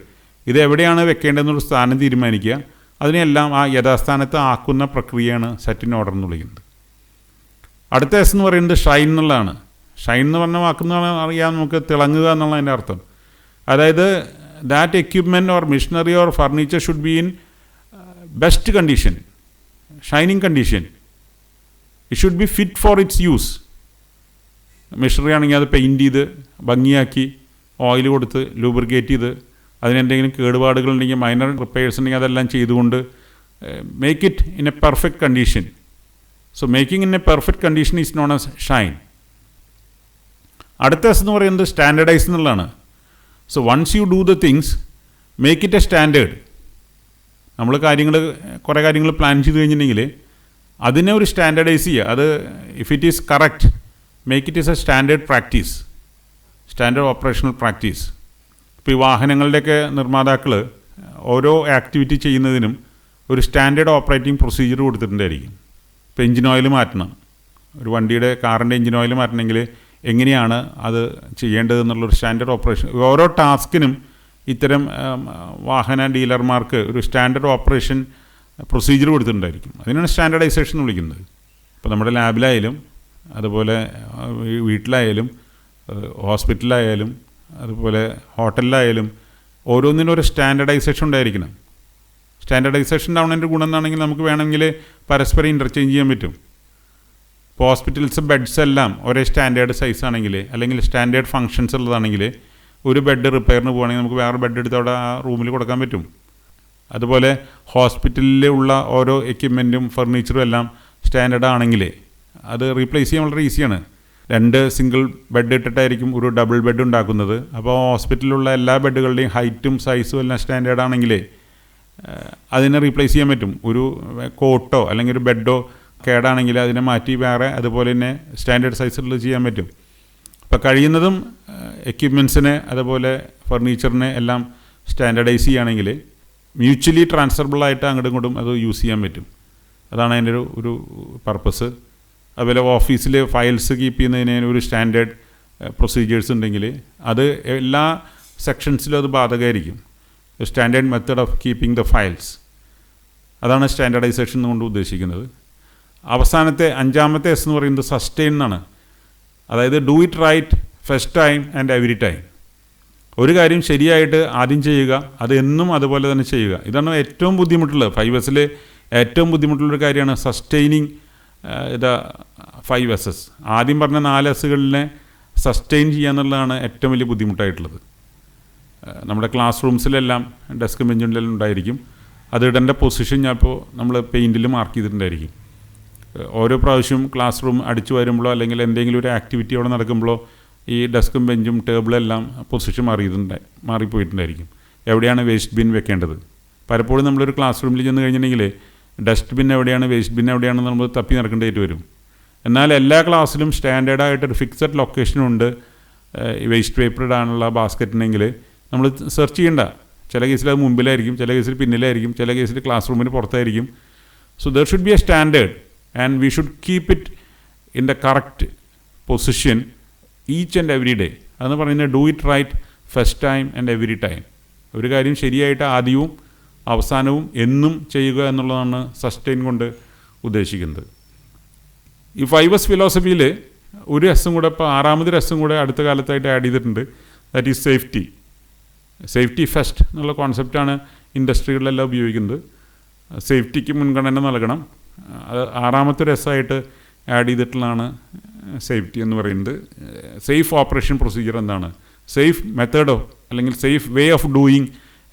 ഇത് എവിടെയാണ് വെക്കേണ്ടതെന്നൊരു സ്ഥാനം തീരുമാനിക്കുക. അതിനെല്ലാം ആ യഥാസ്ഥാനത്ത് ആക്കുന്ന പ്രക്രിയയാണ് സെറ്റ് ഇൻ ഓർഡർ എന്ന് വിളിക്കുന്നത്. അടുത്ത S എന്ന് പറയുന്നത് ഷൈൻ എന്നുള്ളതാണ്. ഷൈൻ എന്ന് പറഞ്ഞ വാക്കെന്ന് അറിയാൻ നമുക്ക് തിളങ്ങുക എന്നുള്ളതിൻ്റെ അർത്ഥം. അതായത് that equipment or machinery or furniture should be in best condition, shining condition. It should be fit for it's use. Machinery ആണെങ്കിൽ അത് പെയിൻറ്റ് ചെയ്ത് ഭംഗിയാക്കി ഓയിൽ കൊടുത്ത് ലൂബ്രിക്കേറ്റ് ചെയ്ത് അതിനെന്തെങ്കിലും കേടുപാടുകളുണ്ടെങ്കിൽ മൈനർ റിപ്പയേഴ്സ് ഉണ്ടെങ്കിൽ അതെല്ലാം ചെയ്തുകൊണ്ട് make it in a perfect condition. So making in a perfect condition is known as shine. അടുത്ത എസ് എന്ന് പറയുന്നത് സ്റ്റാൻഡേർഡൈസ് എന്നുള്ളതാണ്. So once you do the things make it a standard. നമ്മൾ കുറേ കാര്യങ്ങൾ പ്ലാൻ ചെയ്ത് കഴിഞ്ഞിട്ടുണ്ടെങ്കിൽ അതിനെ ഒരു സ്റ്റാൻഡേർഡൈസ് ചെയ്യുക. അത് if it is correct make it is A standard practice, standard operational practice. ഇപ്പോൾ ഈ വാഹനങ്ങളുടെയൊക്കെ നിർമ്മാതാക്കൾ ഓരോ ആക്ടിവിറ്റി ചെയ്യുന്നതിനും ഒരു സ്റ്റാൻഡേർഡ് ഓപ്പറേറ്റിംഗ് പ്രൊസീജിയർ കൊടുത്തിട്ടുണ്ടായിരിക്കും. ഇപ്പോൾ എഞ്ചിൻ ഓയിൽ മാറ്റണം, ഒരു വണ്ടിയുടെ കാറിൻ്റെ എഞ്ചിൻ ഓയിൽ മാറ്റണമെങ്കിൽ എങ്ങനെയാണ് അത് ചെയ്യേണ്ടതെന്നുള്ളൊരു സ്റ്റാൻഡേർഡ് ഓപ്പറേഷൻ. ഓരോ ടാസ്കിനും ഇത്തരം വാഹന ഡീലർമാർക്ക് ഒരു സ്റ്റാൻഡേർഡ് ഓപ്പറേഷൻ പ്രൊസീജിയർ കൊടുത്തിട്ടുണ്ടായിരിക്കും. അതിനാണ് സ്റ്റാൻഡേർഡൈസേഷൻ എന്ന് വിളിക്കുന്നത്. ഇപ്പോൾ നമ്മുടെ ലാബിലായാലും അതുപോലെ വീട്ടിലായാലും ഹോസ്പിറ്റലിലായാലും അതുപോലെ ഹോട്ടലിലായാലും ഓരോന്നിനും ഒരു സ്റ്റാൻഡേർഡൈസേഷൻ ഉണ്ടായിരിക്കണം. സ്റ്റാൻഡേർഡൈസേഷൻ ഉണ്ടാവുന്നതിൻ്റെ ഗുണം എന്താണെങ്കിൽ നമുക്ക് വേണമെങ്കിൽ പരസ്പരം ഇൻ്റർചേഞ്ച് ചെയ്യാൻ പറ്റും. ഇപ്പോൾ ഹോസ്പിറ്റൽസ് ബെഡ്സ് എല്ലാം ഒരേ സ്റ്റാൻഡേർഡ് സൈസ് ആണെങ്കിൽ അല്ലെങ്കിൽ സ്റ്റാൻഡേർഡ് ഫങ്ഷൻസ് ഉള്ളതാണെങ്കിൽ ഒരു ബെഡ് റിപ്പയറിന് പോകുകയാണെങ്കിൽ നമുക്ക് വേറെ ബെഡ് എടുത്ത് അവിടെ ആ റൂമിൽ കൊടുക്കാൻ പറ്റും. അതുപോലെ ഹോസ്പിറ്റലിൽ ഉള്ള ഓരോ എക്യുപ്മെൻറ്റും ഫർണിച്ചറും എല്ലാം സ്റ്റാൻഡേർഡ് ആണെങ്കിൽ അത് റീപ്ലേസ് ചെയ്യാൻ വളരെ ഈസിയാണ്. 2 സിംഗിൾ ബെഡ് ഇട്ടിട്ടായിരിക്കും ഒരു ഡബിൾ ബെഡ് ഉണ്ടാക്കുന്നത്. അപ്പോൾ ഹോസ്പിറ്റലിലുള്ള എല്ലാ ബെഡുകളുടെയും ഹൈറ്റും സൈസും എല്ലാം സ്റ്റാൻഡേർഡ് ആണെങ്കിൽ അതിനെ റീപ്ലേസ് ചെയ്യാൻ പറ്റും. ഒരു കോട്ടോ അല്ലെങ്കിൽ ഒരു ബെഡോ കേടാണെങ്കിൽ അതിനെ മാറ്റി വേറെ അതുപോലെ തന്നെ സ്റ്റാൻഡേർഡ് സൈസിൽ ചെയ്യാൻ പറ്റും. അപ്പോൾ കഴിയുന്നതും എക്യുപ്മെൻസിനെ അതുപോലെ ഫർണിച്ചറിനെ എല്ലാം സ്റ്റാൻഡേർഡൈസ് ചെയ്യുകയാണെങ്കിൽ മ്യൂച്വലി ട്രാൻസ്ഫറബിളായിട്ട് അങ്ങോട്ടും ഇങ്ങോട്ടും അത് യൂസ് ചെയ്യാൻ പറ്റും. അതാണ് അതിൻ്റെ ഒരു പർപ്പസ്. അതുപോലെ ഓഫീസിൽ ഫയൽസ് കീപ്പ് ചെയ്യുന്നതിന് ഒരു സ്റ്റാൻഡേർഡ് പ്രൊസീജിയേഴ്സ് ഉണ്ടെങ്കിൽ അത് എല്ലാ സെക്ഷൻസിലും അത് ബാധകമായിരിക്കും. Standard method of keeping the files, അതാണ് സ്റ്റാൻഡേർഡൈസേഷൻ കൊണ്ട് ഉദ്ദേശിക്കുന്നത്. അവസാനത്തെ 5ാമത്തെ എസ് എന്ന് പറയുന്നത് സസ്റ്റെയിൻ എന്നാണ്. അതായത് do it right first time and every time. ഒരു കാര്യം ശരിയായിട്ട് ആദ്യം ചെയ്യുക, അത് എന്നും അതുപോലെ തന്നെ ചെയ്യുക. ഇതാണ് ഏറ്റവും ബുദ്ധിമുട്ടുള്ളത്. 5Sൽ ഏറ്റവും ബുദ്ധിമുട്ടുള്ളൊരു കാര്യമാണ് സസ്റ്റെയിനിങ് ദ 5Ss. ആദ്യം പറഞ്ഞ 4Sകളിനെ സസ്റ്റെയിൻ ചെയ്യുക എന്നുള്ളതാണ് ഏറ്റവും വലിയ ബുദ്ധിമുട്ടായിട്ടുള്ളത്. നമ്മുടെ ക്ലാസ് റൂംസിലെല്ലാം ഡെസ്ക് ബെഞ്ചുകളിലെല്ലാം ഉണ്ടായിരിക്കും. അത് ഇടേണ്ട പൊസിഷൻ ഞാനിപ്പോൾ നമ്മൾ പെയിൻറ്റിൽ മാർക്ക് ചെയ്തിട്ടുണ്ടായിരിക്കും. ഓരോ പ്രാവശ്യവും ക്ലാസ് റൂം അടിച്ചു വരുമ്പോഴോ അല്ലെങ്കിൽ എന്തെങ്കിലും ഒരു ആക്ടിവിറ്റി അവിടെ നടക്കുമ്പോഴോ ഈ ഡെസ്കും ബെഞ്ചും ടേബിളെല്ലാം പൊസിഷൻ മാറിപ്പോയിട്ടുണ്ടായിരിക്കും. എവിടെയാണ് വേസ്റ്റ് ബിൻ വെക്കേണ്ടത്? പലപ്പോഴും നമ്മളൊരു ക്ലാസ് റൂമിൽ ചെന്ന് കഴിഞ്ഞിട്ടുണ്ടെങ്കിൽ ഡസ്റ്റ് ബിൻ എവിടെയാണ് വേസ്റ്റ് ബിൻ എവിടെയാണെന്ന് നമ്മൾ തപ്പി നടക്കേണ്ടതായിട്ട് വരും. എന്നാൽ എല്ലാ ക്ലാസ്സിലും സ്റ്റാൻഡേർഡായിട്ടൊരു ഫിക്സഡ് ലൊക്കേഷനുണ്ട്. വേസ്റ്റ് പേപ്പർ ഇടാനുള്ള ബാസ്ക്കറ്റിനെങ്കിൽ നമ്മൾ സെർച്ച് ചെയ്യേണ്ട. ചില കേസിൽ അത് മുമ്പിലായിരിക്കും, ചില കേസിൽ പിന്നിലായിരിക്കും, ചില കേസിൽ ക്ലാസ് റൂമിന് പുറത്തായിരിക്കും. So there should be a standard and we should keep it in the correct position each and every day. അതെന്ന് പറയുന്നത് do it right first time and every time. ഒരു കാര്യം ശരിയായിട്ട് ആദ്യവും അവസാനവും എന്നും ചെയ്യുക എന്നുള്ളതാണ് സസ്റ്റെയിൻ കൊണ്ട് ഉദ്ദേശിക്കുന്നത്. ഈ 5S ഫിലോസഫിയിൽ ഒരു എസ്സും കൂടെ, ഇപ്പോൾ 6ാമതൊരു എസ്സും കൂടെ അടുത്ത കാലത്തായിട്ട് ആഡ് ചെയ്തിട്ടുണ്ട്. That is safety. Safety first എന്നുള്ള കോൺസെപ്റ്റാണ് ഇൻഡസ്ട്രികളിലെല്ലാം ഉപയോഗിക്കുന്നത്. സേഫ്റ്റിക്ക് മുൻഗണന നൽകണം. അത് 6ാമത്തെ ഒരു എസ്സായിട്ട് ആഡ് ചെയ്തിട്ടുള്ളതാണ് സേഫ്റ്റി എന്ന് പറയുന്നത്. സേഫ് ഓപ്പറേഷൻ പ്രൊസീജിയർ എന്താണ്, സേഫ് മെത്തേഡ് അല്ലെങ്കിൽ safe way of doing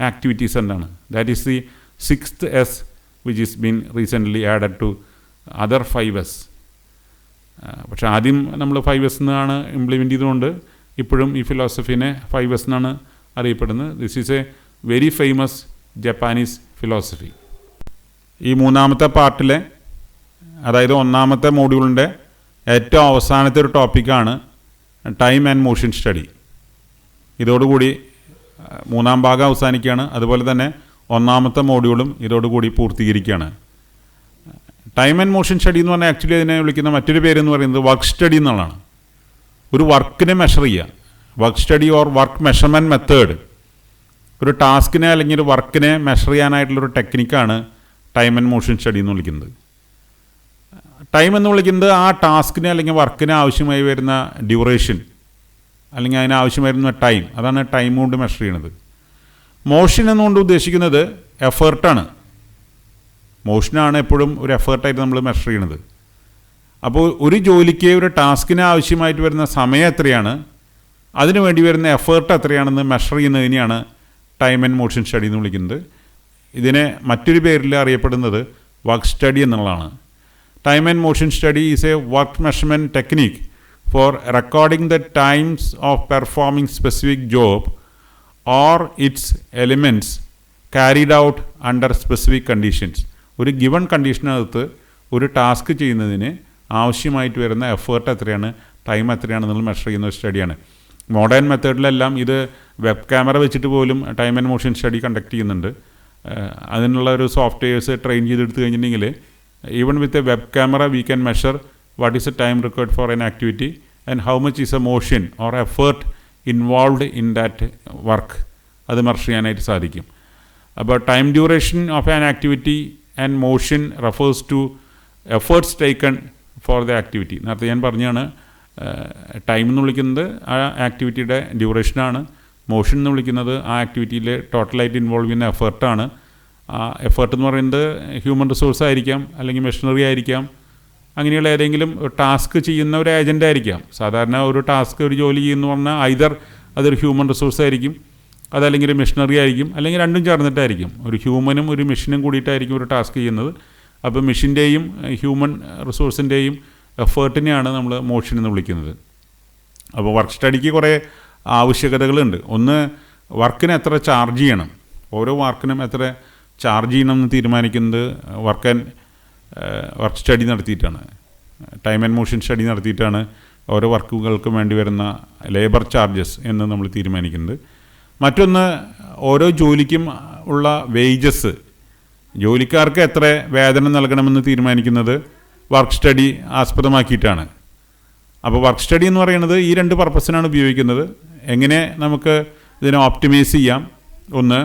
activities എന്താണ്. That is the 6th S which is been recently added to other 5S. പക്ഷേ ആദ്യം നമ്മൾ 5S എന്നാണ് ഇംപ്ലിമെൻ്റ് ചെയ്തുകൊണ്ട് ഇപ്പോഴും ഈ ഫിലോസഫീനെ 5S എന്നാണ് അറിയപ്പെടുന്നത്. This is A very famous Japanese philosophy. ഈ 3ാമത്തെ പാർട്ടിലെ, അതായത് 1ാമത്തെ മോഡ്യൂളിൻ്റെ ഏറ്റവും അവസാനത്തെ ഒരു ടോപ്പിക്കാണ് ടൈം ആൻഡ് മോഷൻ സ്റ്റഡി. ഇതോടുകൂടി 3ാം ഭാഗം അവസാനിക്കുകയാണ്. അതുപോലെ തന്നെ 1ാമത്തെ മോഡ്യൂളും ഇതോടുകൂടി പൂർത്തീകരിക്കുകയാണ്. ടൈം ആൻഡ് മോഷൻ സ്റ്റഡി എന്ന് പറഞ്ഞാൽ ആക്ച്വലി അതിനെ വിളിക്കുന്ന മറ്റൊരു പേരെന്ന് പറയുന്നത് വർക്ക് സ്റ്റഡി എന്നുള്ളതാണ്. ഒരു വർക്കിനെ മെഷർ ചെയ്യുക, work study or work measurement method. ഒരു ടാസ്കിനെ അല്ലെങ്കിൽ ഒരു വർക്കിനെ മെഷർ ചെയ്യാനായിട്ടുള്ളൊരു ടെക്നിക്കാണ് ടൈം ആൻഡ് മോഷൻ സ്റ്റഡി എന്ന് വിളിക്കുന്നത്. ടൈം എന്ന് വിളിക്കുന്നത് ആ ടാസ്കിന് അല്ലെങ്കിൽ വർക്കിന് ആവശ്യമായി വരുന്ന ഡ്യൂറേഷൻ അല്ലെങ്കിൽ അതിനാവശ്യമായിരുന്ന ടൈം, അതാണ് ടൈം കൊണ്ട് മെഷർ ചെയ്യണത്. മോഷൻ എന്നുകൊണ്ട് ഉദ്ദേശിക്കുന്നത് എഫേർട്ടാണ്. മോഷനാണ് എപ്പോഴും ഒരു എഫേർട്ടായിട്ട് നമ്മൾ മെഷർ ചെയ്യണത്. അപ്പോൾ ഒരു ജോലിക്ക് ഒരു ടാസ്കിന് ആവശ്യമായിട്ട് വരുന്ന സമയം എത്രയാണ്, അതിനു വേണ്ടി വരുന്ന എഫേർട്ട് എത്രയാണെന്ന് മെഷർ ചെയ്യുന്നതിനെയാണ് ടൈം ആൻഡ് മോഷൻ സ്റ്റഡി എന്ന് വിളിക്കുന്നത്. ഇതിനെ മറ്റൊരു പേരിൽ അറിയപ്പെടുന്നത് വർക്ക് സ്റ്റഡി എന്നുള്ളതാണ്. Time and motion study is a work measurement technique for recording the times of performing specific job or its elements carried out under specific conditions. ഒരു given കണ്ടീഷനകത്ത് ഒരു ടാസ്ക് ചെയ്യുന്നതിന് ആവശ്യമായിട്ട് വരുന്ന എഫേർട്ട് എത്രയാണ്, ടൈം എത്രയാണെന്നുള്ള മെഷർ ചെയ്യുന്ന ഒരു സ്റ്റഡിയാണ്. മോഡേൺ മെത്തേഡിലെല്ലാം ഇത് വെബ് ക്യാമറ വെച്ചിട്ട് പോലും time and motion study conduct ചെയ്യുന്നുണ്ട്. അതിനുള്ള ഒരു സോഫ്റ്റ്വെയർസ് ട്രെയിൻ ചെയ്തെടുത്ത് കഴിഞ്ഞിട്ടുണ്ടെങ്കിൽ even with a web camera we can measure what is a time required for an activity and how much is a motion or effort involved in that work. അത് measure ചെയ്യാനായിട്ട് സാധിക്കും. അപ്പോൾ time duration of an activity and motion refers to efforts taken for the activity. നേരത്തെ ഞാൻ പറഞ്ഞാണ് time എന്ന് വിളിക്കുന്നത് ആ ആക്ടിവിറ്റിയുടെ ഡ്യൂറേഷനാണ്, മോഷൻ എന്ന് വിളിക്കുന്നത് ആ ആക്ടിവിറ്റിയിൽ ടോട്ടലായിട്ട് ഇൻവോൾവ് ചെയ്യുന്ന എഫേർട്ടാണ്. ആ എഫേർട്ട് എന്ന് പറയുന്നത് ഹ്യൂമൻ റിസോഴ്സ് ആയിരിക്കാം, അല്ലെങ്കിൽ മെഷീനറി ആയിരിക്കാം, അങ്ങനെയുള്ള ഏതെങ്കിലും ടാസ്ക് ചെയ്യുന്ന ഒരു ഏജൻ്റ് ആയിരിക്കാം. സാധാരണ ഒരു ടാസ്ക് ഒരു ജോലി ചെയ്യുന്നു പറഞ്ഞാൽ ഐദർ അതൊരു ഹ്യൂമൻ റിസോഴ്സ് ആയിരിക്കും, അതല്ലെങ്കിൽ ഒരു മെഷീനറി ആയിരിക്കും, അല്ലെങ്കിൽ രണ്ടും ചേർന്നിട്ടായിരിക്കും. ഒരു ഹ്യൂമനും ഒരു മെഷീനും കൂടിയിട്ടായിരിക്കും ഒരു ടാസ്ക് ചെയ്യുന്നത്. അപ്പോൾ മെഷീൻ്റെയും ഹ്യൂമൻ റിസോഴ്സിൻ്റെയും എഫേർട്ടിനെയാണ് നമ്മൾ മോഷൻ എന്ന് വിളിക്കുന്നത്. അപ്പോൾ വർക്ക് സ്റ്റഡിക്ക് കുറേ ആവശ്യകതകളുണ്ട്. ഒന്ന്, വർക്കിന് എത്ര ചാർജ് ചെയ്യണം, ഓരോ വർക്കിനും എത്ര ചാർജ് ചെയ്യണം എന്ന് തീരുമാനിക്കുന്നത് വർക്ക് സ്റ്റഡി നടത്തിയിട്ടാണ്. ടൈം ആൻഡ് മോഷൻ സ്റ്റഡി നടത്തിയിട്ടാണ് ഓരോ വർക്കുകൾക്കും വേണ്ടി വരുന്ന ലേബർ ചാർജസ് എന്ന് നമ്മൾ തീരുമാനിക്കുന്നത്. മറ്റൊന്ന്, ഓരോ ജോലിക്കും ഉള്ള വേജസ്, ജോലിക്കാർക്ക് എത്ര വേതനം നൽകണമെന്ന് തീരുമാനിക്കുന്നത് വർക്ക് സ്റ്റഡി ആസ്പദമാക്കിയിട്ടാണ്. അപ്പോൾ വർക്ക് സ്റ്റഡി എന്ന് പറയുന്നത് ഈ രണ്ട് പർപ്പസിനാണ് ഉപയോഗിക്കുന്നത്. എങ്ങനെ നമുക്ക് ഇതിനെ ഓപ്റ്റിമൈസ് ചെയ്യാം, ഒന്ന്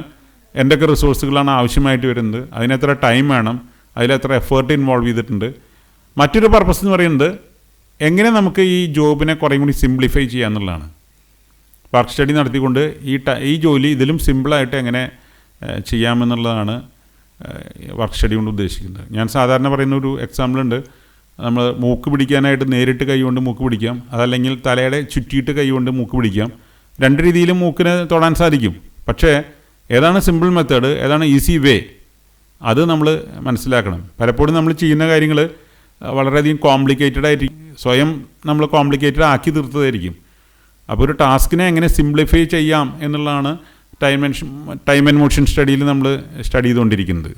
എന്തൊക്കെ റിസോഴ്സുകളാണ് ആവശ്യമായിട്ട് വരുന്നത്, അതിനെത്ര ടൈം വേണം, അതിലെത്ര എഫേർട്ട് ഇൻവോൾവ് ചെയ്തിട്ടുണ്ട്. മറ്റൊരു പർപ്പസ് എന്ന് പറയുന്നത് എങ്ങനെ നമുക്ക് ഈ ജോബിനെ കുറേ കൂടി സിംപ്ലിഫൈ ചെയ്യുക എന്നുള്ളതാണ്. വർക്ക് സ്റ്റഡി നടത്തിക്കൊണ്ട് ഈ ജോലി ഇതിലും സിമ്പിളായിട്ട് എങ്ങനെ ചെയ്യാമെന്നുള്ളതാണ് വർക്ക് സ്റ്റഡി കൊണ്ട് ഉദ്ദേശിക്കുന്നത്. ഞാൻ സാധാരണ പറയുന്ന ഒരു എക്സാമ്പിളുണ്ട്. നമ്മൾ മൂക്ക് പിടിക്കാനായിട്ട് നേരിട്ട് കൈ കൊണ്ട് മൂക്ക് പിടിക്കാം, അതല്ലെങ്കിൽ തലയുടെ ചുറ്റിയിട്ട് കൈ കൊണ്ട് മൂക്ക് പിടിക്കാം. രണ്ട് രീതിയിലും മൂക്കിന് തൊടാൻ സാധിക്കും. പക്ഷേ ഏതാണ് സിമ്പിൾ മെത്തേഡ്, ഏതാണ് ഈസി വേ, അത് നമ്മൾ മനസ്സിലാക്കണം. പലപ്പോഴും നമ്മൾ ചെയ്യുന്ന കാര്യങ്ങൾ വളരെയധികം കോംപ്ലിക്കേറ്റഡ് ആയിട്ട് സ്വയം നമ്മൾ കോംപ്ലിക്കേറ്റഡ് ആക്കി തീർത്തതായിരിക്കും. അപ്പോൾ ഒരു ടാസ്കിനെ എങ്ങനെ സിംപ്ലിഫൈ ചെയ്യാം എന്നുള്ളതാണ് ടൈം ആൻഡ് മോഷൻ സ്റ്റഡിയിൽ നമ്മൾ സ്റ്റഡി ചെയ്തുകൊണ്ടിരിക്കുന്നത്.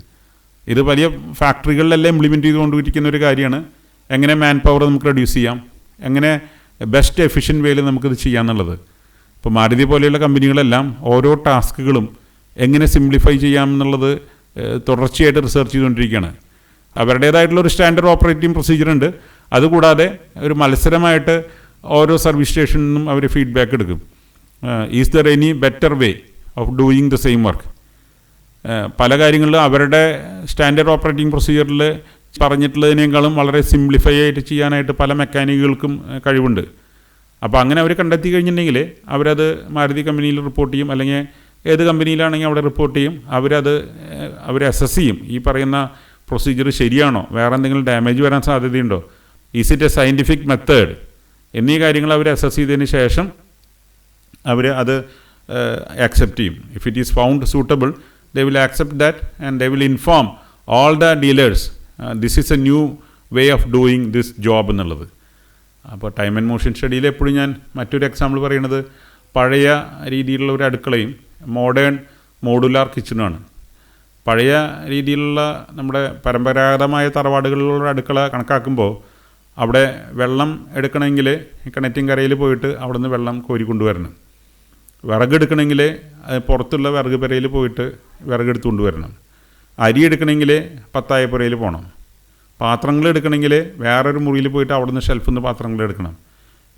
ഇത് വലിയ ഫാക്ടറികളിലെല്ലാം ഇംപ്ലിമെൻറ്റ് ചെയ്തുകൊണ്ടിരിക്കുന്ന ഒരു കാര്യമാണ്. എങ്ങനെ മാൻ പവർ നമുക്ക് റെഡ്യൂസ് ചെയ്യാം, എങ്ങനെ ബെസ്റ്റ് എഫിഷ്യൻറ്റ് വേയിൽ നമുക്കിത് ചെയ്യാമെന്നുള്ളത്. ഇപ്പോൾ മാരുതി പോലെയുള്ള കമ്പനികളെല്ലാം ഓരോ ടാസ്കുകളും എങ്ങനെ സിംപ്ലിഫൈ ചെയ്യാമെന്നുള്ളത് തുടർച്ചയായിട്ട് റിസർച്ച് ചെയ്തുകൊണ്ടിരിക്കുകയാണ്. അവരുടേതായിട്ടുള്ളൊരു സ്റ്റാൻഡേർഡ് ഓപ്പറേറ്റിംഗ് പ്രൊസീജിയർ ഉണ്ട്. അതുകൂടാതെ ഒരു മത്സരമായിട്ട് ഓരോ സർവീസ് സ്റ്റേഷനിൽ നിന്നും അവർ ഫീഡ്ബാക്ക് എടുക്കും. Is there any better way of doing the same work. പല കാര്യങ്ങളിലും അവരുടെ സ്റ്റാൻഡേർഡ് ഓപ്പറേറ്റിംഗ് പ്രൊസീജിയറിൽ പറഞ്ഞിട്ടുള്ളതിനേക്കാളും വളരെ സിംപ്ലിഫൈ ആയിട്ട് ചെയ്യാനായിട്ട് പല മെക്കാനിക്കുകൾക്കും കഴിവുണ്ട്. അപ്പോൾ അങ്ങനെ അവർ കണ്ടെത്തി കഴിഞ്ഞിട്ടുണ്ടെങ്കിൽ അവരത് മാരുതി കമ്പനിയിൽ റിപ്പോർട്ട് ചെയ്യും, അല്ലെങ്കിൽ ഏത് കമ്പനിയിലാണെങ്കിൽ അവിടെ റിപ്പോർട്ട് ചെയ്യും. അവർ അസസ് ചെയ്യും, ഈ പറയുന്ന പ്രൊസീജിയർ ശരിയാണോ, വേറെ എന്തെങ്കിലും ഡാമേജ് വരാൻ സാധ്യതയുണ്ടോ, is it A scientific method എന്നീ കാര്യങ്ങൾ അവർ അസസ് ചെയ്തതിന് ശേഷം അവർ അത് ആക്സെപ്റ്റ് ചെയ്യും. If it is found suitable they will accept that and they will inform all the dealers this is a new way of doing this job എന്നുള്ളത്. അപ്പോൾ time and motion സ്റ്റഡിയിൽ എപ്പോഴും ഞാൻ മറ്റൊരു എക്സാമ്പിൾ പറയുന്നത് പഴയ രീതിയിലുള്ള ഒരു അടുക്കളയും മോഡേൺ മോഡുലാർ കിച്ചണുമാണ്. പഴയ രീതിയിലുള്ള നമ്മുടെ പരമ്പരാഗതമായ തറവാടുകളിലുള്ള അടുക്കള കണക്കാക്കുമ്പോൾ അവിടെ വെള്ളം എടുക്കണമെങ്കിൽ കിണറ്റിൻകരയിൽ പോയിട്ട് അവിടെ നിന്ന് വെള്ളം കോരിക്കൊണ്ടുവരണം. വിറകെടുക്കണമെങ്കിൽ പുറത്തുള്ള വിറക് പുരയിൽ പോയിട്ട് വിറകെടുത്ത് കൊണ്ടുവരണം. അരി എടുക്കണമെങ്കിൽ പത്തായപ്പുരയിൽ പോകണം. പാത്രങ്ങൾ എടുക്കണമെങ്കിൽ വേറൊരു മുറിയിൽ പോയിട്ട് അവിടെ നിന്ന് ഷെൽഫിൽ നിന്ന് പാത്രങ്ങൾ എടുക്കണം.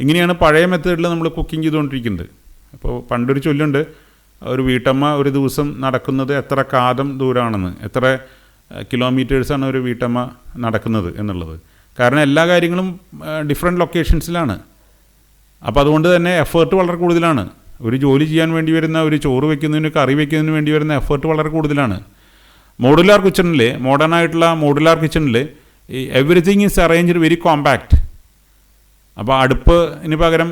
ഇങ്ങനെയാണ് പഴയ മെത്തേഡിൽ നമ്മൾ കുക്കിംഗ് ചെയ്തുകൊണ്ടിരിക്കുന്നത്. അപ്പോൾ പണ്ടൊരു ചൊല്ലുണ്ട്, ഒരു വീട്ടമ്മ ഒരു ദിവസം നടക്കുന്നത് എത്ര കാതം ദൂരമാണെന്ന്, എത്ര കിലോമീറ്റേഴ്സാണ് ഒരു വീട്ടമ്മ നടക്കുന്നത് എന്നുള്ളത്. കാരണം എല്ലാ കാര്യങ്ങളും ഡിഫറെൻറ്റ് ലൊക്കേഷൻസിലാണ്. അപ്പോൾ അതുകൊണ്ട് തന്നെ എഫേർട്ട് വളരെ കൂടുതലാണ്. ഒരു ജോലി ചെയ്യാൻ വേണ്ടി വരുന്ന, ഒരു ചോറ് വയ്ക്കുന്നതിന്, കറി വയ്ക്കുന്നതിന് വേണ്ടി വരുന്ന എഫേർട്ട് വളരെ കൂടുതലാണ്. മോഡുലാർ കിച്ചണിൽ, മോഡേൺ ആയിട്ടുള്ള മോഡുലാർ കിച്ചണിൽ everything is arranged very compact. അപ്പോൾ അടുപ്പിന് പകരം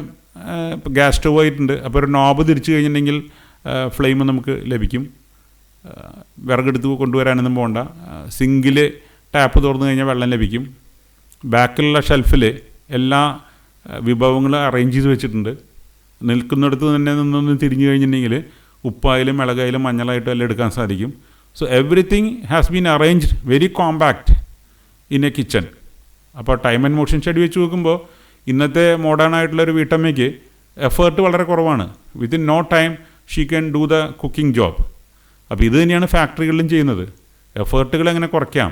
ഗ്യാസ് സ്റ്റവ് ആയിട്ടുണ്ട്. അപ്പോൾ ഒരു നോബ് തിരിച്ചു കഴിഞ്ഞിട്ടുണ്ടെങ്കിൽ ഫ്ലെയിം നമുക്ക് ലഭിക്കും. വിറകെടുത്ത് കൊണ്ടുവരാനൊന്നും പോകണ്ട. സിങ്കിൽ ടാപ്പ് തുറന്നു കഴിഞ്ഞാൽ വെള്ളം ലഭിക്കും. ബാക്കിലുള്ള ഷെൽഫിൽ എല്ലാ വിഭവങ്ങളും അറേഞ്ച് ചെയ്ത് വെച്ചിട്ടുണ്ട്. നിൽക്കുന്നിടത്ത് തന്നെ നിന്നൊന്ന് തിരിഞ്ഞു കഴിഞ്ഞിട്ടുണ്ടെങ്കിൽ ഉപ്പായാലും മുളകായാലും മഞ്ഞളായിട്ടും എല്ലാം എടുക്കാൻ സാധിക്കും. So everything has been arranged very compact in a kitchen. അപ്പോൾ ടൈം ആൻഡ് മോഷൻ സ്റ്റഡി വെച്ച് നോക്കുമ്പോൾ ഇന്നത്തെ മോഡേൺ ആയിട്ടുള്ളൊരു വീട്ടമ്മയ്ക്ക് എഫേർട്ട് വളരെ കുറവാണ്. Within no time she can do the cooking job. അപ്പോൾ ഇത് തന്നെയാണ് ഫാക്ടറികളിലും ചെയ്യുന്നത്. എഫേർട്ടുകൾ എങ്ങനെ കുറയ്ക്കാം,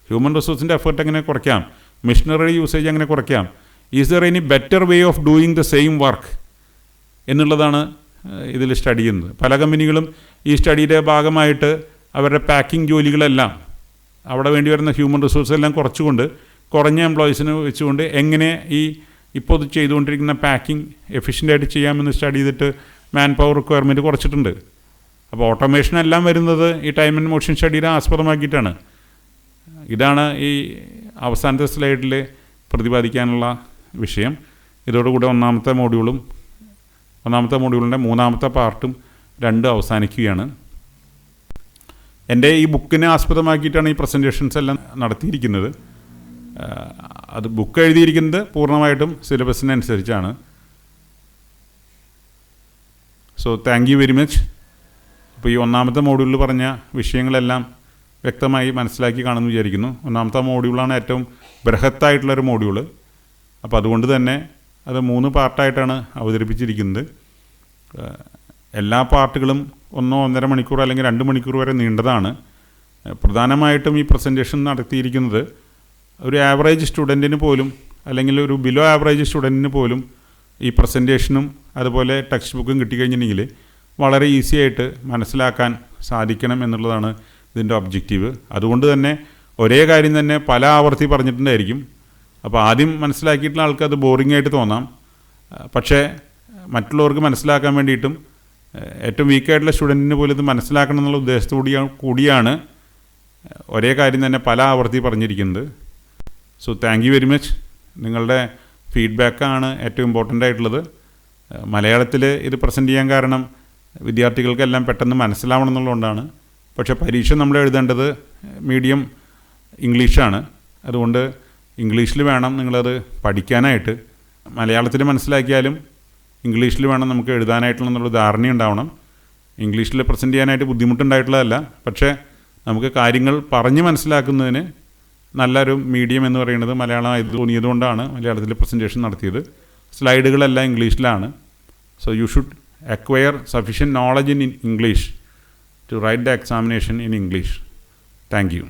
ഹ്യൂമൻ റിസോഴ്സിൻ്റെ എഫേർട്ട് എങ്ങനെ കുറയ്ക്കാം, മെഷീനറി യൂസേജ് എങ്ങനെ കുറയ്ക്കാം, is there any better way of doing the same work എന്നുള്ളതാണ് ഇതിൽ സ്റ്റഡി ചെയ്യുന്നത്. പല കമ്പനികളും ഈ സ്റ്റഡിയുടെ ഭാഗമായിട്ട് അവരുടെ പാക്കിംഗ് ജോലികളെല്ലാം അവിടെ വേണ്ടി വരുന്ന ഹ്യൂമൻ റിസോഴ്സ് എല്ലാം കുറച്ചുകൊണ്ട് കുറഞ്ഞ എംപ്ലോയീസിന് വെച്ചുകൊണ്ട് എങ്ങനെ ഇപ്പോൾ ഇത് ചെയ്തുകൊണ്ടിരിക്കുന്ന പാക്കിംഗ് എഫിഷ്യൻ്റായിട്ട് ചെയ്യാമെന്ന് സ്റ്റഡി ചെയ്തിട്ട് മാൻ പവർ റിക്വയർമെൻറ്റ് കുറച്ചിട്ടുണ്ട്. അപ്പോൾ ഓട്ടോമേഷൻ എല്ലാം വരുന്നത് ഈ ടൈം ആൻഡ് മോഷൻ സ്റ്റഡിയെ ആസ്പദമാക്കിയിട്ടാണ്. ഇതാണ് ഈ അവസാനത്തെ സ്ലൈഡിൽ പ്രതിപാദിക്കാനുള്ള വിഷയം. ഇതോടുകൂടി ഒന്നാമത്തെ മോഡ്യൂളിൻ്റെ മൂന്നാമത്തെ പാർട്ടും 2 അവസാനിക്കുകയാണ്. എൻ്റെ ഈ ബുക്കിനെ ആസ്പദമാക്കിയിട്ടാണ് ഈ പ്രസൻറ്റേഷൻസ് എല്ലാം നടത്തിയിരിക്കുന്നത്. അത് ബുക്ക് എഴുതിയിരിക്കുന്നത് പൂർണ്ണമായിട്ടും സിലബസിനനുസരിച്ചാണ്. So thank you very much. അപ്പോൾ ഈ ഒന്നാമത്തെ മോഡ്യൂളിൽ പറഞ്ഞ വിഷയങ്ങളെല്ലാം വ്യക്തമായി മനസ്സിലാക്കി കാണുമെന്ന് വിചാരിക്കുന്നു. ഒന്നാമത്തെ മോഡ്യൂളാണ് ഏറ്റവും ബൃഹത്തായിട്ടുള്ളൊരു മോഡ്യൂള്. അപ്പോൾ അതുകൊണ്ട് തന്നെ അത് 3 പാർട്ടായിട്ടാണ് അവതരിപ്പിച്ചിരിക്കുന്നത്. എല്ലാ പാർട്ടുകളും 1-1.5 മണിക്കൂർ അല്ലെങ്കിൽ 2 മണിക്കൂർ വരെ നീണ്ടതാണ്. പ്രധാനമായിട്ടും ഈ പ്രസൻറ്റേഷൻ നടത്തിയിരിക്കുന്നത് ഒരു ആവറേജ് സ്റ്റുഡൻറ്റിന് പോലും അല്ലെങ്കിൽ ഒരു ബിലോ ആവറേജ് സ്റ്റുഡൻറ്റിന് പോലും ഈ പ്രസൻറ്റേഷനും അതുപോലെ ടെക്സ്റ്റ് ബുക്കും കിട്ടിക്കഴിഞ്ഞിട്ടുണ്ടെങ്കിൽ വളരെ ഈസി ആയിട്ട് മനസ്സിലാക്കാൻ സാധിക്കണം എന്നുള്ളതാണ് ഇതിൻ്റെ ഒബ്ജക്റ്റീവ്. അതുകൊണ്ട് തന്നെ ഒരേ കാര്യം തന്നെ പല ആവർത്തി പറഞ്ഞിട്ടുണ്ടായിരിക്കും. അപ്പോൾ ആദ്യം മനസ്സിലാക്കിയിട്ടുള്ള ആൾക്ക് അത് ബോറിംഗ് ആയിട്ട് തോന്നാം. പക്ഷേ മറ്റുള്ളവർക്ക് മനസ്സിലാക്കാൻ വേണ്ടിയിട്ടും ഏറ്റവും വീക്കായിട്ടുള്ള സ്റ്റുഡൻറ്റിന് പോലും ഇത് മനസ്സിലാക്കണം എന്നുള്ള ഉദ്ദേശത്തോടു കൂടിയാണ് ഒരേ കാര്യം തന്നെ പല ആവർത്തി പറഞ്ഞിരിക്കുന്നത്. So thank you very much. നിങ്ങളുടെ ഫീഡ്ബാക്കാണ് ഏറ്റവും ഇമ്പോർട്ടൻ്റ് ആയിട്ടുള്ളത്. മലയാളത്തിൽ ഇത് പ്രസൻറ്റ് ചെയ്യാൻ കാരണം വിദ്യാർത്ഥികൾക്കെല്ലാം പെട്ടെന്ന് മനസ്സിലാവണം എന്നുള്ളതുകൊണ്ടാണ്. പക്ഷേ പരീക്ഷ നമ്മൾ എഴുതേണ്ടത് മീഡിയം ഇംഗ്ലീഷാണ്. അതുകൊണ്ട് ഇംഗ്ലീഷിൽ വേണം നിങ്ങളത് പഠിക്കാനായിട്ട്. മലയാളത്തിൽ മനസ്സിലാക്കിയാലും ഇംഗ്ലീഷിൽ വേണം നമുക്ക് എഴുതാനായിട്ടുള്ള ധാരണയുണ്ടാവണം. ഇംഗ്ലീഷിൽ പ്രസൻറ്റ് ചെയ്യാനായിട്ട് ബുദ്ധിമുട്ടുണ്ടായിട്ടുള്ളതല്ല, പക്ഷേ നമുക്ക് കാര്യങ്ങൾ പറഞ്ഞ് മനസ്സിലാക്കുന്നതിന് നല്ലൊരു മീഡിയം എന്ന് പറയുന്നത് മലയാളം തോന്നിയതുകൊണ്ടാണ് മലയാളത്തിൽ പ്രസൻറ്റേഷൻ നടത്തിയത്. സ്ലൈഡുകളെല്ലാം ഇംഗ്ലീഷിലാണ്. So you should acquire sufficient knowledge in English to write the examination in English. Thank you.